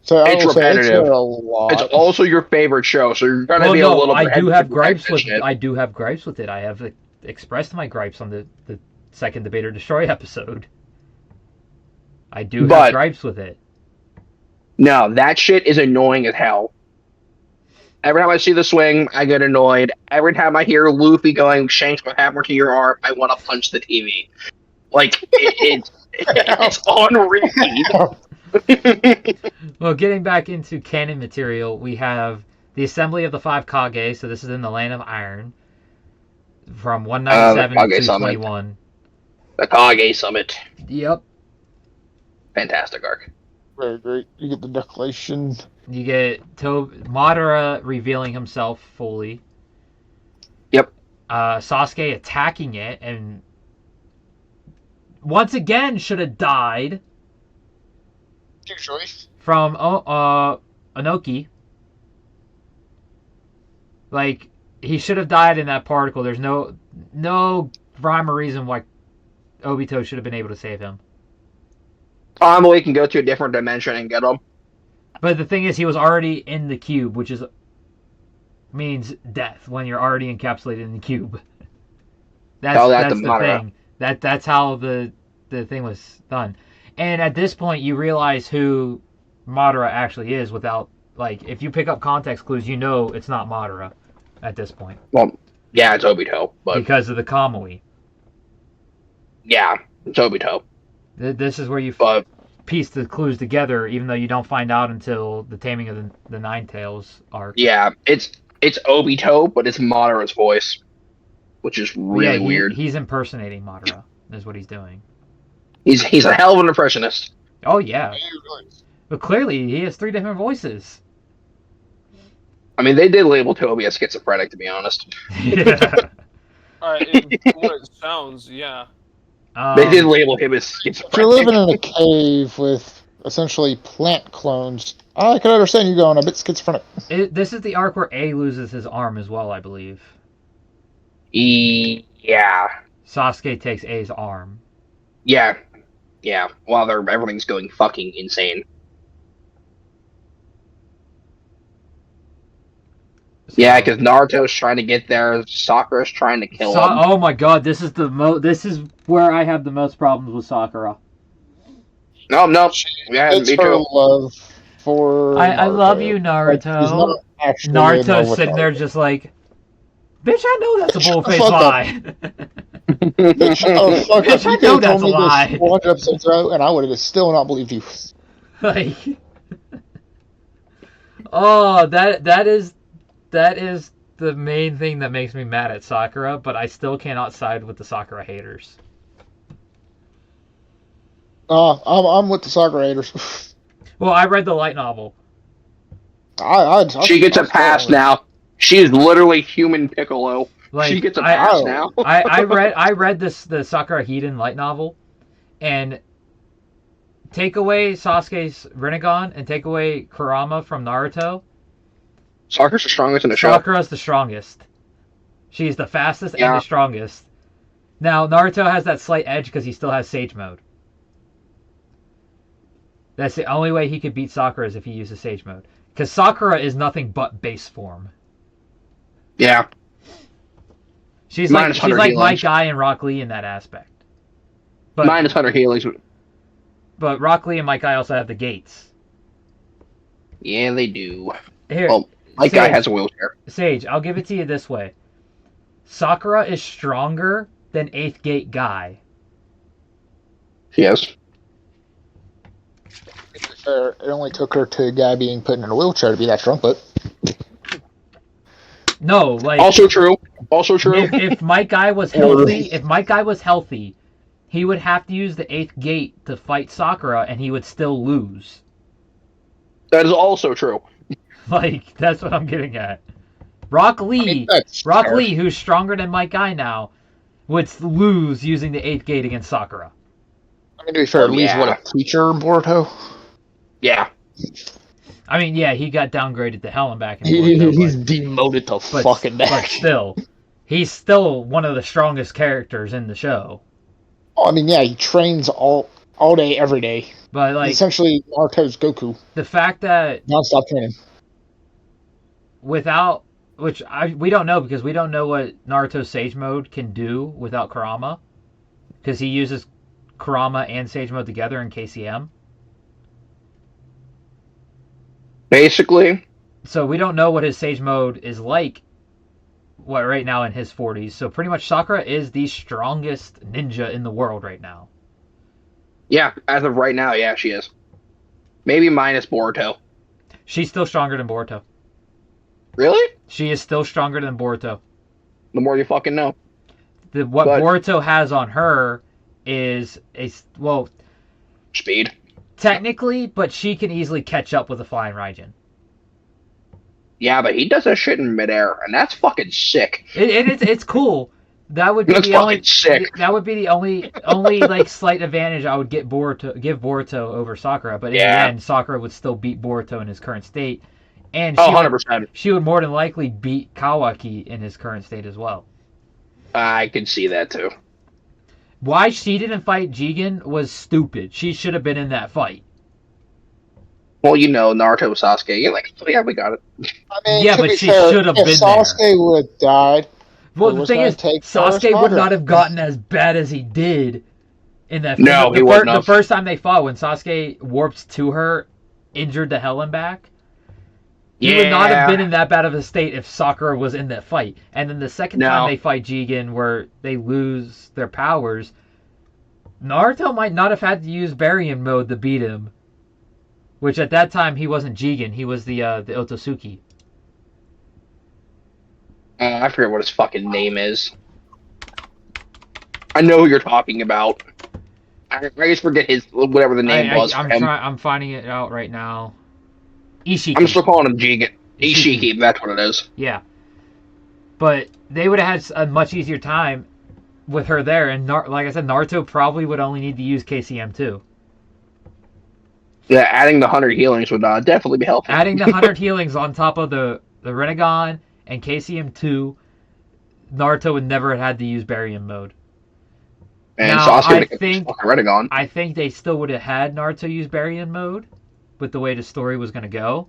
Speaker 3: So I
Speaker 4: It's
Speaker 3: will say it's
Speaker 4: repetitive.
Speaker 3: there a lot.
Speaker 4: It's also your favorite show, so you're gonna
Speaker 1: Well,
Speaker 4: be a
Speaker 1: no,
Speaker 4: little bit
Speaker 1: I do
Speaker 4: hesitant
Speaker 1: have
Speaker 4: to
Speaker 1: gripes
Speaker 4: protect
Speaker 1: with
Speaker 4: shit.
Speaker 1: I do have gripes with it. I have expressed my gripes on the second Debate or Destroy episode. I do have
Speaker 4: But-
Speaker 1: gripes with it.
Speaker 4: No, that shit is annoying as hell. Every time I see the swing, I get annoyed. Every time I hear Luffy going, Shanks, what happened to your arm? I want to punch the TV. Like, it's on repeat.
Speaker 1: Well, getting back into canon material, we have the Assembly of the Five Kage, so this is in the Land of Iron, from 197
Speaker 4: Kage
Speaker 1: to
Speaker 4: Summit.
Speaker 1: 21.
Speaker 4: The Kage Summit.
Speaker 1: Yep.
Speaker 4: Fantastic arc.
Speaker 3: Very great. You get the declaration.
Speaker 1: You get Madara revealing himself fully.
Speaker 4: Yep.
Speaker 1: Sasuke attacking it, and once again should have died
Speaker 3: Usually.
Speaker 1: from Inoki. Like, he should have died in that particle. There's no rhyme or reason why Obito should have been able to save him.
Speaker 4: We can go to a different dimension and get him.
Speaker 1: But the thing is, he was already in the cube, which means death when you're already encapsulated in the cube. That's the thing. That's how the thing was done. And at this point, you realize who Madara actually is without, like, if you pick up context clues, you know it's not Madara at this point.
Speaker 4: Well, yeah, it's Obito, but
Speaker 1: Because of the Kamui.
Speaker 4: yeah, it's Obito.
Speaker 1: This is where you
Speaker 4: But
Speaker 1: piece the clues together, even though you don't find out until the Taming of the Nine Tails arc.
Speaker 4: yeah, it's Obito, but it's Madara's voice, which is really weird.
Speaker 1: He's impersonating Madara, is what he's doing.
Speaker 4: He's a hell of an impressionist.
Speaker 1: Oh, yeah. But clearly, he has 3 different voices.
Speaker 4: I mean, they did label Toby as schizophrenic, to be honest.
Speaker 1: Yeah.
Speaker 2: From what it sounds, yeah.
Speaker 4: They did label him as
Speaker 3: If you're
Speaker 4: schizophrenic.
Speaker 3: living in a cave with essentially plant clones, I can understand you going a bit schizophrenic.
Speaker 1: This is the arc where A loses his arm as well, I believe.
Speaker 4: Yeah.
Speaker 1: Sasuke takes A's arm.
Speaker 4: Yeah. Yeah. While everything's going fucking insane. Yeah, because Naruto's trying to get there, Sakura's trying to kill him.
Speaker 1: Oh my god, this is where I have the most problems with Sakura.
Speaker 4: No, yeah,
Speaker 3: It's
Speaker 4: me
Speaker 3: her
Speaker 4: too.
Speaker 3: love for
Speaker 1: I love
Speaker 3: Naruto.
Speaker 1: you,
Speaker 3: Like, he's
Speaker 1: Naruto.
Speaker 3: not actually in love
Speaker 1: Naruto's
Speaker 3: with
Speaker 1: sitting there
Speaker 3: Naruto.
Speaker 1: just like, bitch, I know that's a
Speaker 3: Shut the
Speaker 1: bullface
Speaker 3: fuck up.
Speaker 1: lie.
Speaker 3: Bitch, oh, fuck
Speaker 1: Bitch,
Speaker 3: up.
Speaker 1: I
Speaker 3: You
Speaker 1: know
Speaker 3: could have
Speaker 1: that's
Speaker 3: told
Speaker 1: a
Speaker 3: me
Speaker 1: lie.
Speaker 3: this 400 episodes ago, and I would have still not believed you.
Speaker 1: Like, oh, that is the main thing that makes me mad at Sakura, but I still cannot side with the Sakura haters.
Speaker 3: I'm with the Sakura haters.
Speaker 1: Well, I read the light novel.
Speaker 4: She gets a pass now. She's literally human Piccolo.
Speaker 1: Like,
Speaker 4: She gets a pass now.
Speaker 1: I read the Sakura Hiden light novel, and take away Sasuke's Rinnegan and take away Kurama from Naruto.
Speaker 4: Sakura's the strongest in the show.
Speaker 1: Sakura's the strongest. She's the fastest and
Speaker 4: Yeah.
Speaker 1: the strongest. Now, Naruto has that slight edge because he still has Sage Mode. That's the only way he could beat Sakura is if he uses Sage Mode. Because Sakura is nothing but base form.
Speaker 4: Yeah.
Speaker 1: She's
Speaker 4: Minus
Speaker 1: like
Speaker 4: 100
Speaker 1: Mike
Speaker 4: healings.
Speaker 1: Guy and Rock Lee in that aspect. But
Speaker 4: Minus 100 healings.
Speaker 1: but Rock Lee and Mike Guy also have the gates.
Speaker 4: Yeah, they do.
Speaker 1: Here,
Speaker 4: Well, my guy
Speaker 1: Sage.
Speaker 4: has a wheelchair.
Speaker 1: Sage, I'll give it to you this way. Sakura is stronger than 8th Gate Guy.
Speaker 4: Yes.
Speaker 3: It only took her to a guy being put in a wheelchair to be that strong, but
Speaker 1: No, like
Speaker 4: Also true. Also true.
Speaker 1: if Mike Guy was healthy, he would have to use the 8th Gate to fight Sakura, and he would still lose.
Speaker 4: That is also true.
Speaker 1: Like, that's what I'm getting at. Rock Lee,
Speaker 3: that's
Speaker 1: Rock
Speaker 3: fair.
Speaker 1: Lee, who's stronger than Mike Guy now, would lose using the 8th Gate against Sakura.
Speaker 3: I mean, to be fair, Lee's
Speaker 4: Yeah.
Speaker 3: what, a teacher in Boruto?
Speaker 4: Yeah.
Speaker 1: I mean, yeah, he got downgraded to hell and back in
Speaker 3: He's
Speaker 1: Boruto,
Speaker 3: demoted to
Speaker 1: but
Speaker 3: fucking
Speaker 1: but
Speaker 3: back.
Speaker 1: still, he's still one of the strongest characters in the show.
Speaker 3: Oh, I mean, yeah, he trains all day, every day.
Speaker 1: But like
Speaker 3: Essentially, Naruto's Goku.
Speaker 1: the fact that
Speaker 3: Non-stop training.
Speaker 1: without we don't know because we don't know what Naruto's Sage Mode can do without Kurama. because he uses Kurama and Sage Mode together in KCM.
Speaker 4: Basically.
Speaker 1: So we don't know what his Sage Mode is like right now in his 40s. So pretty much Sakura is the strongest ninja in the world right now.
Speaker 4: Yeah, as of right now, yeah, she is. Maybe minus Boruto.
Speaker 1: She's still stronger than Boruto.
Speaker 4: Really?
Speaker 1: She is still stronger than Boruto.
Speaker 4: The more you fucking know.
Speaker 1: What Boruto has on her is
Speaker 4: Speed.
Speaker 1: technically, but she can easily catch up with a flying Raijin.
Speaker 4: Yeah, but he does that shit in midair, and that's fucking sick.
Speaker 1: It's cool. That would be
Speaker 4: That's
Speaker 1: the
Speaker 4: fucking
Speaker 1: only
Speaker 4: sick.
Speaker 1: That would be the only like slight advantage I would give Boruto over Sakura. But in the end, Sakura would still beat Boruto in his current state, and
Speaker 4: 100%.
Speaker 1: She would more than likely beat Kawaki in his current state as well.
Speaker 4: I can see that too.
Speaker 1: Why she didn't fight Jigen was stupid. She should have been in that fight.
Speaker 4: Well, Naruto Sasuke. You're like, oh, yeah, we got it.
Speaker 3: I mean,
Speaker 1: yeah, but she should have been
Speaker 3: there. If Sasuke would have died,
Speaker 1: well, the thing is, Sasuke would not have gotten as bad as he did in that.
Speaker 4: No, he wouldn't have.
Speaker 1: The first time they fought, when Sasuke warped to her, injured the hell and back. He would not have been in that bad of a state if Sakura was in that fight. And then the second time they fight Jigen, where they lose their powers, Naruto might not have had to use Baryon mode to beat him. Which at that time he wasn't Jigen, he was the Otsutsuki.
Speaker 4: I forget what his fucking name is. I know who you're talking about. I just forget whatever the name was.
Speaker 1: I'm finding it out right now. Ishiki.
Speaker 4: I'm still calling him Jigen. Ishiki, that's what it is.
Speaker 1: Yeah. But they would have had a much easier time with her there, and like I said, Naruto probably would only need to use KCM too.
Speaker 4: Yeah, adding the 100 healings would definitely be helpful.
Speaker 1: Adding the 100 healings on top of the Rinnegan and KCM2, Naruto would never have had to use Baryon mode.
Speaker 4: And
Speaker 1: now,
Speaker 4: Sasuke would get Rinnegan.
Speaker 1: I think they still would have had Naruto use Baryon mode with the way the story was going to go.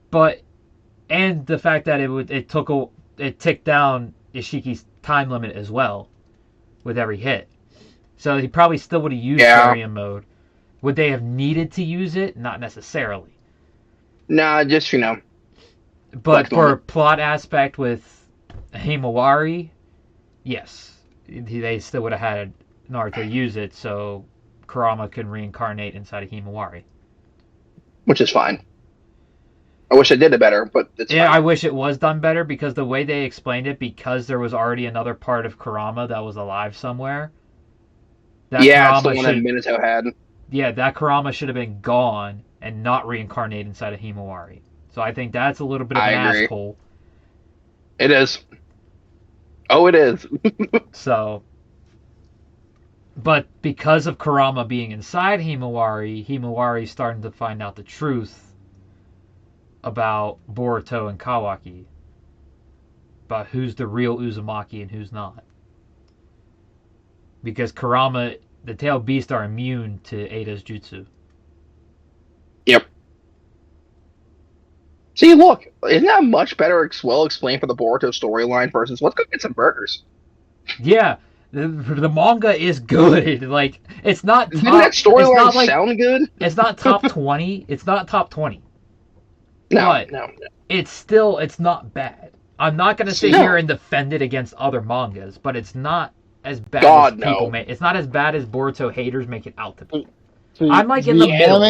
Speaker 1: But, and the fact that it ticked down Ishiki's time limit as well with every hit. So he probably still would have used Baryon mode. Would they have needed to use it? Not necessarily.
Speaker 4: Nah, just,
Speaker 1: But for a plot aspect with Himawari, yes. They still would have had Naruto use it so Kurama can reincarnate inside of Himawari.
Speaker 4: Which is fine. I wish I did it better, but it's fine.
Speaker 1: I wish it was done better because the way they explained it, because there was already another part of Kurama that was alive somewhere.
Speaker 4: It's the one that Minato had.
Speaker 1: Yeah, that Kurama should have been gone and not reincarnate inside of Himawari. So I think that's a little bit of an asshole.
Speaker 4: It is. Oh, it is.
Speaker 1: So, but because of Kurama being inside Himawari's starting to find out the truth about Boruto and Kawaki. About who's the real Uzumaki and who's not. Because Kurama, the Tailed Beast, are immune to Ada's jutsu.
Speaker 4: Yep. See, look, isn't that much better well explained for the Boruto storyline versus let's go get some burgers?
Speaker 1: Yeah, the manga is good. Like, it's not top...
Speaker 4: Didn't that storyline sound good?
Speaker 1: It's not top 20. It's not top 20.
Speaker 4: No.
Speaker 1: It's not bad. I'm not going to sit here and defend it against other mangas, but it's not as bad as people make. It's not as bad as Boruto haters make it out to be. I'm like in the middle.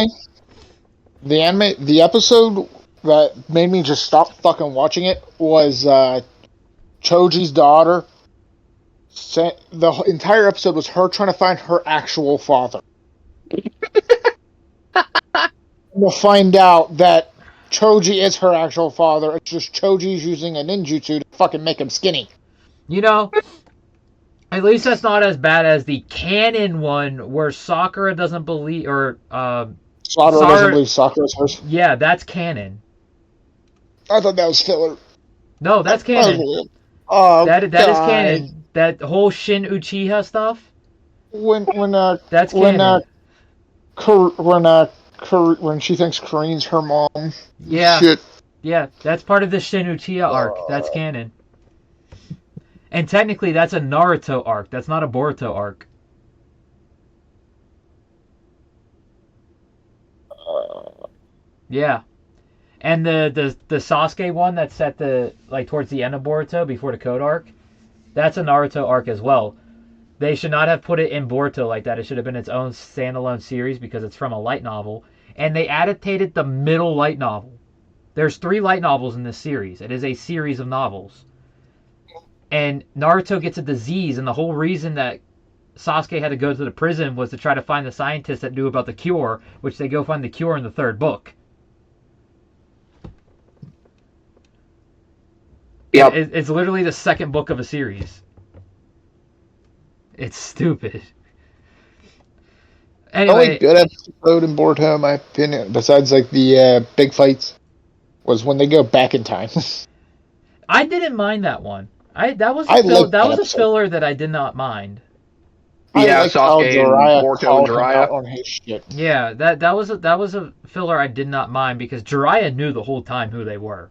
Speaker 3: The episode that made me just stop fucking watching it was Choji's daughter. The entire episode was her trying to find her actual father. We'll find out that Choji is her actual father. It's just Choji's using a ninjutsu to fucking make him skinny.
Speaker 1: At least that's not as bad as the canon one where Sakura doesn't believe, or
Speaker 3: Sakura doesn't believe Sakura's hers.
Speaker 1: Yeah, that's canon.
Speaker 3: I thought that was filler.
Speaker 1: No, that's canon. That is canon. That whole Shin Uchiha stuff.
Speaker 3: That's canon. When she thinks Karin's her mom.
Speaker 1: Yeah.
Speaker 3: Shit.
Speaker 1: Yeah, that's part of the Shin Uchiha arc. That's canon. And technically, that's a Naruto arc. That's not a Boruto arc. Yeah. And the Sasuke one that's at the towards the end of Boruto before the Code arc, that's a Naruto arc as well. They should not have put it in Boruto like that. It should have been its own standalone series because it's from a light novel. And they adapted the middle light novel. There's 3 light novels in this series. It is a series of novels. And Naruto gets a disease, and the whole reason that Sasuke had to go to the prison was to try to find the scientists that knew about the cure, which they go find the cure in the 3rd book.
Speaker 4: Yep.
Speaker 1: It's literally the 2nd book of a series. It's stupid. Anyway,
Speaker 3: the only good episode in Boruto, in my opinion, besides the big fights, was when they go back in time.
Speaker 1: I didn't mind that one. That was a filler that I did not mind.
Speaker 4: Yeah, Sasuke and Boruto and
Speaker 3: Jiraiya on his shit.
Speaker 1: Yeah, that was a filler I did not mind because Jiraiya knew the whole time who they were.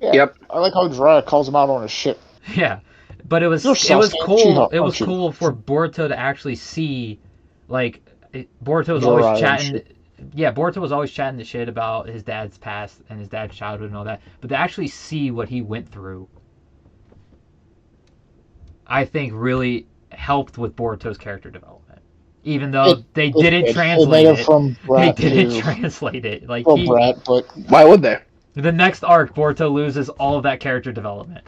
Speaker 3: Yeah, yep. I like how Jiraiya calls him out on his shit.
Speaker 1: Yeah, but it was cool. It was cool for Boruto to actually see, Boruto was always chatting. Yeah, Boruto was always chatting the shit about his dad's past and his dad's childhood and all that. But to actually see what he went through, I think really helped with Boruto's character development. Even though they didn't translate it. They didn't translate it.
Speaker 3: But
Speaker 4: why would they?
Speaker 1: The next arc, Boruto loses all of that character development.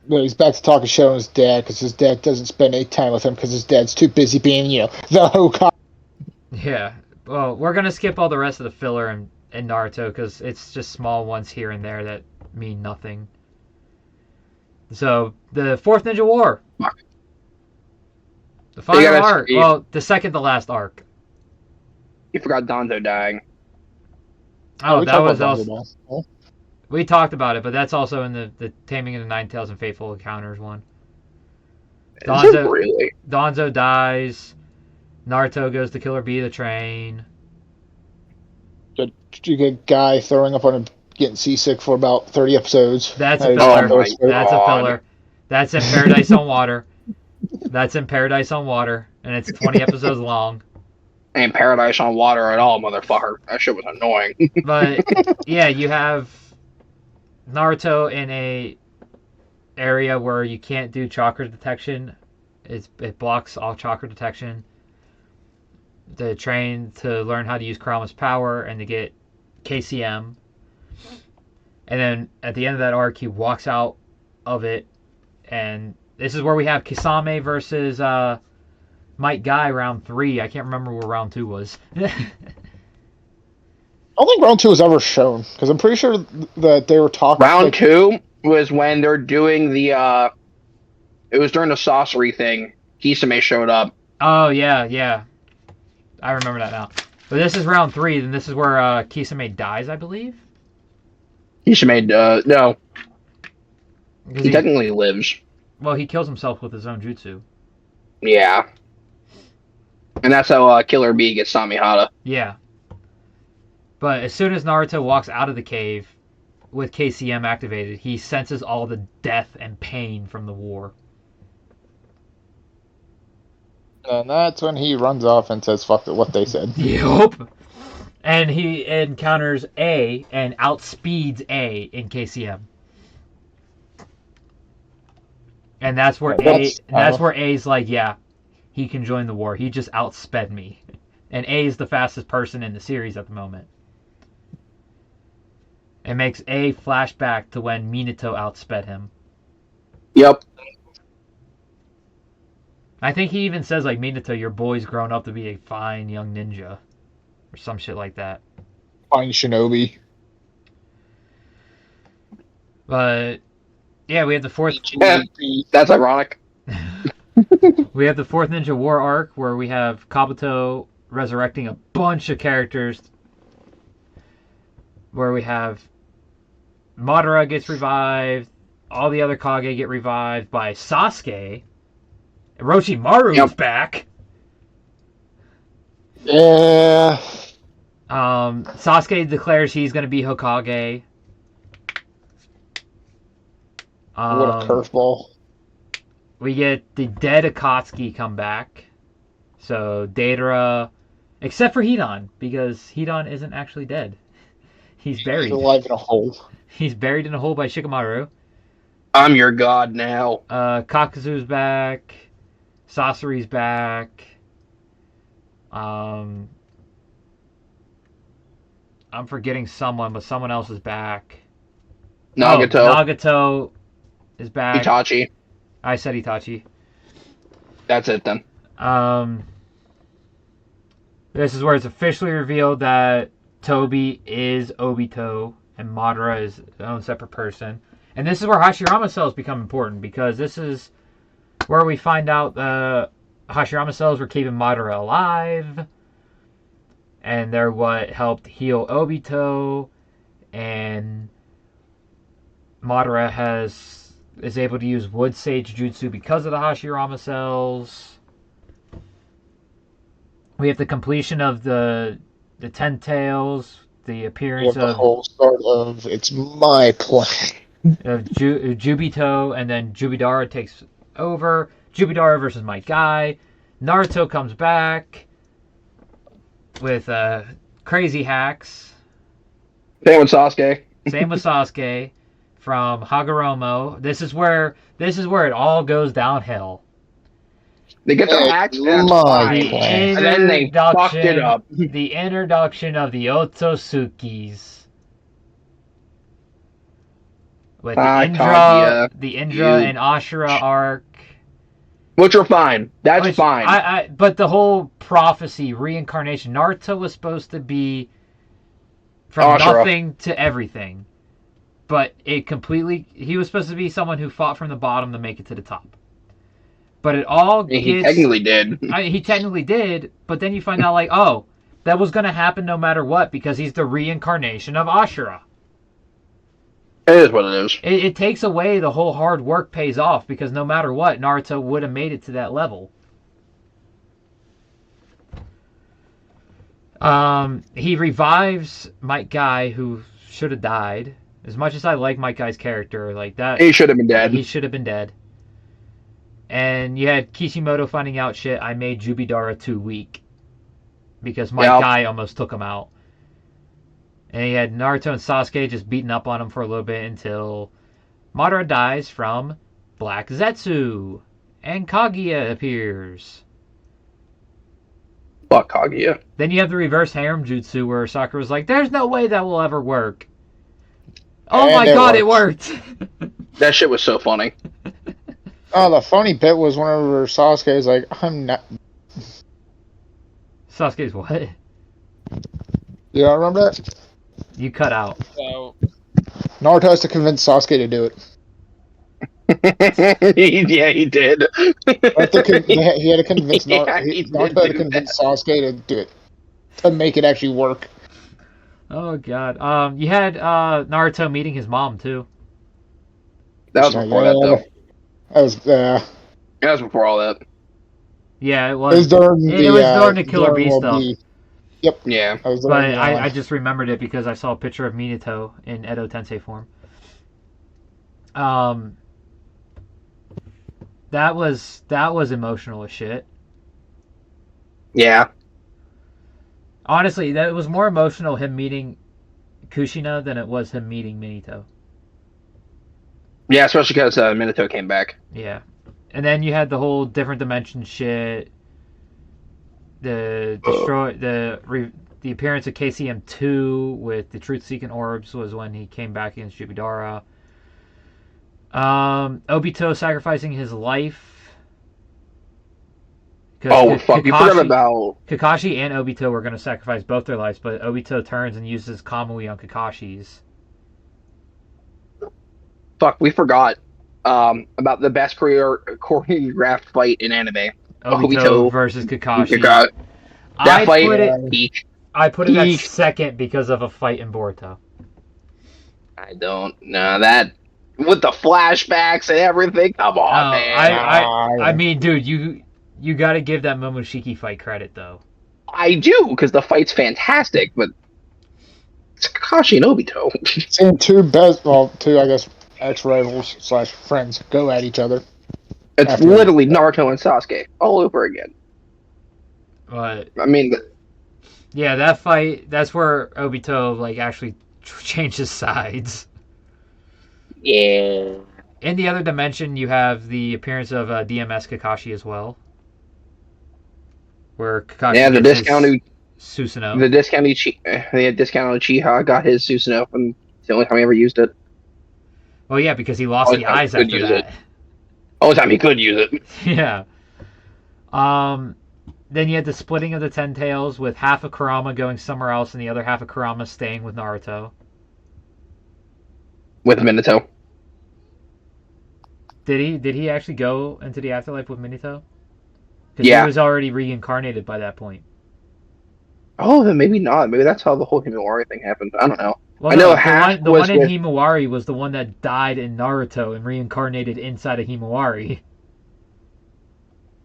Speaker 3: But he's back to talking shit on his dad because his dad doesn't spend any time with him because his dad's too busy being, the Hokage.
Speaker 1: Yeah. Well, we're going to skip all the rest of the filler in Naruto because it's just small ones here and there that mean nothing. So, the 4th Ninja War. The final arc. Well, the second to last arc.
Speaker 4: You forgot Danzo dying.
Speaker 1: Oh, that was also... We talked about it, but that's also in the Taming of the Nine Tails and Fateful Encounters one. Danzo dies. Naruto goes to Killer Bee the train.
Speaker 3: You get Guy throwing up on him, getting seasick for about 30 episodes.
Speaker 1: That's a filler. That's a filler. That's in Paradise on Water. That's in Paradise on Water, and it's 20 episodes long.
Speaker 4: Ain't Paradise on Water at all, motherfucker. That shit was annoying.
Speaker 1: But yeah, you have Naruto in a area where you can't do chakra detection. It blocks all chakra detection. To train to learn how to use Kurama's power and to get KCM. And then at the end of that arc, he walks out of it, and this is where we have Kisame versus Might Guy round 3. I can't remember where round 2 was.
Speaker 3: I don't think round 2 was ever shown because I'm pretty sure that they were talking.
Speaker 4: Round 2 was when they're doing the. It was during the sorcery thing. Kisame showed up.
Speaker 1: Oh yeah. I remember that now. But this is round 3, and this is where Kisame dies, I believe.
Speaker 4: Kisame, no. He technically lives.
Speaker 1: Well, he kills himself with his own jutsu.
Speaker 4: Yeah. And that's how Killer Bee gets Samihara.
Speaker 1: Yeah. But as soon as Naruto walks out of the cave with KCM activated, he senses all the death and pain from the war.
Speaker 3: And that's when he runs off and says, fuck what they said.
Speaker 1: Yup. And he encounters A and outspeeds A in KCM. And that's where A's like, yeah, he can join the war. He just outsped me. And A is the fastest person in the series at the moment. It makes A flashback to when Minato outsped him.
Speaker 4: Yep.
Speaker 1: I think he even says, Minato, your boy's grown up to be a fine young ninja. Or some shit like that.
Speaker 3: Fine shinobi.
Speaker 1: But, yeah, we have the 4th...
Speaker 4: Yeah, that's ironic.
Speaker 1: We have the 4th Ninja War arc, where we have Kabuto resurrecting a bunch of characters. Where we have Madara gets revived, all the other Kage get revived by Sasuke. Orochimaru's back.
Speaker 3: Yeah.
Speaker 1: Sasuke declares he's going to be Hokage.
Speaker 3: What a curveball.
Speaker 1: We get the dead Akatsuki come back. So Deidara, except for Hidan, because Hidan isn't actually dead. He's buried.
Speaker 3: He's alive in a hole.
Speaker 1: He's buried in a hole by Shikamaru.
Speaker 4: I'm your god now.
Speaker 1: Kakuzu's back. Sasori's back. I'm forgetting someone, but someone else is back.
Speaker 4: Nagato.
Speaker 1: Oh, Nagato is back.
Speaker 4: Itachi.
Speaker 1: I said Itachi.
Speaker 4: That's it then.
Speaker 1: This is where it's officially revealed that Toby is Obito and Madara is his own separate person. And this is where Hashirama cells become important, because this is where we find out Hashirama cells were keeping Madara alive. And they're what helped heal Obito. And Madara is able to use Wood Sage Jutsu because of the Hashirama cells. We have the completion of the Ten Tails, the appearance
Speaker 3: the
Speaker 1: of
Speaker 3: whole start of it's my plan.
Speaker 1: Of Jubito, and then Jubidara takes over. Jubidara versus my guy. Naruto comes back with crazy hacks.
Speaker 4: Same with Sasuke.
Speaker 1: Same with Sasuke from Hagoromo. This is where it all goes downhill.
Speaker 4: They get their hacks, and that's fine. And then they fucked it up.
Speaker 1: The introduction of the Otsusukis. With the Indra and Ashura arc.
Speaker 4: Which are fine. That's fine.
Speaker 1: But the whole prophecy, reincarnation, Naruto was supposed to be from nothing to everything. But he was supposed to be someone who fought from the bottom to make it to the top. But it all
Speaker 4: he technically did.
Speaker 1: He technically did, but then you find out, like, oh, that was going to happen no matter what, because he's the reincarnation of Ashura.
Speaker 4: It is what it is.
Speaker 1: It takes away the whole hard work pays off, because no matter what, Naruto would have made it to that level. He revives Might Guy, who should have died. As much as I like Might Guy's character, like that,
Speaker 4: he should have been dead.
Speaker 1: He should have been dead. And you had Kishimoto finding out shit. I made Jubidara too weak because Might Guy almost took him out. And he had Naruto and Sasuke just beating up on him for a little bit until Madara dies from Black Zetsu. And Kaguya appears.
Speaker 4: Fuck Kaguya.
Speaker 1: Then you have the reverse harem jutsu where Sakura's like, there's no way that will ever work. Oh my god, it worked!
Speaker 4: That shit was so funny.
Speaker 3: Oh, the funny bit was whenever Sasuke is like, I'm not...
Speaker 1: Sasuke's what?
Speaker 3: You don't remember that?
Speaker 1: You cut out.
Speaker 2: So...
Speaker 3: Naruto has to convince Sasuke to do it.
Speaker 4: Yeah, he did.
Speaker 3: He had to convince Naruto had to convince Sasuke to do it. To make it actually work.
Speaker 1: Oh, God. You had Naruto meeting his mom, too.
Speaker 4: That was before that, though.
Speaker 3: That
Speaker 4: was before all that.
Speaker 1: Yeah, it was.
Speaker 3: It was during
Speaker 1: the Killer Bee stuff.
Speaker 3: Yep.
Speaker 4: Yeah.
Speaker 1: But I just remembered it because I saw a picture of Minato in Edo Tensei form. That was emotional as shit.
Speaker 4: Yeah.
Speaker 1: Honestly, that was more emotional him meeting Kushina than it was him meeting Minato.
Speaker 4: Yeah, especially because Minato came back.
Speaker 1: Yeah. And then you had the whole different dimension shit. The appearance of KCM2 with the truth-seeking orbs was when he came back against Jubidara. Obito sacrificing his life.
Speaker 4: Oh, fuck, you forgot about...
Speaker 1: Kakashi and Obito were going to sacrifice both their lives, but Obito turns and uses Kamui on Kakashi's.
Speaker 4: Fuck, we forgot about the best choreographed fight in anime.
Speaker 1: Obito versus Kakashi.
Speaker 4: That fight,
Speaker 1: I put it at second because of a fight in Boruto.
Speaker 4: I don't know that with the flashbacks and everything. Come on, man.
Speaker 1: I mean, dude, you got to give that Momoshiki fight credit, though.
Speaker 4: I do, because the fight's fantastic, but it's Kakashi and Obito.
Speaker 3: Same two, I guess, ex-rivals / friends go at each other.
Speaker 4: It's
Speaker 3: After
Speaker 4: literally Naruto and Sasuke all over again.
Speaker 1: But
Speaker 4: I mean,
Speaker 1: yeah, that fight, that's where Obito like actually changes sides.
Speaker 4: yeah.
Speaker 1: In the other dimension, you have the appearance of DMS Kakashi as well, where
Speaker 4: Yeah,
Speaker 1: Kakashi gets his Susanoo.
Speaker 4: the discounted Uchiha got his Susanoo, and it's the only time he ever used it.
Speaker 1: Oh yeah, because he lost
Speaker 4: Only
Speaker 1: the
Speaker 4: time he
Speaker 1: eyes
Speaker 4: could
Speaker 1: after
Speaker 4: use it.
Speaker 1: that.
Speaker 4: Only time he could use it.
Speaker 1: Yeah. Then you had the splitting of the Ten Tails with half of Kurama going somewhere else and the other half of Kurama staying with Naruto.
Speaker 4: With Minato.
Speaker 1: Did he actually go into the afterlife with Minato? Because
Speaker 4: Yeah.
Speaker 1: he was already reincarnated by that point.
Speaker 4: Oh, then maybe not. Maybe that's how the whole Himawari thing happened. I don't know.
Speaker 1: Well,
Speaker 4: I
Speaker 1: no,
Speaker 4: know half
Speaker 1: the
Speaker 4: was
Speaker 1: one in
Speaker 4: with...
Speaker 1: Himawari was the one that died in Naruto and reincarnated inside of Himawari.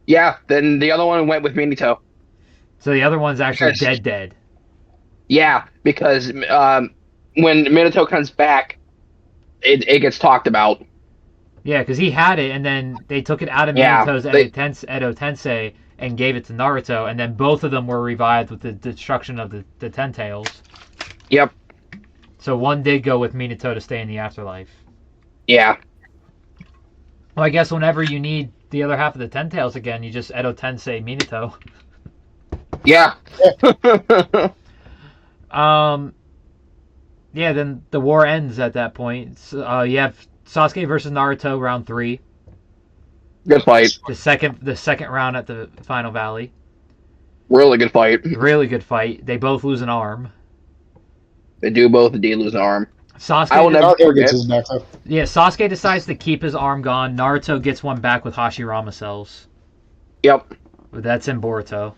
Speaker 4: Yeah, then the other one went with Minato.
Speaker 1: So the other one's actually
Speaker 4: Because-
Speaker 1: dead.
Speaker 4: Yeah, because when Minato comes back, it gets talked about.
Speaker 1: Yeah, because he had it, and then they took it out of
Speaker 4: Yeah,
Speaker 1: Minato's Edo Tensei and gave it to Naruto, and then both of them were revived with the destruction of the Ten Tails.
Speaker 4: Yep.
Speaker 1: So one did go with Minato to stay in the afterlife.
Speaker 4: Yeah.
Speaker 1: Well, I guess whenever you need the other half of the Ten Tails again, you just Edo Tensei Minato.
Speaker 4: Yeah.
Speaker 1: Yeah, then the war ends at that point. So, you have Sasuke versus Naruto round 3.
Speaker 4: Good fight.
Speaker 1: The second round at the Final Valley.
Speaker 4: Really good fight.
Speaker 1: Really good fight. They both lose an arm.
Speaker 4: They do both indeed lose an arm.
Speaker 1: Sasuke
Speaker 4: I will never
Speaker 3: Naruto
Speaker 4: forget.
Speaker 3: gets his neck up.
Speaker 1: Yeah, Sasuke decides to keep his arm gone. Naruto gets one back with Hashirama cells.
Speaker 4: Yep.
Speaker 1: But that's in Boruto.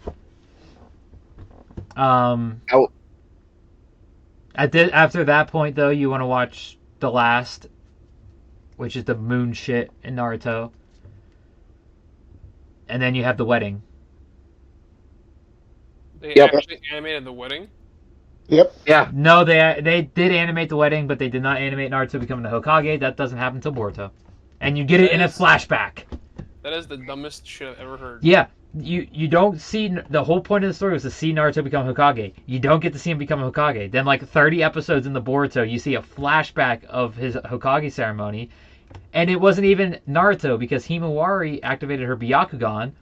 Speaker 1: After that point, though, you want to watch the last, which is the moon shit in Naruto. And then you have the wedding.
Speaker 2: They
Speaker 4: Yep.
Speaker 2: actually animated the wedding.
Speaker 3: Yep.
Speaker 4: Yeah.
Speaker 1: No, they did animate the wedding, but they did not animate Naruto becoming the Hokage. That doesn't happen until Boruto. And you get it in a flashback.
Speaker 2: That is the dumbest shit I've ever heard.
Speaker 1: Yeah, you don't see... The whole point of the story was to see Naruto become Hokage. You don't get to see him become a Hokage. Then, like, 30 episodes in the Boruto, you see a flashback of his Hokage ceremony. And it wasn't even Naruto, because Himawari activated her Byakugan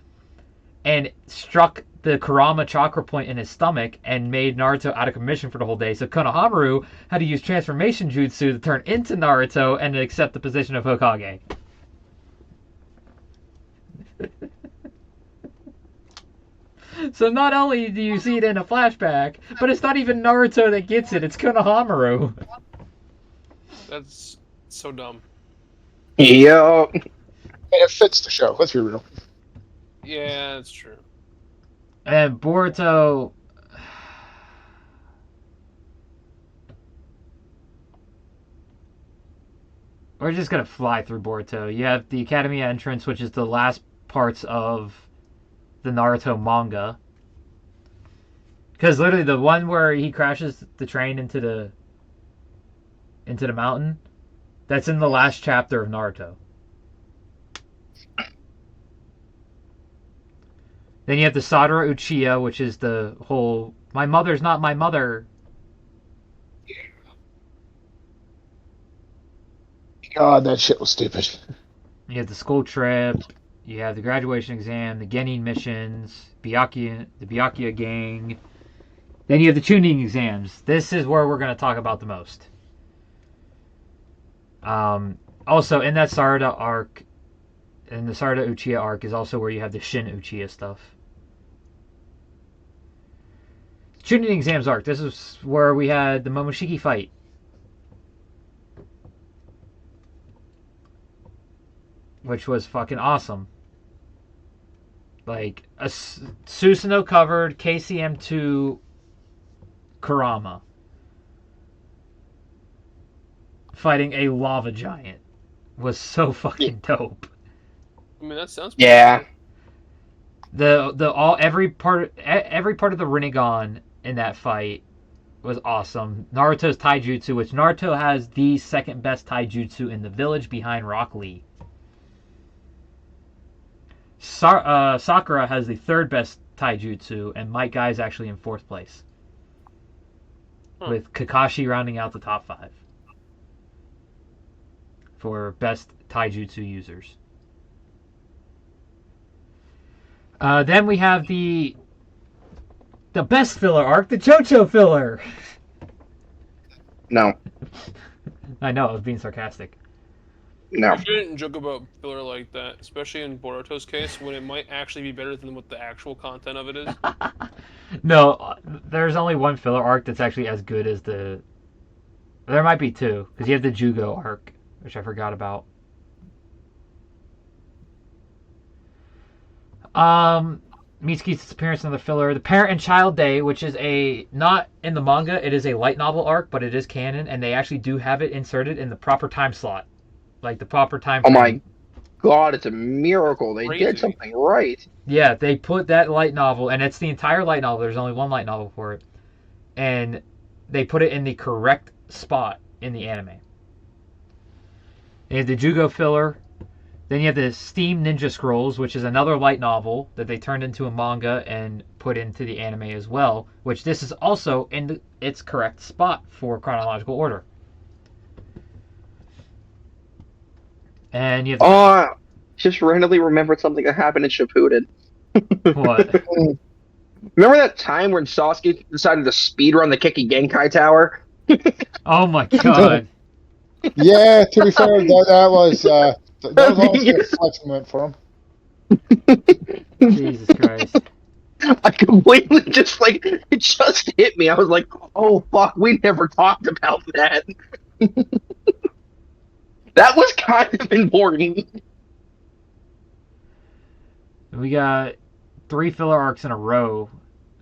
Speaker 1: and struck the Kurama chakra point in his stomach and made Naruto out of commission for the whole day. So Konohamaru had to use transformation jutsu to turn into Naruto and accept the position of Hokage. So not only do you see it in a flashback, but it's not even Naruto that gets it, it's Konohamaru.
Speaker 2: That's so dumb.
Speaker 4: Yep.
Speaker 3: And it fits the show. Let's be real.
Speaker 2: Yeah, that's true.
Speaker 1: And Boruto... We're just gonna fly through Boruto. You have the Academy entrance, which is the last parts of the Naruto manga. Because literally the one where he crashes the train into the mountain, that's in the last chapter of Naruto. Then you have the Sadara Uchiha, which is the whole "my mother's not my mother."
Speaker 3: God, that shit was stupid.
Speaker 1: You have the school trip. You have the graduation exam, the Genin missions, the Byakuya gang. Then you have the Chunin exams. This is where we're going to talk about the most. Also, in that Sarada arc, in the Sarada Uchiha arc, is also where you have the Shin Uchiha stuff. Chunin exams arc. This is where we had the Momoshiki fight. Which was fucking awesome. Like, a Susanoo covered KCM2 Kurama fighting a lava giant was so fucking dope.
Speaker 2: I mean, that sounds.
Speaker 4: Yeah.
Speaker 1: Every part of the Rinnegan in that fight was awesome. Naruto's taijutsu, which Naruto has the second best taijutsu in the village behind Rock Lee. Sakura has the third best taijutsu, and Might Guy is actually in fourth place, with Kakashi rounding out the top 5 for best taijutsu users. Then we have the best filler arc, the JoJo filler.
Speaker 4: No.
Speaker 1: I know, I was being sarcastic.
Speaker 4: No.
Speaker 2: You shouldn't joke about filler like that, especially in Boruto's case, when it might actually be better than what the actual content of it is.
Speaker 1: No, there's only one filler arc that's actually as good as the... There might be 2, because you have the Jugo arc, which I forgot about. Mitsuki's appearance in the filler. The Parent and Child Day, which is not in the manga, it is a light novel arc, but it is canon, and they actually do have it inserted in the proper time slot. Like the proper time frame.
Speaker 4: Oh my god, it's a miracle. They did something right.
Speaker 1: Yeah, they put that light novel, and it's the entire light novel. There's only one light novel for it. And they put it in the correct spot in the anime. They have the Jugo filler. Then you have the Steam Ninja Scrolls, which is another light novel that they turned into a manga and put into the anime as well, which this is also in its correct spot for chronological order. And you have
Speaker 4: just randomly remembered something that happened in Shippuden.
Speaker 1: What?
Speaker 4: Remember that time when Sasuke decided to speedrun the Kiki Genkai Tower?
Speaker 1: Oh my god.
Speaker 3: Yeah, to be fair, that was honestly a flex moment for him.
Speaker 1: Jesus Christ.
Speaker 4: I completely just, it just hit me. I was like, oh fuck, we never talked about that. That was kind of important.
Speaker 1: We got 3 filler arcs in a row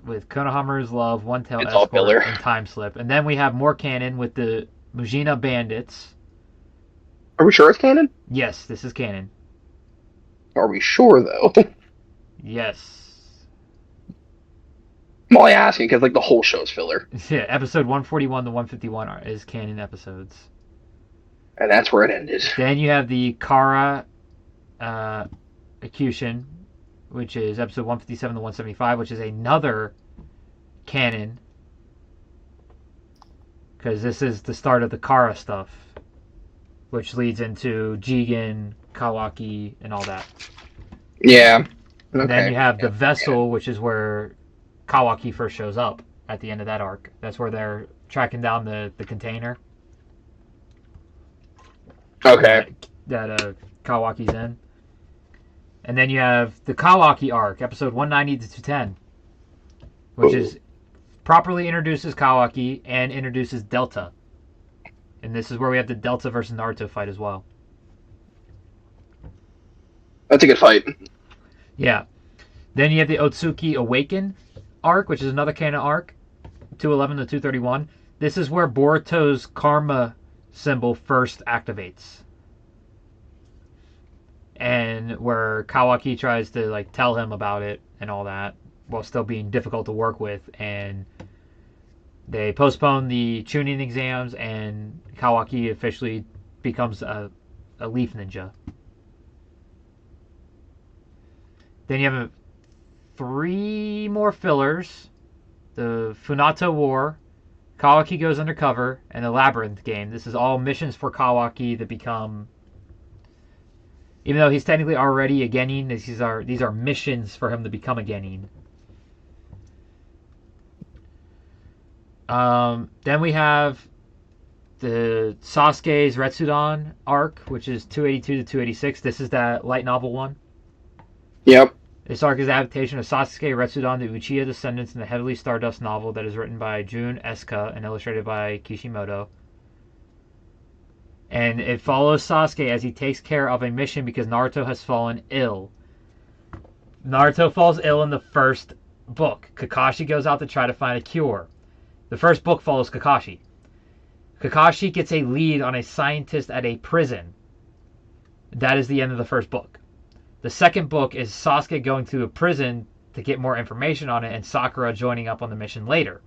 Speaker 1: with Konohamaru's Love, One Tail
Speaker 4: It's all
Speaker 1: Escort,
Speaker 4: filler.
Speaker 1: and Time Slip. And then we have more canon with the Mujina Bandits.
Speaker 4: Are we sure it's canon?
Speaker 1: Yes, this is canon.
Speaker 4: Are we sure, though?
Speaker 1: Yes.
Speaker 4: I'm only asking because, the whole show's filler.
Speaker 1: Yeah, episode 141 to 151 is canon episodes.
Speaker 4: And that's where it ended.
Speaker 1: Then you have the Kara Accusation, which is episode 157 to 175, which is another canon. Because this is the start of the Kara stuff, which leads into Jigen, Kawaki, and all that.
Speaker 4: Yeah. Okay.
Speaker 1: And then you have the Vessel, which is where Kawaki first shows up at the end of that arc. That's where they're tracking down the container.
Speaker 4: Okay.
Speaker 1: That Kawaki's in. And then you have the Kawaki arc, episode 190 to 210, which is properly introduces Kawaki and introduces Delta. And this is where we have the Delta versus Naruto fight as well.
Speaker 4: That's a good fight.
Speaker 1: Yeah. Then you have the Otsuki Awaken arc, which is another canon arc, 211 to 231. This is where Boruto's karma symbol first activates. And where Kawaki tries to tell him about it and all that, while still being difficult to work with, and they postpone the Chunin exams, and Kawaki officially becomes a leaf ninja. Then you have 3 more fillers. The Funato War, Kawaki Goes Undercover, and the Labyrinth game. This is all missions for Kawaki that become... Even though he's technically already a Genin, these are missions for him to become a Genin. Then we have the Sasuke's Retsudan arc, which is 282 to 286. This is that light novel one.
Speaker 4: Yep.
Speaker 1: This arc is an adaptation of Sasuke Retsudan, the Uchiha descendants, in the Heavenly Stardust novel that is written by Jun Eska and illustrated by Kishimoto. And it follows Sasuke as he takes care of a mission because Naruto has fallen ill. Naruto falls ill in the first book. Kakashi goes out to try to find a cure. The first book follows Kakashi. Kakashi gets a lead on a scientist at a prison. That is the end of the first book. The second book is Sasuke going to a prison to get more information on it, and Sakura joining up on the mission later.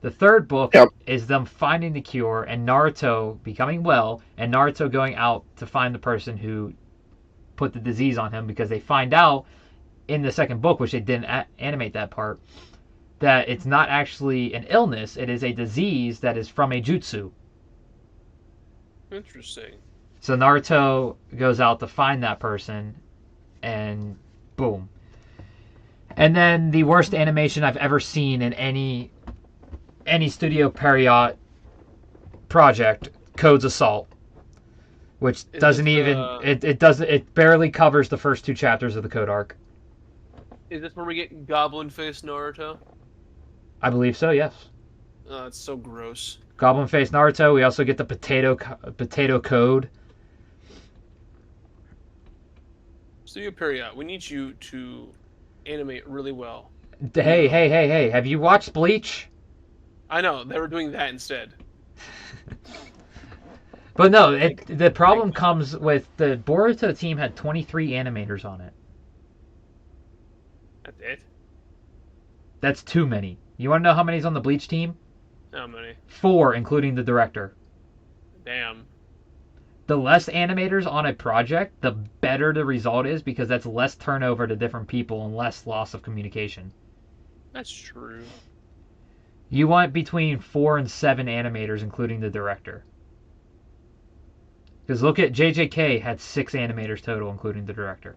Speaker 1: The third book
Speaker 4: Yep.
Speaker 1: is them finding the cure and Naruto becoming well, and Naruto going out to find the person who put the disease on him, because they find out in the second book, which they didn't animate that part, that it's not actually an illness, it is a disease that is from a jutsu.
Speaker 2: Interesting.
Speaker 1: So Naruto goes out to find that person, and boom. And then the worst animation I've ever seen in any Studio Period project, Code's Assault, which doesn't even it barely covers the first 2 chapters of the Code arc.
Speaker 2: Is this where we get Goblin Face Naruto?
Speaker 1: I believe so, yes.
Speaker 2: Oh, it's so gross.
Speaker 1: Goblin Face Naruto. We also get the potato Code.
Speaker 2: Studio Period, we need you to animate really well.
Speaker 1: Hey! Have you watched Bleach?
Speaker 2: I know they were doing that instead.
Speaker 1: But no, the problem comes with the Boruto team had 23 animators on it.
Speaker 2: That's it?
Speaker 1: That's too many. You want to know how many's on the Bleach team?
Speaker 2: How many?
Speaker 1: 4, including the director.
Speaker 2: Damn.
Speaker 1: The less animators on a project, the better the result is, because that's less turnover to different people and less loss of communication.
Speaker 2: That's true.
Speaker 1: You want between 4 and 7 animators, including the director. Because look at JJK had 6 animators total, including the director,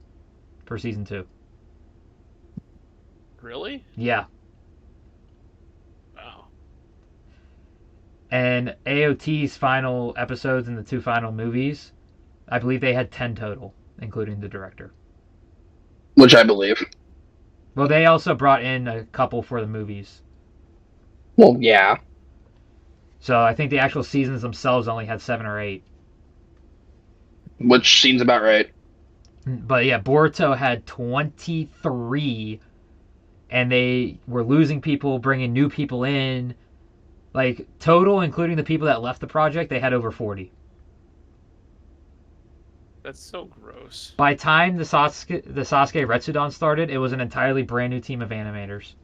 Speaker 1: for season 2.
Speaker 2: Really?
Speaker 1: Yeah.
Speaker 2: Wow.
Speaker 1: And AOT's final episodes in the 2 final movies, I believe they had 10 total, including the director.
Speaker 4: Which I believe.
Speaker 1: Well, they also brought in a couple for the movies.
Speaker 4: Well, yeah.
Speaker 1: So I think the actual seasons themselves only had 7 or 8.
Speaker 4: Which seems about right.
Speaker 1: But yeah, Boruto had 23, and they were losing people, bringing new people in. Like, total, including the people that left the project, they had over 40.
Speaker 2: That's so gross.
Speaker 1: By time the Sasuke Retsudan started, it was an entirely brand new team of animators.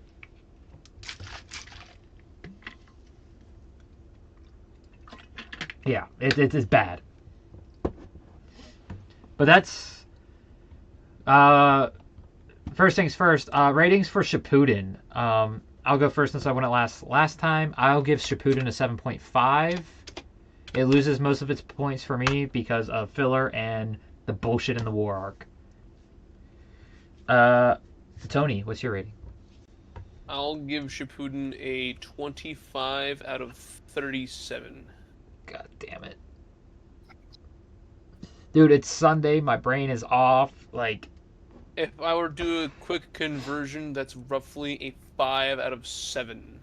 Speaker 1: Yeah, it is bad. But that's... first things first, ratings for Shippuden. I'll go first since I went it last time. I'll give Shippuden a 7.5. It loses most of its points for me because of filler and the bullshit in the war arc. Tony, what's your rating?
Speaker 2: I'll give Shippuden a 25 out of 37.
Speaker 1: God damn it. Dude, it's Sunday. My brain is off. Like,
Speaker 2: If I were to do a quick conversion, that's roughly a 5 out of 7.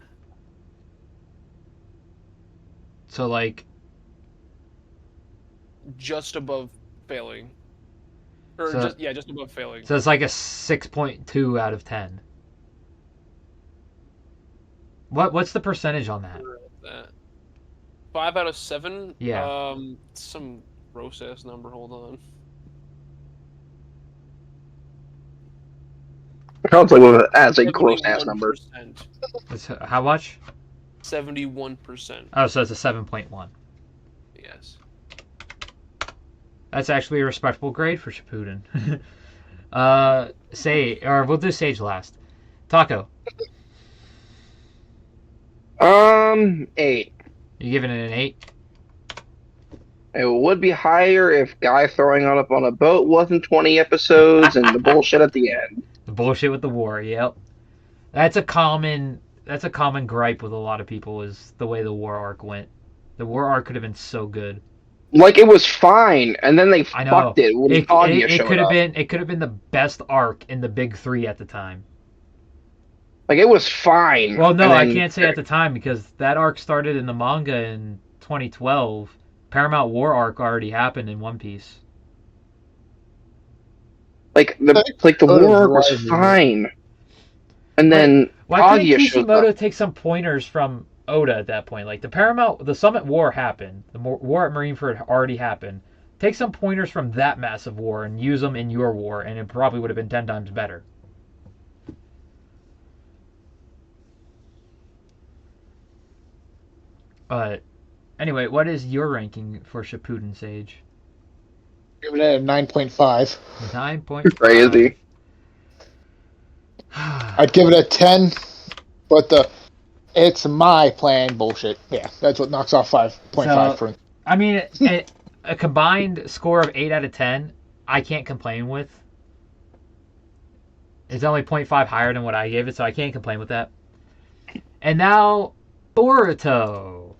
Speaker 1: so like,
Speaker 2: Just above failing. Or
Speaker 1: So-
Speaker 2: just above failing.
Speaker 1: so it's like a 6.2 out of 10. What's the percentage on that?
Speaker 2: That. 5 out of 7?
Speaker 1: Yeah.
Speaker 2: Some gross ass number, hold on.
Speaker 4: Sounds like as a gross ass number.
Speaker 2: 71%.
Speaker 1: It's, how much?
Speaker 2: 71%.
Speaker 1: Oh, so it's a 7.1.
Speaker 2: Yes.
Speaker 1: That's actually a respectable grade for Shippuden. We'll do Sage last. Taco,
Speaker 4: 8.
Speaker 1: you giving it an 8?
Speaker 4: It would be higher if guy throwing up on a boat wasn't 20 episodes and the bullshit at the end.
Speaker 1: The bullshit with the war, yep. That's a common gripe with a lot of people, is the way the war arc went. The war arc could have been so good.
Speaker 4: Like, it was fine, and then they
Speaker 1: I know.
Speaker 4: fucked it when Kaguya
Speaker 1: It
Speaker 4: showed
Speaker 1: could have
Speaker 4: up.
Speaker 1: been the best arc in the big 3 at the time.
Speaker 4: Like, it was fine.
Speaker 1: Well, no,
Speaker 4: and
Speaker 1: I
Speaker 4: then-
Speaker 1: can't say at the time, because that arc started in the manga in 2012. Paramount War arc already happened in One Piece.
Speaker 4: Like, the war arc was fine. And then
Speaker 1: Why couldn't
Speaker 4: Kaguya showed
Speaker 1: Kishimoto
Speaker 4: up.
Speaker 1: take some pointers from Oda at that point? Like, the Summit War happened. The war at Marineford already happened. Take some pointers from that massive war and use them in your war, and it probably would have been 10 times better. But anyway, what is your ranking for Shippuden, Sage?
Speaker 3: Give it a 9.5.
Speaker 1: 9.5.
Speaker 4: Crazy.
Speaker 3: I'd give it a 10, but it's my plan bullshit. Yeah, that's what knocks off 5.5 for.
Speaker 1: I mean, a combined score of 8 out of 10, I can't complain with. It's only 0.5 higher than what I gave it, so I can't complain with that. And now, Boruto.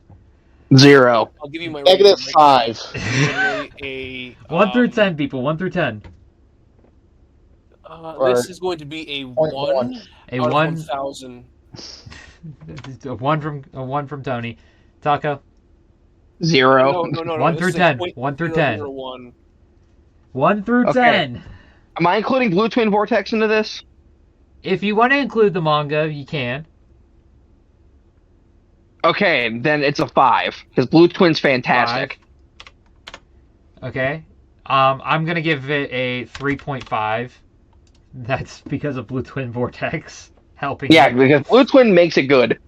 Speaker 4: 0.
Speaker 2: I'll give you my
Speaker 3: Negative
Speaker 2: rating.
Speaker 3: 5.
Speaker 2: Literally
Speaker 1: 1 through 10, people. 1 through 10.
Speaker 2: This is going to be a 1
Speaker 1: A
Speaker 2: out
Speaker 1: 1.
Speaker 2: of 1,000.
Speaker 1: A 1 from Tony. Taco.
Speaker 4: 0.
Speaker 2: No.
Speaker 1: 1 through 10. 1 through 10.
Speaker 2: 1.
Speaker 1: 1 through
Speaker 4: Okay.
Speaker 1: 10.
Speaker 4: Am I including Blue Twin Vortex into this?
Speaker 1: If you want to include the manga, you can.
Speaker 4: Okay, then it's a 5 because Blue Twin's fantastic.
Speaker 1: 5. Okay. I'm gonna give it a 3.5. That's because of Blue Twin Vortex helping.
Speaker 4: Yeah,
Speaker 1: it.
Speaker 4: because Blue Twin makes it good.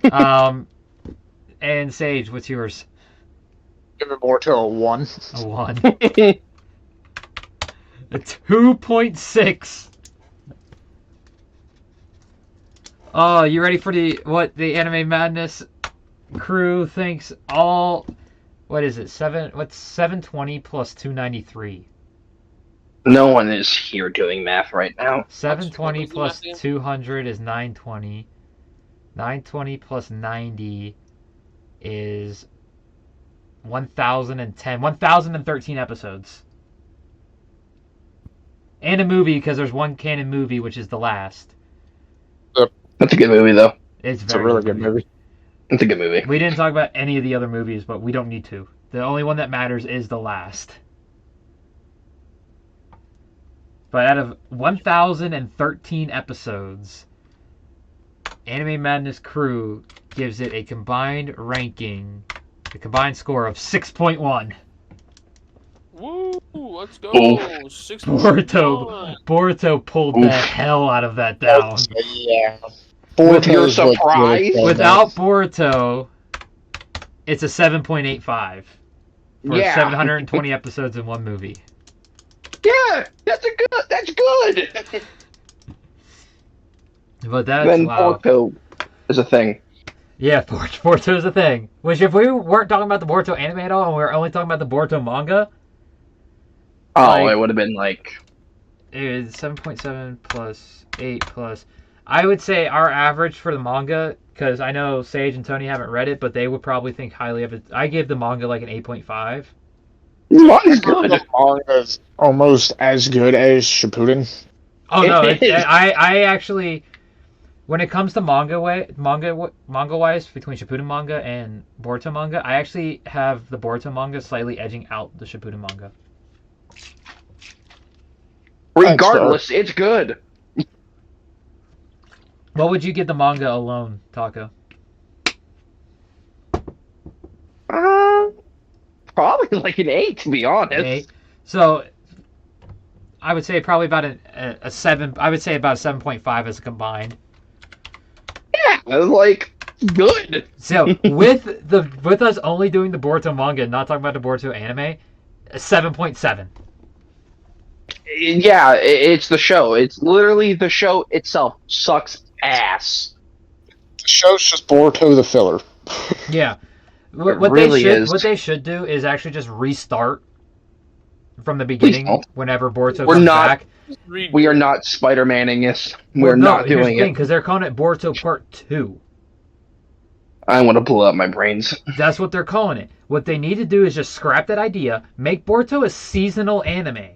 Speaker 1: And Sage, what's yours?
Speaker 3: Give it more to a 1.
Speaker 1: A 1. A 2.6. Oh, you ready for what the Anime Madness crew thinks all? What is it? 720 plus 293.
Speaker 4: No one is here doing math right now.
Speaker 1: 720
Speaker 2: What was the
Speaker 1: plus
Speaker 2: math again?
Speaker 1: 200 is 920. 920 plus 90 is 1,013 episodes. And a movie, because there's one canon movie, which is The Last.
Speaker 4: That's a good movie, though.
Speaker 3: It's a really good movie.
Speaker 4: It's a good movie.
Speaker 1: We didn't talk about any of the other movies, but we don't need to. The only one that matters is The Last. But out of 1,013 episodes, Anime Madness crew gives it a combined ranking, a combined score of 6.1.
Speaker 2: Woo! Let's go.
Speaker 4: Oof.
Speaker 2: 6
Speaker 1: Boruto pulled the hell out of that down.
Speaker 3: Yeah.
Speaker 4: With your
Speaker 3: Boruto's what's
Speaker 4: surprise?
Speaker 3: really
Speaker 1: Without Boruto, it's a 7.85 for
Speaker 4: Yeah.
Speaker 1: 720 episodes in one movie.
Speaker 4: Yeah, that's good.
Speaker 1: But that's
Speaker 4: Then
Speaker 1: wow.
Speaker 4: Boruto is a thing.
Speaker 1: Yeah, Boruto's a thing. Which if we weren't talking about the Boruto anime at all, and we were only talking about the Boruto manga,
Speaker 4: Oh,
Speaker 1: Like-
Speaker 4: it would have been like
Speaker 1: it is 7.7 plus 8 plus. I would say our average for the manga, because I know Sage and Tony haven't read it, but they would probably think highly of it. I gave the manga like an 8.5.
Speaker 4: manga's good.
Speaker 3: The manga's almost as good as Shippuden.
Speaker 1: Oh no,
Speaker 4: It is.
Speaker 1: I actually, when it comes to manga wise between Shippuden manga and Boruto manga, I actually have the Boruto manga slightly edging out the Shippuden manga.
Speaker 4: Regardless, it's good.
Speaker 1: What would you give the manga alone, Taco?
Speaker 4: Probably like an 8, to be honest.
Speaker 1: 8. So I would say probably about a 7. I would say about a 7.5 as a combined.
Speaker 4: Yeah, like good.
Speaker 1: So with us only doing the Boruto manga and not talking about the Boruto anime, a 7.7.
Speaker 4: Yeah, it's the show. It's literally the show itself sucks ass.
Speaker 3: The show's just Boruto the filler.
Speaker 1: Yeah.
Speaker 4: It really is.
Speaker 1: What they should do is actually just restart from the beginning
Speaker 4: don't.
Speaker 1: whenever Boruto
Speaker 4: We're
Speaker 1: comes
Speaker 4: not-
Speaker 1: back.
Speaker 4: We are not Spider-Maning this. We're not doing it.
Speaker 1: because they're calling it Boruto Part 2.
Speaker 4: I want to blow up my brains.
Speaker 1: That's what they're calling it. What they need to do is just scrap that idea, make Boruto a seasonal anime.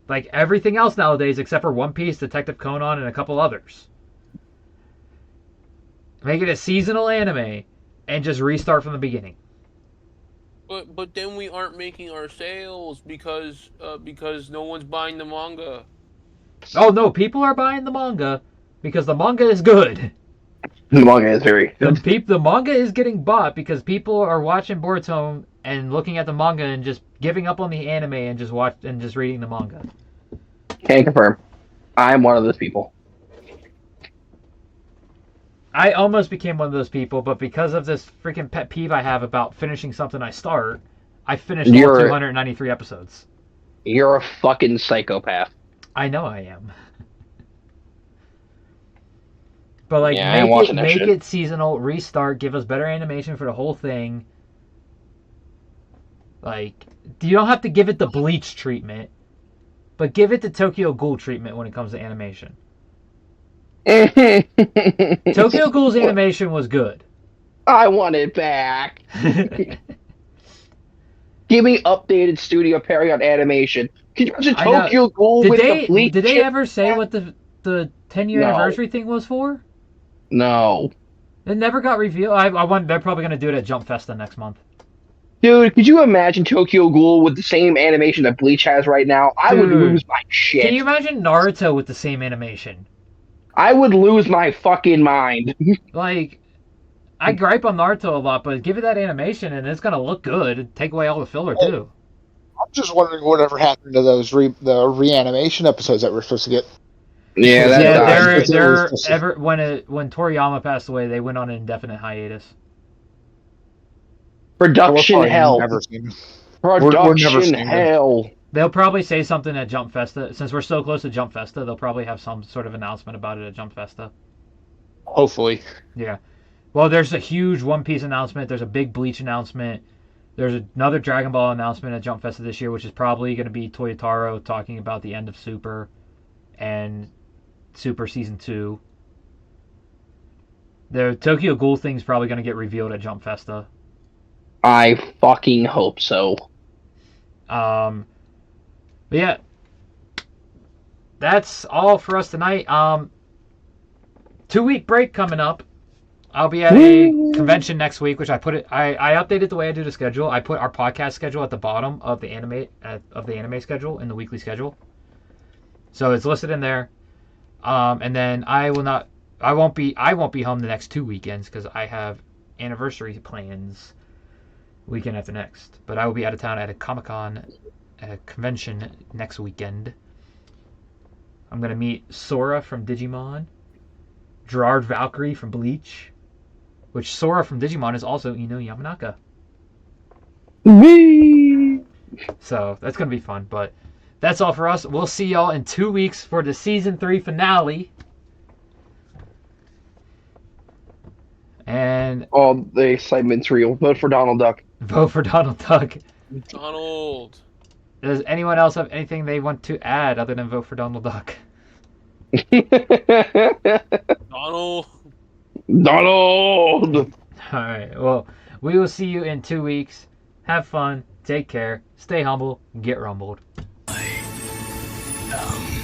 Speaker 1: Like everything else nowadays except for One Piece, Detective Conan, and a couple others. Make it a seasonal anime and just restart from the beginning.
Speaker 2: But then we aren't making our sales because no one's buying the manga.
Speaker 1: Oh no, people are buying the manga because the manga is good.
Speaker 4: The manga is very good.
Speaker 1: The manga is getting bought because people are watching Boruto and looking at the manga and just giving up on the anime and just reading the manga.
Speaker 4: Can confirm. I'm one of those people.
Speaker 1: I almost became one of those people, but because of this freaking pet peeve I have about finishing something I start, I finished all
Speaker 4: You're
Speaker 1: 293 episodes.
Speaker 4: you're a fucking psychopath.
Speaker 1: I know I am. But like,
Speaker 4: Yeah, I ain't watching that
Speaker 1: make
Speaker 4: shit.
Speaker 1: it seasonal, restart, give us better animation for the whole thing. Like, you don't have to give it the Bleach treatment, but give it the Tokyo Ghoul treatment when it comes to animation. Tokyo Ghoul's animation was good.
Speaker 4: I want it back. Give me updated Studio Period animation. Can you imagine
Speaker 1: I know.
Speaker 4: Tokyo Ghoul with the bleach?
Speaker 1: Did they ever say what the 10-year
Speaker 4: No.
Speaker 1: anniversary thing was for?
Speaker 4: No.
Speaker 1: It never got revealed. I wonder, they're probably gonna do it at Jump Festa next month.
Speaker 4: Dude, could you imagine Tokyo Ghoul with the same animation that Bleach has right now? I would
Speaker 1: Dude,
Speaker 4: lose my shit.
Speaker 1: Can you imagine Naruto with the same animation?
Speaker 4: I would lose my fucking mind.
Speaker 1: Like, I gripe on Naruto a lot, but give it that animation and it's gonna look good. Take away all the filler too.
Speaker 3: I'm just wondering whatever happened to those the reanimation episodes that we're supposed to get.
Speaker 4: Yeah, that
Speaker 1: Yeah,
Speaker 4: died.
Speaker 1: when Toriyama passed away, they went on an indefinite hiatus.
Speaker 4: Production hell.
Speaker 3: Never seen.
Speaker 4: Production hell.
Speaker 1: They'll probably say something at Jump Festa. Since we're so close to Jump Festa, they'll probably have some sort of announcement about it at Jump Festa.
Speaker 3: Hopefully.
Speaker 1: Yeah. Well, there's a huge One Piece announcement. There's a big Bleach announcement. There's another Dragon Ball announcement at Jump Festa this year, which is probably going to be Toyotaro talking about the end of Super and Super Season 2. The Tokyo Ghoul thing's probably going to get revealed at Jump Festa.
Speaker 4: I fucking hope so.
Speaker 1: But yeah, that's all for us tonight. 2-week break coming up. I'll be at a convention next week, which I updated the way I do the schedule. I put our podcast schedule at the bottom of the anime schedule in the weekly schedule, so it's listed in there. And then I won't be home the next 2 weekends because I have anniversary plans. Weekend after next, but I will be out of town at a Comic-Con convention next weekend. I'm gonna meet Sora from Digimon, Gerard Valkyrie from Bleach, which Sora from Digimon is also Ino Yamanaka. So that's gonna be fun. But that's all for us. We'll see y'all in 2 weeks for the season 3 finale. And
Speaker 4: all the excitement's real. Vote for Donald Duck.
Speaker 1: Vote for Donald Duck.
Speaker 2: Donald.
Speaker 1: Does anyone else have anything they want to add other than vote for Donald Duck?
Speaker 2: Donald.
Speaker 4: Donald!
Speaker 1: Alright, well, we will see you in 2 weeks. Have fun, take care, stay humble, get rumbled.
Speaker 5: I am